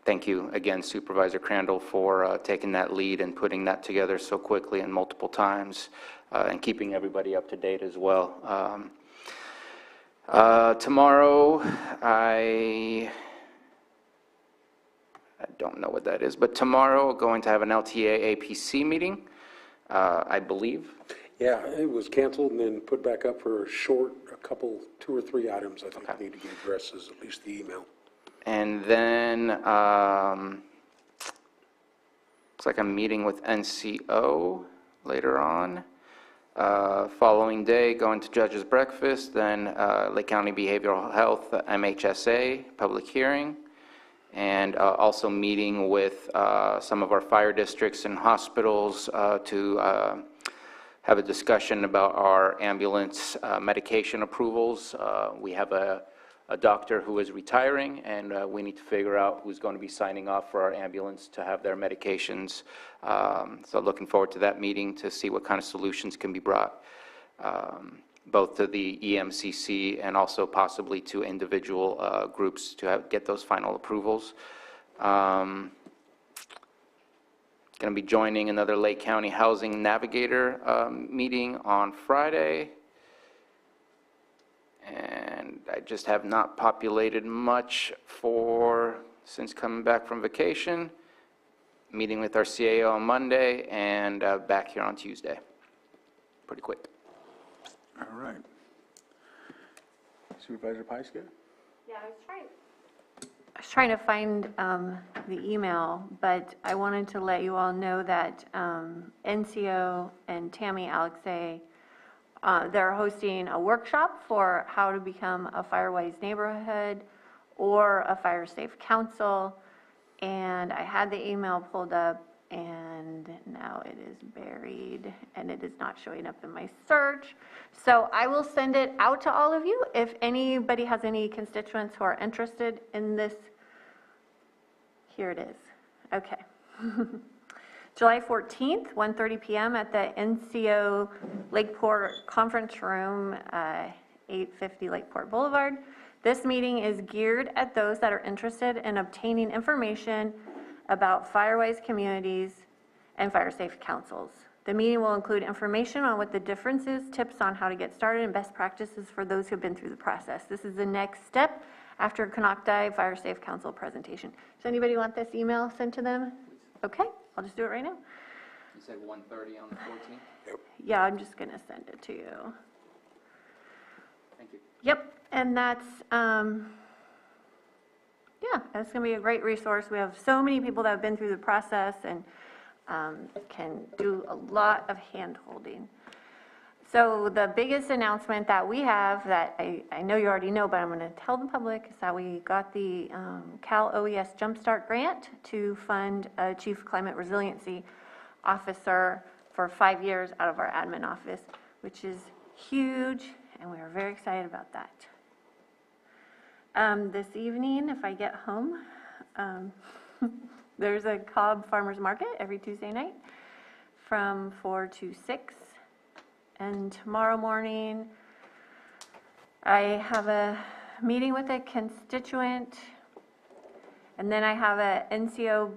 Thank you again, Supervisor Crandall, for taking that lead and putting that together so quickly and multiple times, and keeping everybody up to date as well. Tomorrow, I don't know what that is, but tomorrow we're going to have an LTA APC meeting, I believe. Yeah, it was canceled and then put back up for a couple, 2 or 3 items I think need to get addressed, as at least the email. And then, looks like I'm meeting with NCO later on. Following day, going to Judge's Breakfast, then Lake County Behavioral Health, MHSA, public hearing, and also meeting with some of our fire districts and hospitals to have a discussion about our ambulance medication approvals. We have a doctor who is retiring, and we need to figure out who's going to be signing off for our ambulance to have their medications. So looking forward to that meeting to see what kind of solutions can be brought, both to the EMCC and also possibly to individual groups to get those final approvals. Going to be joining another Lake County Housing Navigator meeting on Friday. And I just have not populated much since coming back from vacation. Meeting with our CAO on Monday and back here on Tuesday. Pretty quick. All right. Supervisor Pyska? Yeah, I was trying to find the email, but I wanted to let you all know that NCO and Tammy Alexei, they're hosting a workshop for how to become a fire-wise neighborhood or a fire-safe council. And I had the email pulled up, and now it is buried, and it is not showing up in my search. So I will send it out to all of you. If anybody has any constituents who are interested in this, here it is. Okay. July 14th, 1:30 p.m. at the NCO Lakeport Conference Room, 850 Lakeport Boulevard. This meeting is geared at those that are interested in obtaining information about fire-wise communities and fire-safe councils. The meeting will include information on what the difference is, tips on how to get started, and best practices for those who have been through the process. This is the next step after Canocti Fire Safe Council presentation. Does anybody want this email sent to them? Okay, I'll just do it right now. You said 1:30 on the 14th? Yeah, I'm just going to send it to you. Thank you. Yep, and that's, yeah, that's going to be a great resource. We have so many people that have been through the process and can do a lot of hand-holding. So the biggest announcement that we have that I know you already know, but I'm going to tell the public, is that we got the Cal OES Jumpstart Grant to fund a Chief Climate Resiliency Officer for 5 years out of our admin office, which is huge, and we are very excited about that. This evening, if I get home, there's a Cobb Farmers Market every Tuesday night from 4 to 6. And tomorrow morning, I have a meeting with a constituent, and then I have a NCO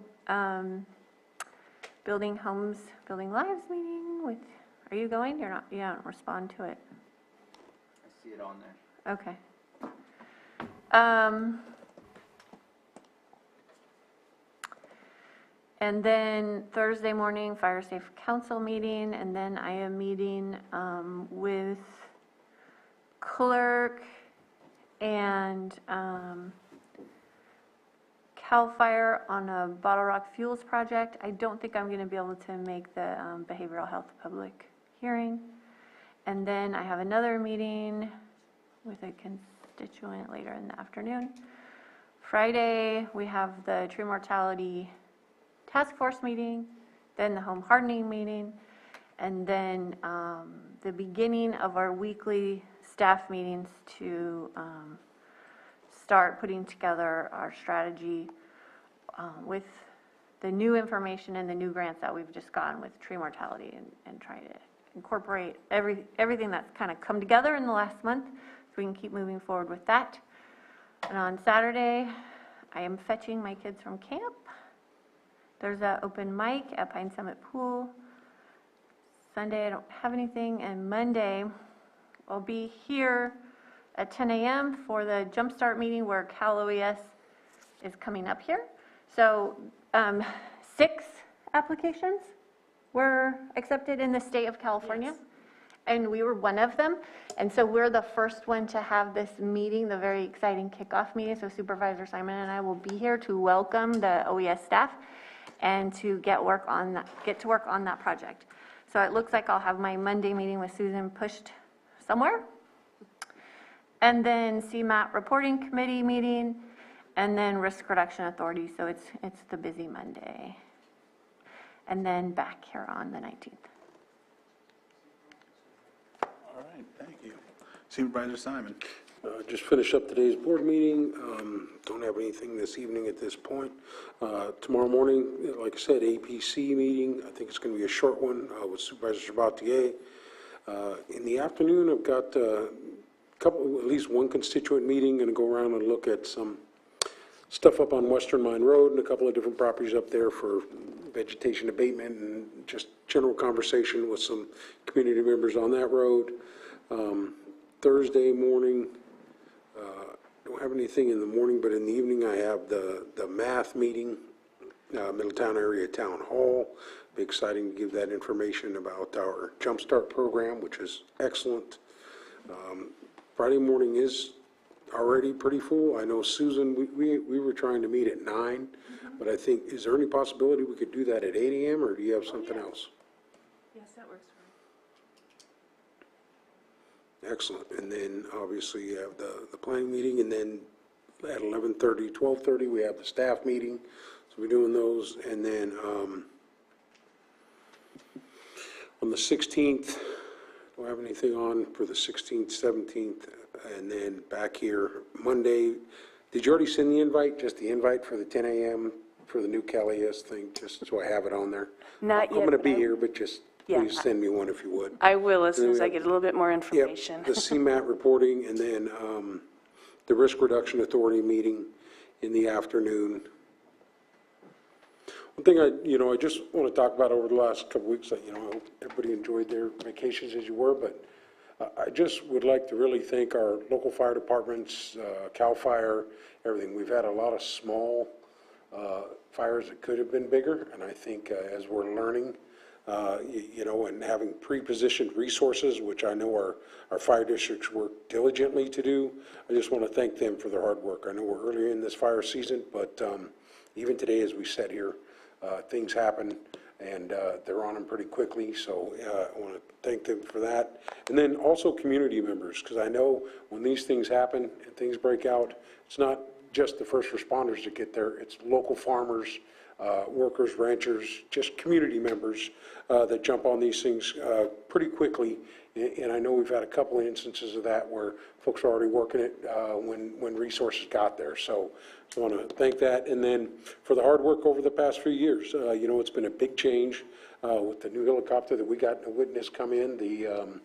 Building Homes, Building Lives meeting with, are you going? You're not, you don't respond to it. I see it on there. Okay. And then Thursday morning, Fire Safe Council meeting, and then I am meeting with clerk and CAL FIRE on a Bottle Rock Fuels project. I don't think I'm going to be able to make the behavioral health public hearing. And then I have another meeting with a constituent later in the afternoon. Friday, we have the tree mortality task force meeting, then the home hardening meeting, and then the beginning of our weekly staff meetings to start putting together our strategy with the new information and the new grants that we've just gotten with tree mortality, and try to incorporate everything that's kind of come together in the last month so we can keep moving forward with that. And on Saturday, I am fetching my kids from camp. There's an open mic at Pine Summit Pool. Sunday, I don't have anything. And Monday, I'll be here at 10 a.m. for the Jumpstart meeting where Cal OES is coming up here. So 6 applications were accepted in the state of California. Yes. And we were one of them. And so we're the first one to have this meeting, the very exciting kickoff meeting. So Supervisor Simon and I will be here to welcome the OES staff and to get to work on that project. So it looks like I'll have my Monday meeting with Susan pushed somewhere. And then CMAT reporting committee meeting, and then risk reduction authority. So it's the busy Monday. And then back here on the 19th. All right, thank you. Supervisor Simon. Just finished up today's board meeting. Don't have anything this evening at this point. Tomorrow morning, like I said, APC meeting. I think it's going to be a short one with Supervisor Sabatier. In the afternoon, I've got at least one constituent meeting. Going to go around and look at some stuff up on Western Mine Road and a couple of different properties up there for vegetation abatement and just general conversation with some community members on that road. Thursday morning, don't have anything in the morning, but in the evening I have the math meeting, Middletown Area Town Hall. Be exciting to give that information about our Jumpstart program, which is excellent. Friday morning is already pretty full. I know Susan, we were trying to meet at 9, but I think, is there any possibility we could do that at 8 a.m. or do you have something else? Yes, that works for me. Excellent. And then obviously you have the planning meeting, and then at 11:30, 12:30, we have the staff meeting. So we're doing those. And then on the 16th, don't have anything on for the 16th, 17th, and then back here Monday. Did you already send the invite? Just the invite for the 10 a.m. for the new CalES thing, just so I have it on there? Not yet. I'm going to be here, but just Yeah. please send me one if you would. I will as soon as I have- get a little bit more information. Yep, the CMAT reporting, and then the Risk Reduction Authority meeting in the afternoon. One thing I just want to talk about over the last couple weeks, I hope everybody enjoyed their vacations as you were, but I just would like to really thank our local fire departments, CAL FIRE, everything. We've had a lot of small fires that could have been bigger, and I think as we're learning, and having pre-positioned resources, which I know our fire districts work diligently to do, I just want to thank them for their hard work. I know we're early in this fire season, but even today as we sat here, things happen, and they're on them pretty quickly, so I want to thank them for that. And then also community members, because I know when these things happen and things break out, it's not just the first responders that get there, it's local farmers, workers, ranchers, just community members that jump on these things pretty quickly. And I know we've had a couple of instances of that where folks are already working it when resources got there. So I want to thank that. And then for the hard work over the past few years, it's been a big change with the new helicopter that we got to witness come in,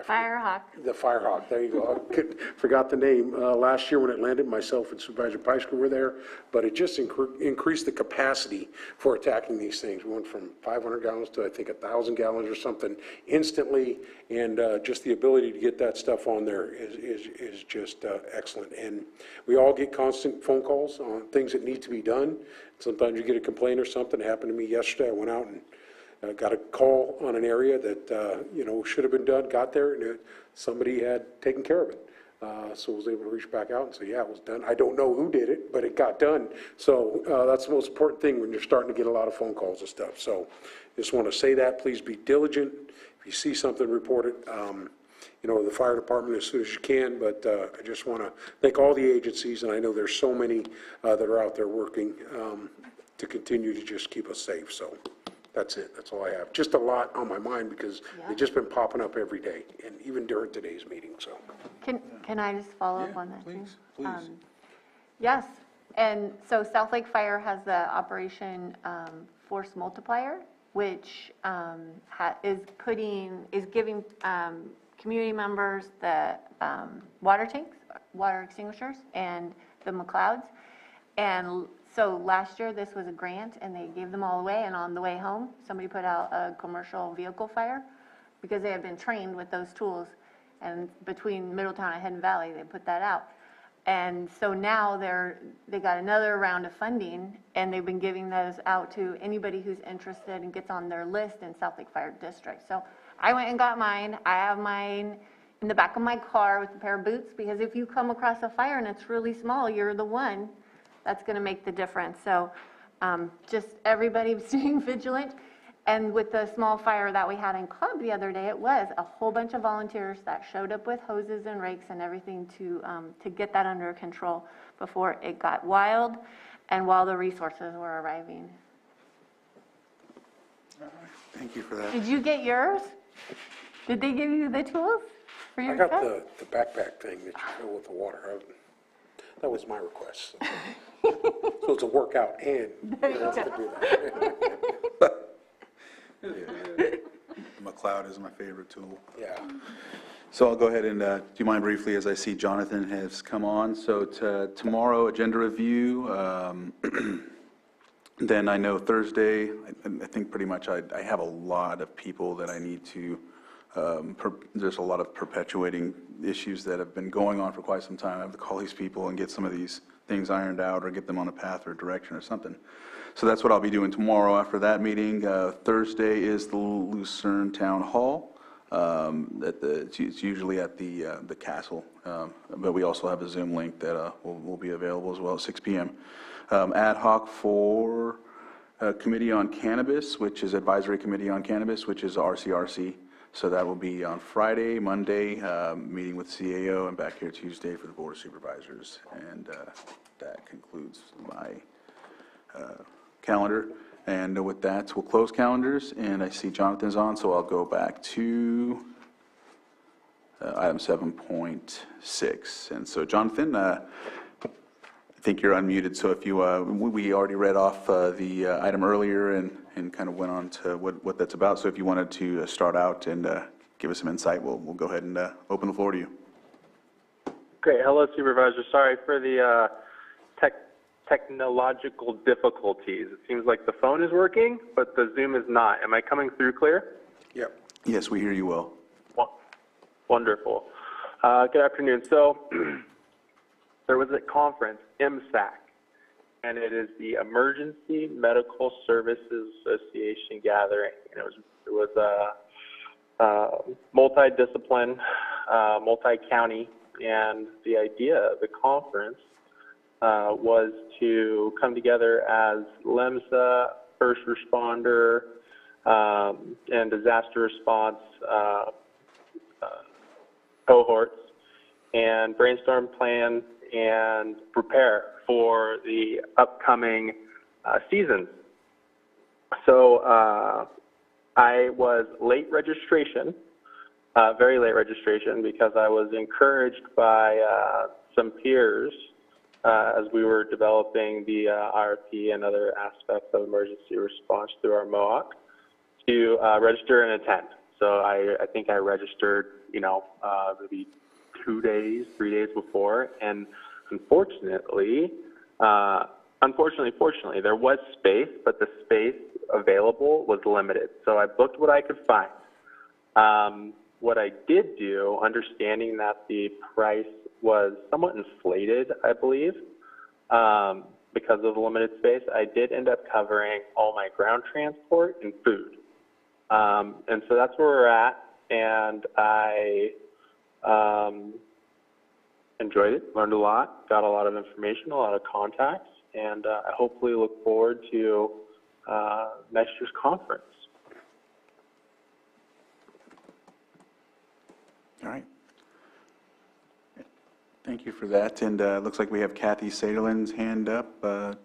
Firehawk. The Firehawk, there you go. I forgot the name. Last year when it landed, myself and Supervisor Peisker were there, but it just increased the capacity for attacking these things. We went from 500 gallons to I think 1,000 gallons or something instantly, and just the ability to get that stuff on there is just excellent. And we all get constant phone calls on things that need to be done. Sometimes you get a complaint or something. It happened to me yesterday. I went out and got a call on an area that, should have been done, got there, and somebody had taken care of it. So I was able to reach back out and say, yeah, it was done. I don't know who did it, but it got done. So that's the most important thing when you're starting to get a lot of phone calls and stuff. So just want to say that. Please be diligent. If you see something, report it. The fire department as soon as you can, but I just want to thank all the agencies, and I know there's so many that are out there working to continue to just keep us safe. So that's it. That's all I have. Just a lot on my mind because they've just been popping up every day, and even during today's meeting. So Can I just follow up on that too? Please. Yes, and so South Lake Fire has the Operation Force Multiplier, which is giving community members the water tanks, water extinguishers, and the McLeods. And so last year, this was a grant, and they gave them all away, and on the way home, somebody put out a commercial vehicle fire because they had been trained with those tools. And between Middletown and Hidden Valley, they put that out. And so now they got another round of funding, and they've been giving those out to anybody who's interested and gets on their list in South Lake Fire District. So I went and got mine. I have mine in the back of my car with a pair of boots, because if you come across a fire and it's really small, you're the one that's going to make the difference. So just everybody staying vigilant. And with the small fire that we had in Club the other day, it was a whole bunch of volunteers that showed up with hoses and rakes and everything to get that under control before it got wild and while the resources were arriving. Thank you for that. Did you get yours? Did they give you the tools for your I got truck? the backpack thing that you fill with the water. That was my request. So it's a workout and There you to go. do that. McLeod is my favorite tool. Yeah. So I'll go ahead and do you mind briefly as I see Jonathan has come on. So tomorrow, agenda review. Then I know Thursday, I think pretty much I have a lot of people that I need to, there's a lot of perpetuating issues that have been going on for quite some time. I have to call these people and get some of these things ironed out or get them on a path or direction or something. So that's what I'll be doing tomorrow after that meeting. Thursday is the Lucerne Town Hall. It's usually at the castle, but we also have a Zoom link that will be available as well at 6 p.m. Ad hoc for Committee on Cannabis, which is Advisory Committee on Cannabis, which is RCRC. So that will be on Friday, Monday, meeting with CAO, and back here Tuesday for the Board of Supervisors. And that concludes my calendar. And with that, we'll close calendars. And I see Jonathan's on, so I'll go back to item 7.6. And so, Jonathan, I think you're unmuted. So if you, we already read off the item earlier and kind of went on to what that's about. So if you wanted to start out and give us some insight, we'll go ahead and open the floor to you. Great. Hello, Supervisor. Sorry for the technological difficulties. It seems like the phone is working, but the Zoom is not. Am I coming through clear? Yep. Yes, we hear you well. Wonderful. Good afternoon. So there was a conference, MSAC, and it is the Emergency Medical Services Association gathering. And it was a multidiscipline, multi-county, and the idea of the conference was to come together as LEMSA, first responder, and disaster response cohorts, and brainstorm, plan, and prepare for the upcoming seasons. So I was late registration, very late registration, because I was encouraged by some peers as we were developing the IRP and other aspects of emergency response through our MOOC to register and attend. So I think I registered, maybe 2 days, 3 days before, and fortunately, there was space, but the space available was limited. So I booked what I could find. What I did do, understanding that the price was somewhat inflated, I believe, because of the limited space, I did end up covering all my ground transport and food. And so that's where we're at, and I enjoyed it, learned a lot, got a lot of information, a lot of contacts, and I hopefully look forward to next year's conference. All right. Thank you for that. And it looks like we have Kathy Sederlin's hand up. We'll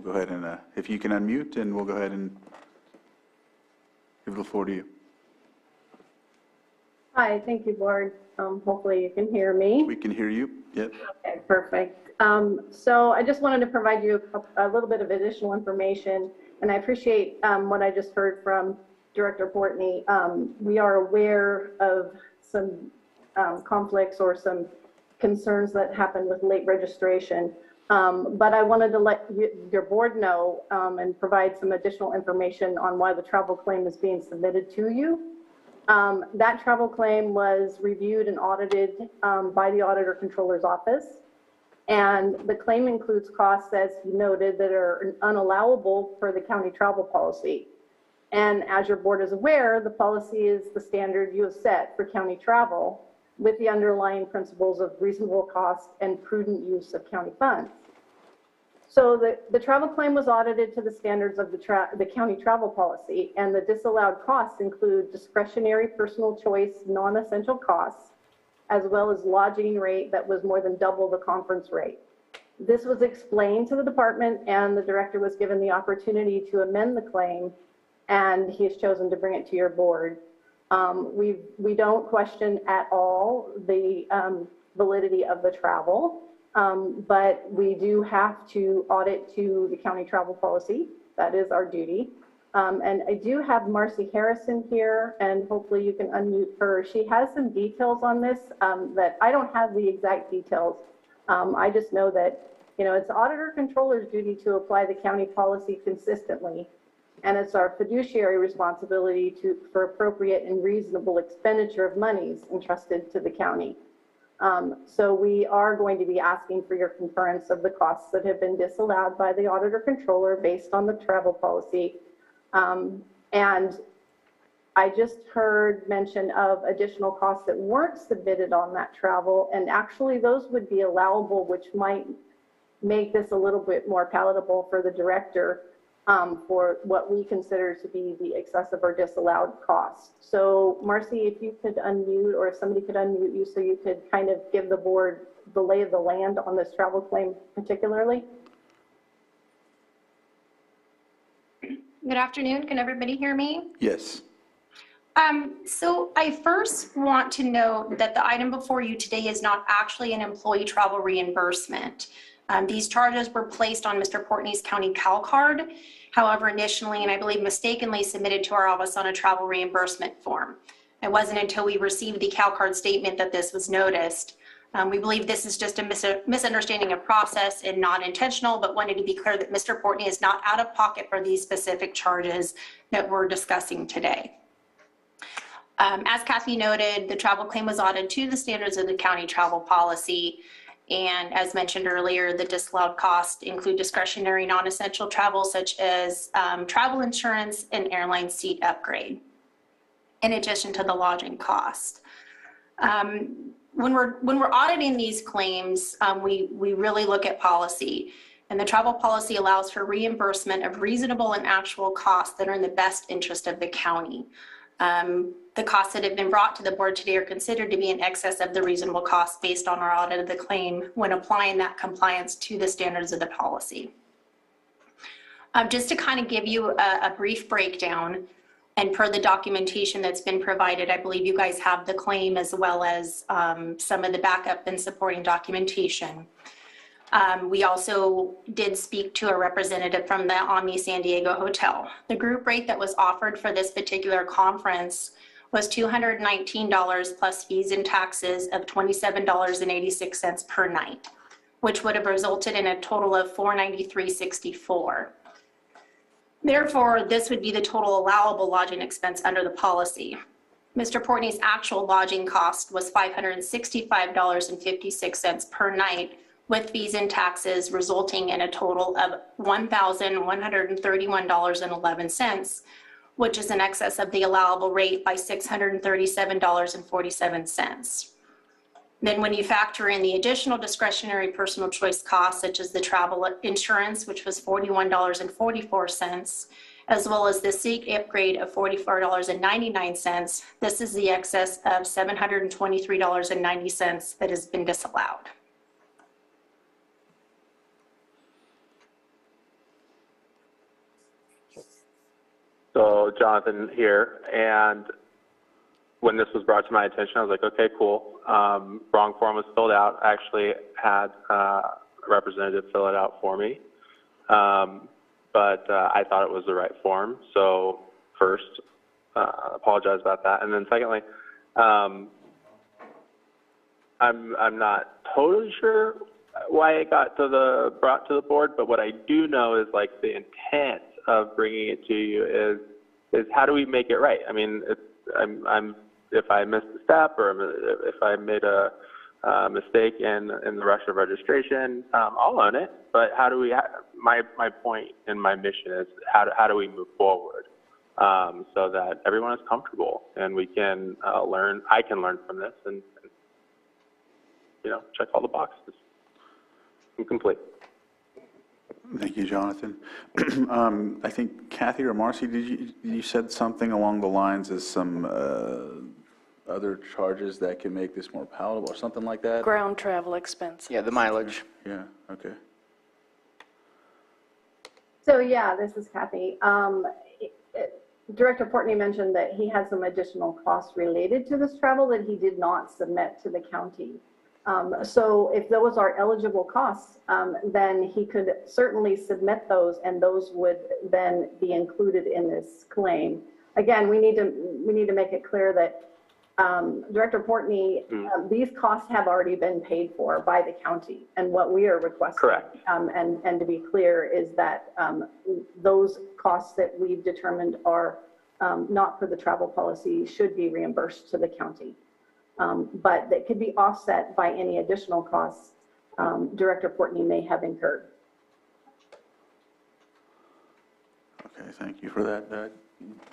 go ahead and, if you can unmute, and we'll go ahead and give the floor to you. Hi, thank you, Board. Hopefully you can hear me. We can hear you. Yep. Okay, perfect. So I just wanted to provide you a little bit of additional information, and I appreciate what I just heard from Director Portney. We are aware of some conflicts or some concerns that happened with late registration, but I wanted to let your board know and provide some additional information on why the travel claim is being submitted to you. That travel claim was reviewed and audited by the Auditor Controller's Office, and the claim includes costs, as he noted, that are unallowable for the county travel policy. And as your board is aware, the policy is the standard you have set for county travel with the underlying principles of reasonable cost and prudent use of county funds. So the travel claim was audited to the standards of the county travel policy, and the disallowed costs include discretionary personal choice, non-essential costs, as well as lodging rate that was more than double the conference rate. This was explained to the department, and the director was given the opportunity to amend the claim, and he has chosen to bring it to your board. We don't question at all the validity of the travel, but we do have to audit to the county travel policy. That is our duty. And I do have Marcy Harrison here, and hopefully you can unmute her. She has some details on this that I don't have the exact details. I just know that, it's Auditor Controller's duty to apply the county policy consistently, and it's our fiduciary responsibility for appropriate and reasonable expenditure of monies entrusted to the county. So we are going to be asking for your concurrence of the costs that have been disallowed by the Auditor Controller based on the travel policy. And I just heard mention of additional costs that weren't submitted on that travel, and actually those would be allowable, which might make this a little bit more palatable for the director for what we consider to be the excessive or disallowed costs. So Marcy, if you could unmute, or if somebody could unmute you so you could kind of give the board the lay of the land on this travel claim particularly. Good afternoon. Can everybody hear me? Yes. So I first want to note that the item before you today is not actually an employee travel reimbursement. These charges were placed on Mr. Portney's county Cal card. However, initially, and I believe mistakenly, submitted to our office on a travel reimbursement form. It wasn't until we received the Cal card statement that this was noticed. We believe this is just a misunderstanding of process and not intentional, but wanted to be clear that Mr. Portney is not out of pocket for these specific charges that we're discussing today. As Kathy noted, the travel claim was audited to the standards of the county travel policy. And as mentioned earlier, the disallowed costs include discretionary non-essential travel, such as travel insurance and airline seat upgrade, in addition to the lodging cost. When we're auditing these claims, we really look at policy. And the travel policy allows for reimbursement of reasonable and actual costs that are in the best interest of the county. The costs that have been brought to the board today are considered to be in excess of the reasonable costs based on our audit of the claim when applying that compliance to the standards of the policy. Just to kind of give you a brief breakdown, and per the documentation that's been provided, I believe you guys have the claim as well as some of the backup and supporting documentation. We also did speak to a representative from the Omni San Diego Hotel. The group rate that was offered for this particular conference was $219 plus fees and taxes of $27.86 per night, which would have resulted in a total of $493.64. Therefore, this would be the total allowable lodging expense under the policy. Mr. Portney's actual lodging cost was $565.56 per night, with fees and taxes resulting in a total of $1,131.11, which is in excess of the allowable rate by $637.47. Then when you factor in the additional discretionary personal choice costs, such as the travel insurance, which was $41.44, as well as the seat upgrade of $44.99, this is the excess of $723.90 that has been disallowed. So Jonathan here, and when this was brought to my attention, I was like, okay, cool. Wrong form was filled out. I actually had a representative fill it out for me, but I thought it was the right form. So first, apologize about that, and then secondly, I'm not totally sure why it got brought to the board, but what I do know is like the intent of bringing it to you is how do we make it right? I mean, if I missed a step or if I made a mistake in the rush of registration, I'll own it. But how do we? My point and my mission is how do we move forward so that everyone is comfortable and we can learn. I can learn from this and check all the boxes. I'm complete. Thank you, Jonathan. I think Kathy or Marcy, you said something along the lines of some other charges that can make this more palatable or something like that? Ground travel expense. Yeah, the mileage. Yeah, okay. So yeah, this is Kathy. Director Portney mentioned that he had some additional costs related to this travel that he did not submit to the county. So if those are eligible costs, then he could certainly submit those, and those would then be included in this claim. Again, we need to make it clear that Director Portney, these costs have already been paid for by the county, and what we are requesting, correct. And to be clear, is that those costs that we've determined are not for the travel policy should be reimbursed to the county. But that could be offset by any additional costs Director Portney may have incurred. Okay, thank you for that.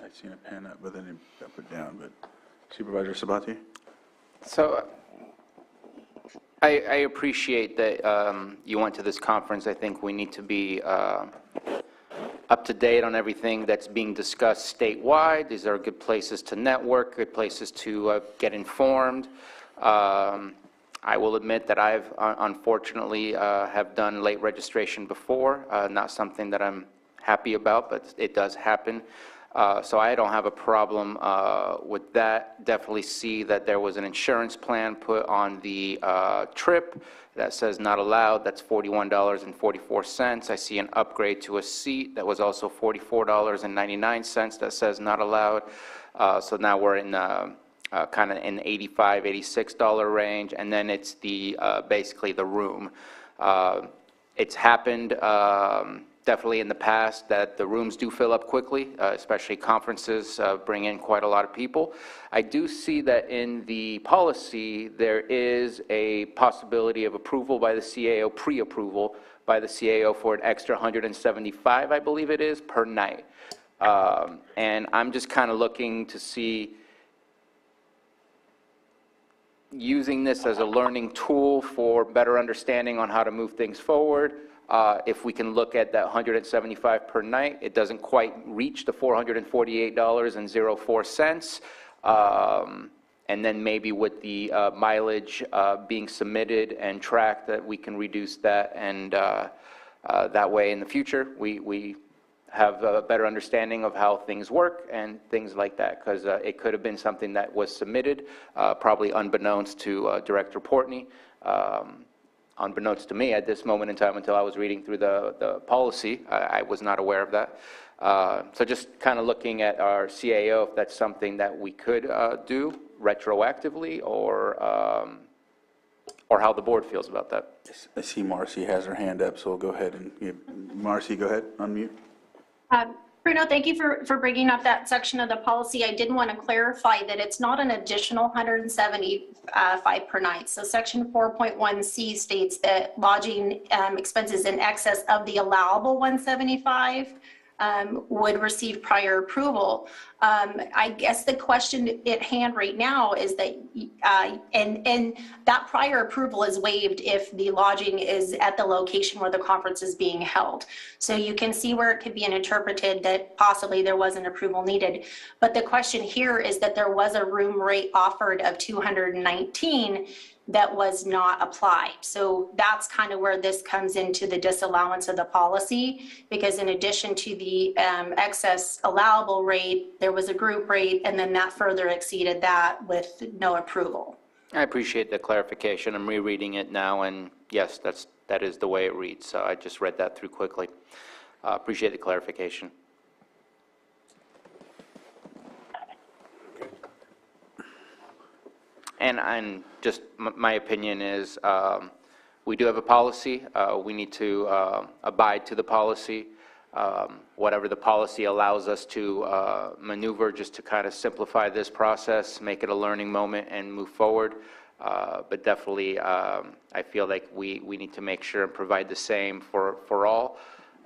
I've seen a pen up, but then it got put down. But Supervisor Sabatier? So I appreciate that you went to this conference. I think we need to be up to date on everything that's being discussed statewide. These are good places to network, good places to get informed. I will admit that I've unfortunately have done late registration before, not something that I'm happy about, but it does happen. So I don't have a problem with that. Definitely see that there was an insurance plan put on the trip that says not allowed. That's $41.44. I see an upgrade to a seat that was also $44.99 that says not allowed. So now we're in kind of in the $85, $86 range, and then it's the basically the room. It's happened definitely in the past that the rooms do fill up quickly, especially conferences bring in quite a lot of people. I do see that in the policy there is a possibility of approval by the CAO, pre-approval by the CAO for an extra $175, I believe it is, per night. And I'm just kind of looking to see using this as a learning tool for better understanding on how to move things forward. If we can look at that $175 per night, it doesn't quite reach the $448.04. And then maybe with the mileage being submitted and tracked, that we can reduce that, and that way in the future we have a better understanding of how things work and things like that, because it could have been something that was submitted, probably unbeknownst to Director Portney, unbeknownst to me at this moment in time until I was reading through the policy. I was not aware of that. So just kind of looking at our CAO, if that's something that we could do retroactively, or how the board feels about that. I see Marcy has her hand up, so we'll go ahead and Marcy, go ahead, unmute. Bruno, thank you for bringing up that section of the policy. I did want to clarify that it's not an additional $175 per night. So section 4.1C states that lodging expenses in excess of the allowable $175 would receive prior approval. I guess the question at hand right now is that, and that prior approval is waived if the lodging is at the location where the conference is being held. So you can see where it could be interpreted that possibly there was an approval needed. But the question here is that there was a room rate offered of $219 that was not applied. So that's kind of where this comes into the disallowance of the policy, because in addition to the excess allowable rate, there was a group rate, and then that further exceeded that with no approval. I appreciate the clarification. I'm rereading it now, and yes, that is the way it reads. So I just read that through quickly. Appreciate the clarification. And just my opinion is we do have a policy. We need to abide to the policy. Whatever the policy allows us to maneuver just to kind of simplify this process, make it a learning moment, and move forward. But definitely, I feel like we need to make sure and provide the same for all.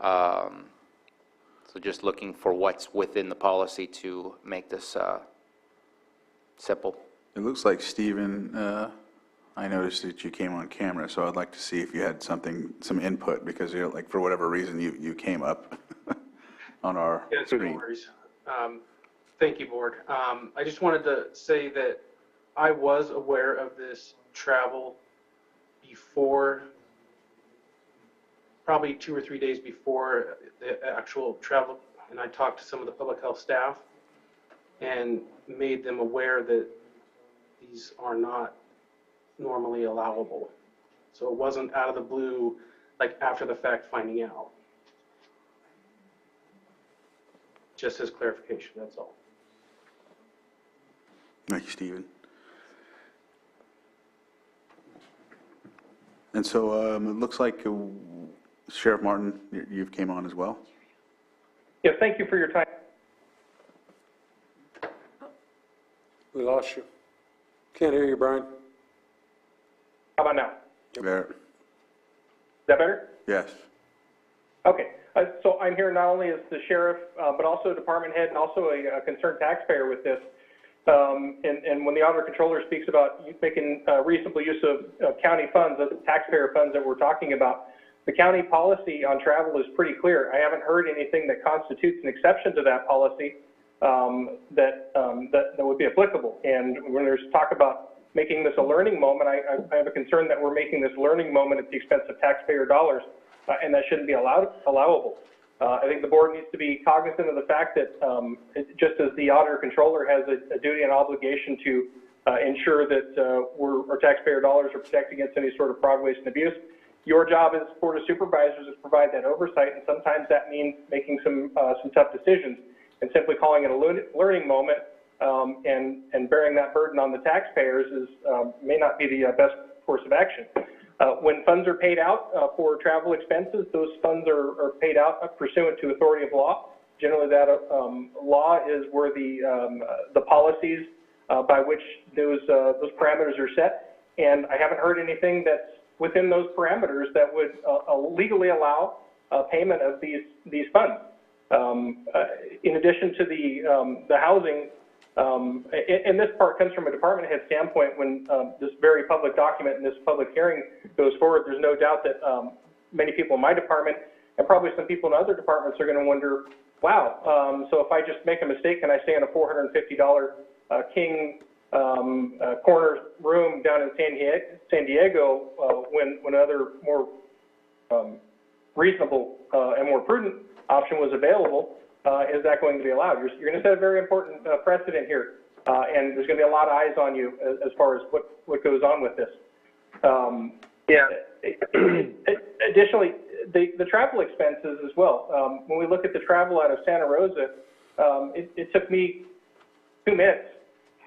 So just looking for what's within the policy to make this simple. It looks like, Stephen, I noticed that you came on camera, so I'd like to see if you had some input, because like for whatever reason you came up on our screen. No worries. Thank you, Board. I just wanted to say that I was aware of this travel before, probably 2 or 3 days before the actual travel, and I talked to some of the public health staff and made them aware that these are not normally allowable. So it wasn't out of the blue, like after the fact finding out. Just as clarification, that's all. Thank you, Stephen. And so it looks like Sheriff Martin, you've came on as well. Yeah, thank you for your time. We lost you. Can't hear you, Brian. How about now? There. Is that better? Yes. Okay. So I'm here not only as the sheriff, but also a department head and also a concerned taxpayer with this. And when the auditor controller speaks about making reasonable use of county funds, of the taxpayer funds that we're talking about, the county policy on travel is pretty clear. I haven't heard anything that constitutes an exception to that policy that would be applicable. And when there's talk about making this a learning moment, I have a concern that we're making this learning moment at the expense of taxpayer dollars, and that shouldn't be allowable. I think the board needs to be cognizant of the fact that just as the auditor controller has a duty and obligation to ensure that our taxpayer dollars are protected against any sort of fraud, waste, and abuse, your job as Board of Supervisors is to provide that oversight, and sometimes that means making some tough decisions. And simply calling it a learning moment and bearing that burden on the taxpayers is, may not be the best course of action. When funds are paid out for travel expenses, those funds are paid out pursuant to authority of law. Generally, that law is where the policies by which those parameters are set. And I haven't heard anything that's within those parameters that would legally allow payment of these funds. In addition to the housing, and this part comes from a department head standpoint. When this very public document and this public hearing goes forward, there's no doubt that many people in my department and probably some people in other departments are going to wonder, wow, so if I just make a mistake, can I stay in a $450 king corner room down in San Diego when other more reasonable and more prudent option was available? Is that going to be allowed? You're going to set a very important precedent here, and there's going to be a lot of eyes on you as far as what goes on with this. Additionally, the travel expenses as well. When we look at the travel out of Santa Rosa, it took me 2 minutes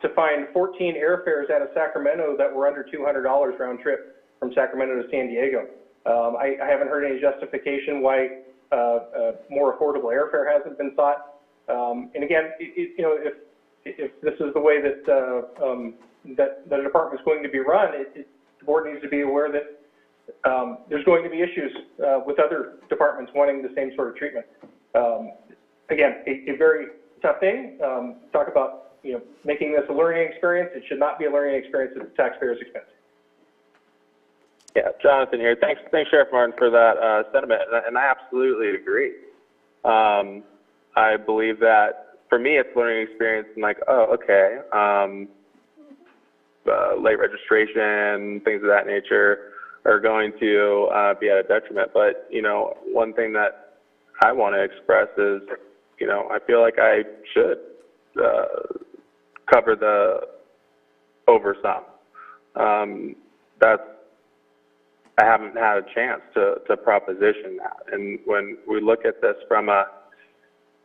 to find 14 airfares out of Sacramento that were under $200 round trip from Sacramento to San Diego. I haven't heard any justification why more affordable airfare hasn't been sought. And again, you know, if this is the way that that the department is going to be run, the board needs to be aware that there's going to be issues with other departments wanting the same sort of treatment. Again, a very tough thing. Talk about, you know, making this a learning experience. It should not be a learning experience at the taxpayer's expense. Yeah, Jonathan here. Thanks, Sheriff Martin, for that sentiment, and I absolutely agree. I believe that for me, it's a learning experience. And like, oh, okay, late registration, things of that nature are going to be at a detriment. But you know, one thing that I want to express is, you know, I feel like I should cover the over some. I haven't had a chance to proposition that. And when we look at this from a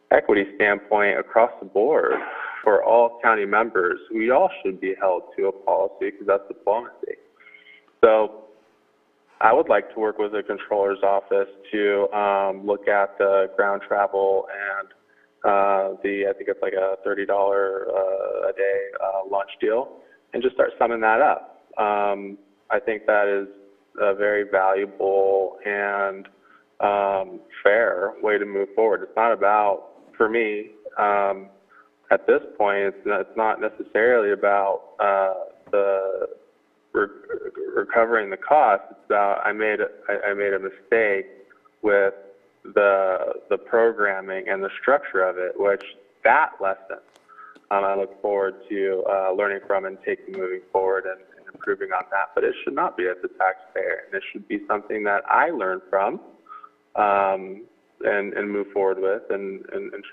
equity standpoint across the board for all county members, we all should be held to a policy because that's diplomacy. So I would like to work with the controller's office to look at the ground travel and I think it's like a $30 a day lunch deal, and just start summing that up. I think that is a very valuable and fair way to move forward. It's not about, for me, at this point, it's not necessarily about the recovering the cost. It's about I made a mistake with the programming and the structure of it, which that lesson I look forward to learning from and taking moving forward and improving on that. But it should not be at the taxpayer, and it should be something that I learn from and move forward with and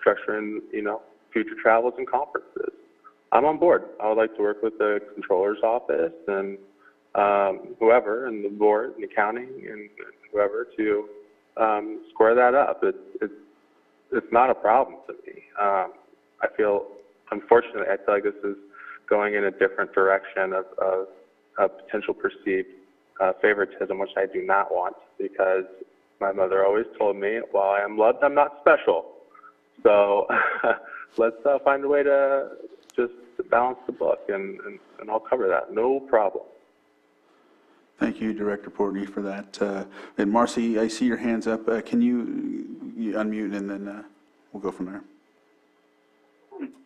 structuring, you know, future travels and conferences. I'm on board. I would like to work with the controller's office and whoever, and the board and the county and whoever to square that up. It's not a problem to me. Unfortunately, I feel like this is going in a different direction of potential perceived favoritism, which I do not want, because my mother always told me, while I am loved, I'm not special. So let's find a way to just balance the book, and I'll cover that. No problem. Thank you, Director Portney, for that. And Marcy, I see your hands up. Can you unmute, and then we'll go from there.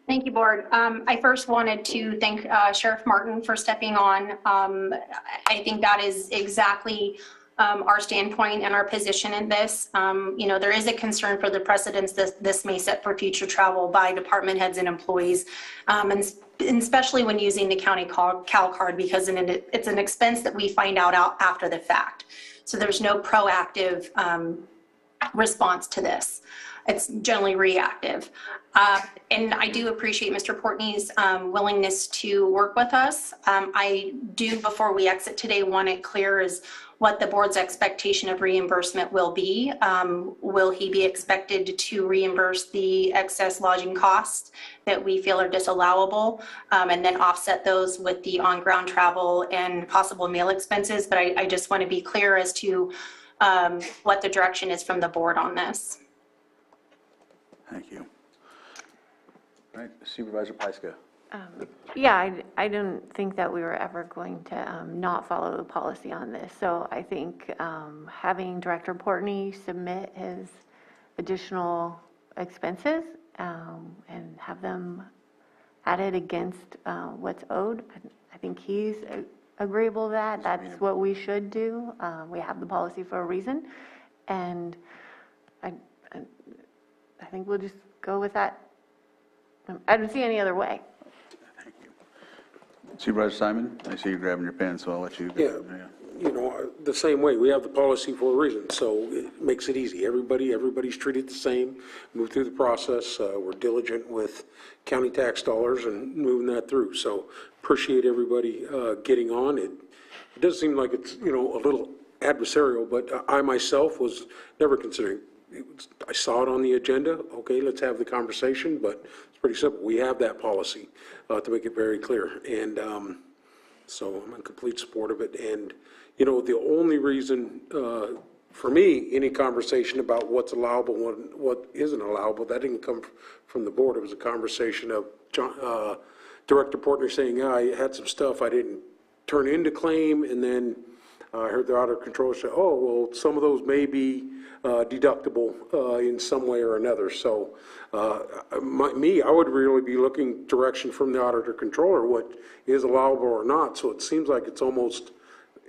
Thank you, Board. I first wanted to thank Sheriff Martin for stepping on. I think that is exactly our standpoint and our position in this. You know, there is a concern for the precedents this may set for future travel by department heads and employees, and especially when using the county cal card, because it's an expense that we find out after the fact. So there's no proactive response to this. it's generally reactive. And I do appreciate Mr. Portney's willingness to work with us. I do, before we exit today, want it clear as what the board's expectation of reimbursement will be. Will he be expected to reimburse the excess lodging costs that we feel are disallowable, and then offset those with the on-ground travel and possible meal expenses? But I just want to be clear as to what the direction is from the board on this. Thank you. All right, Supervisor Pyska. Yeah, I don't think that we were ever going to not follow the policy on this. So I think having Director Portney submit his additional expenses and have them added against what's owed, I think he's agreeable to that. That's what we should do. We have the policy for a reason. And I think we'll just go with that. I don't see any other way. Thank you. Supervisor Simon, I see you grabbing your pen, so I'll let you go. Yeah. You know, the same way, we have the policy for a reason, so it makes it easy. Everybody's treated the same, move through the process. We're diligent with county tax dollars and moving that through. So appreciate everybody getting on. It does seem like it's, you know, a little adversarial, but I myself was never considering. I saw it on the agenda. Okay, let's have the conversation, but it's pretty simple. We have that policy to make it very clear. And so I'm in complete support of it. And, you know, the only reason, for me, any conversation about what's allowable and what isn't allowable, that didn't come from the board. It was a conversation of Director Portner saying, I had some stuff I didn't turn into claim, and then I heard the auditor controller say, oh, well, some of those may be deductible in some way or another. So I would really be looking direction from the auditor controller, what is allowable or not. So it seems like it's almost,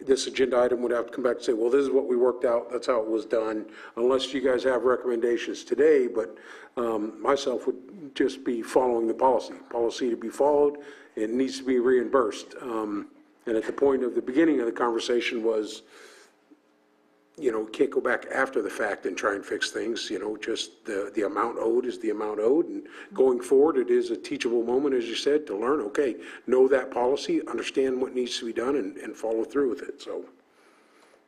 this agenda item would have to come back and say, well, this is what we worked out, that's how it was done, unless you guys have recommendations today. But myself would just be following the policy to be followed. It needs to be reimbursed. And at the point of the beginning of the conversation was, you know, can't go back after the fact and try and fix things. You know, just the amount owed is the amount owed. And going forward, it is a teachable moment, as you said, to learn, okay, know that policy, understand what needs to be done, and follow through with it. So,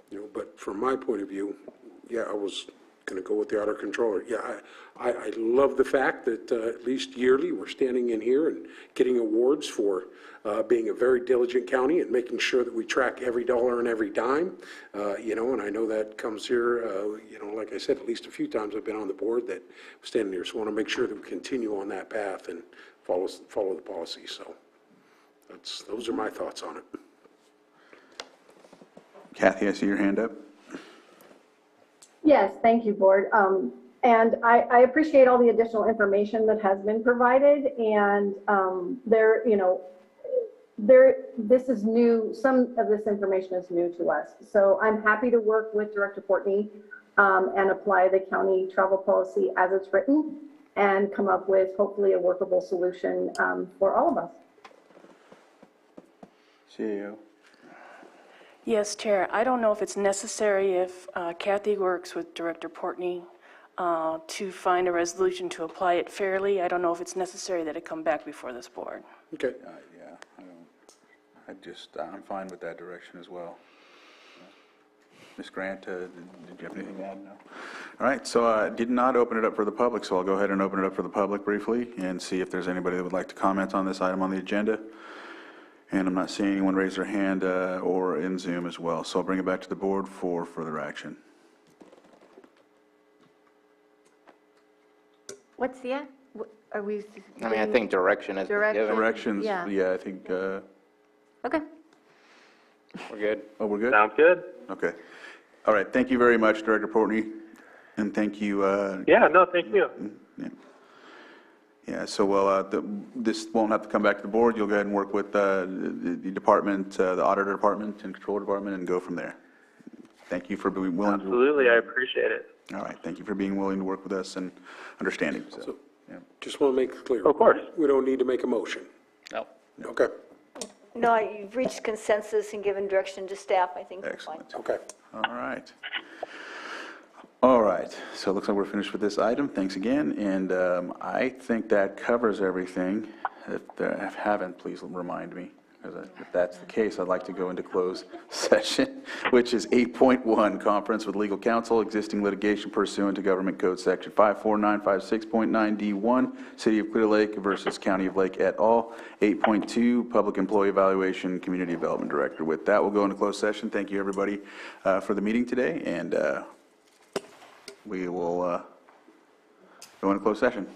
you know, but from my point of view, yeah, I was going to go with the auditor controller. Yeah, I love the fact that at least yearly we're standing in here and getting awards for being a very diligent county and making sure that we track every dollar and every dime. You know, and I know that comes here, you know, like I said, at least a few times I've been on the board that I'm standing here. So I want to make sure that we continue on that path and follow the policy. So those are my thoughts on it. Kathy, I see your hand up. Yes, thank you, Board. And I appreciate all the additional information that has been provided. And this is new. Some of this information is new to us. So I'm happy to work with Director Portney and apply the county travel policy as it's written and come up with hopefully a workable solution for all of us. CEO. Yes, Chair. I don't know if it's necessary if Kathy works with Director Portney to find a resolution to apply it fairly. I don't know if it's necessary that it come back before this board. Okay. Yeah, I'm fine with that direction as well. Ms. Grant, did you have anything to add? No. All right, so I did not open it up for the public, so I'll go ahead and open it up for the public briefly and see if there's anybody that would like to comment on this item on the agenda. And I'm not seeing anyone raise their hand or in Zoom as well. So I'll bring it back to the board for further action. What's the, are we? I mean, I think direction is given. Directions, Yeah. I think. Okay. We're good. Oh, we're good? Sounds good. Okay. All right, thank you very much, Director Portney. And thank you. Yeah, no, thank you. Yeah, so this won't have to come back to the board. You'll go ahead and work with the department, the auditor department and control department, and go from there. Thank you for being willing. Absolutely, I appreciate it. All right, thank you for being willing to work with us and understanding. So, yeah. Just want to make it clear. Of course. We don't need to make a motion. No. Okay. No, you've reached consensus and given direction to staff, I think. Excellent. Okay. All right. All right, so it looks like we're finished with this item. Thanks again, and I think that covers everything. If I haven't, please remind me, because if that's the case, I'd like to go into closed session, which is 8.1, conference with legal counsel, existing litigation pursuant to Government Code Section 54956.9D1, City of Clear Lake versus County of Lake et al. 8.2, public employee evaluation, community development director. With that, we'll go into closed session. Thank you, everybody, for the meeting today, and we will go into closed session.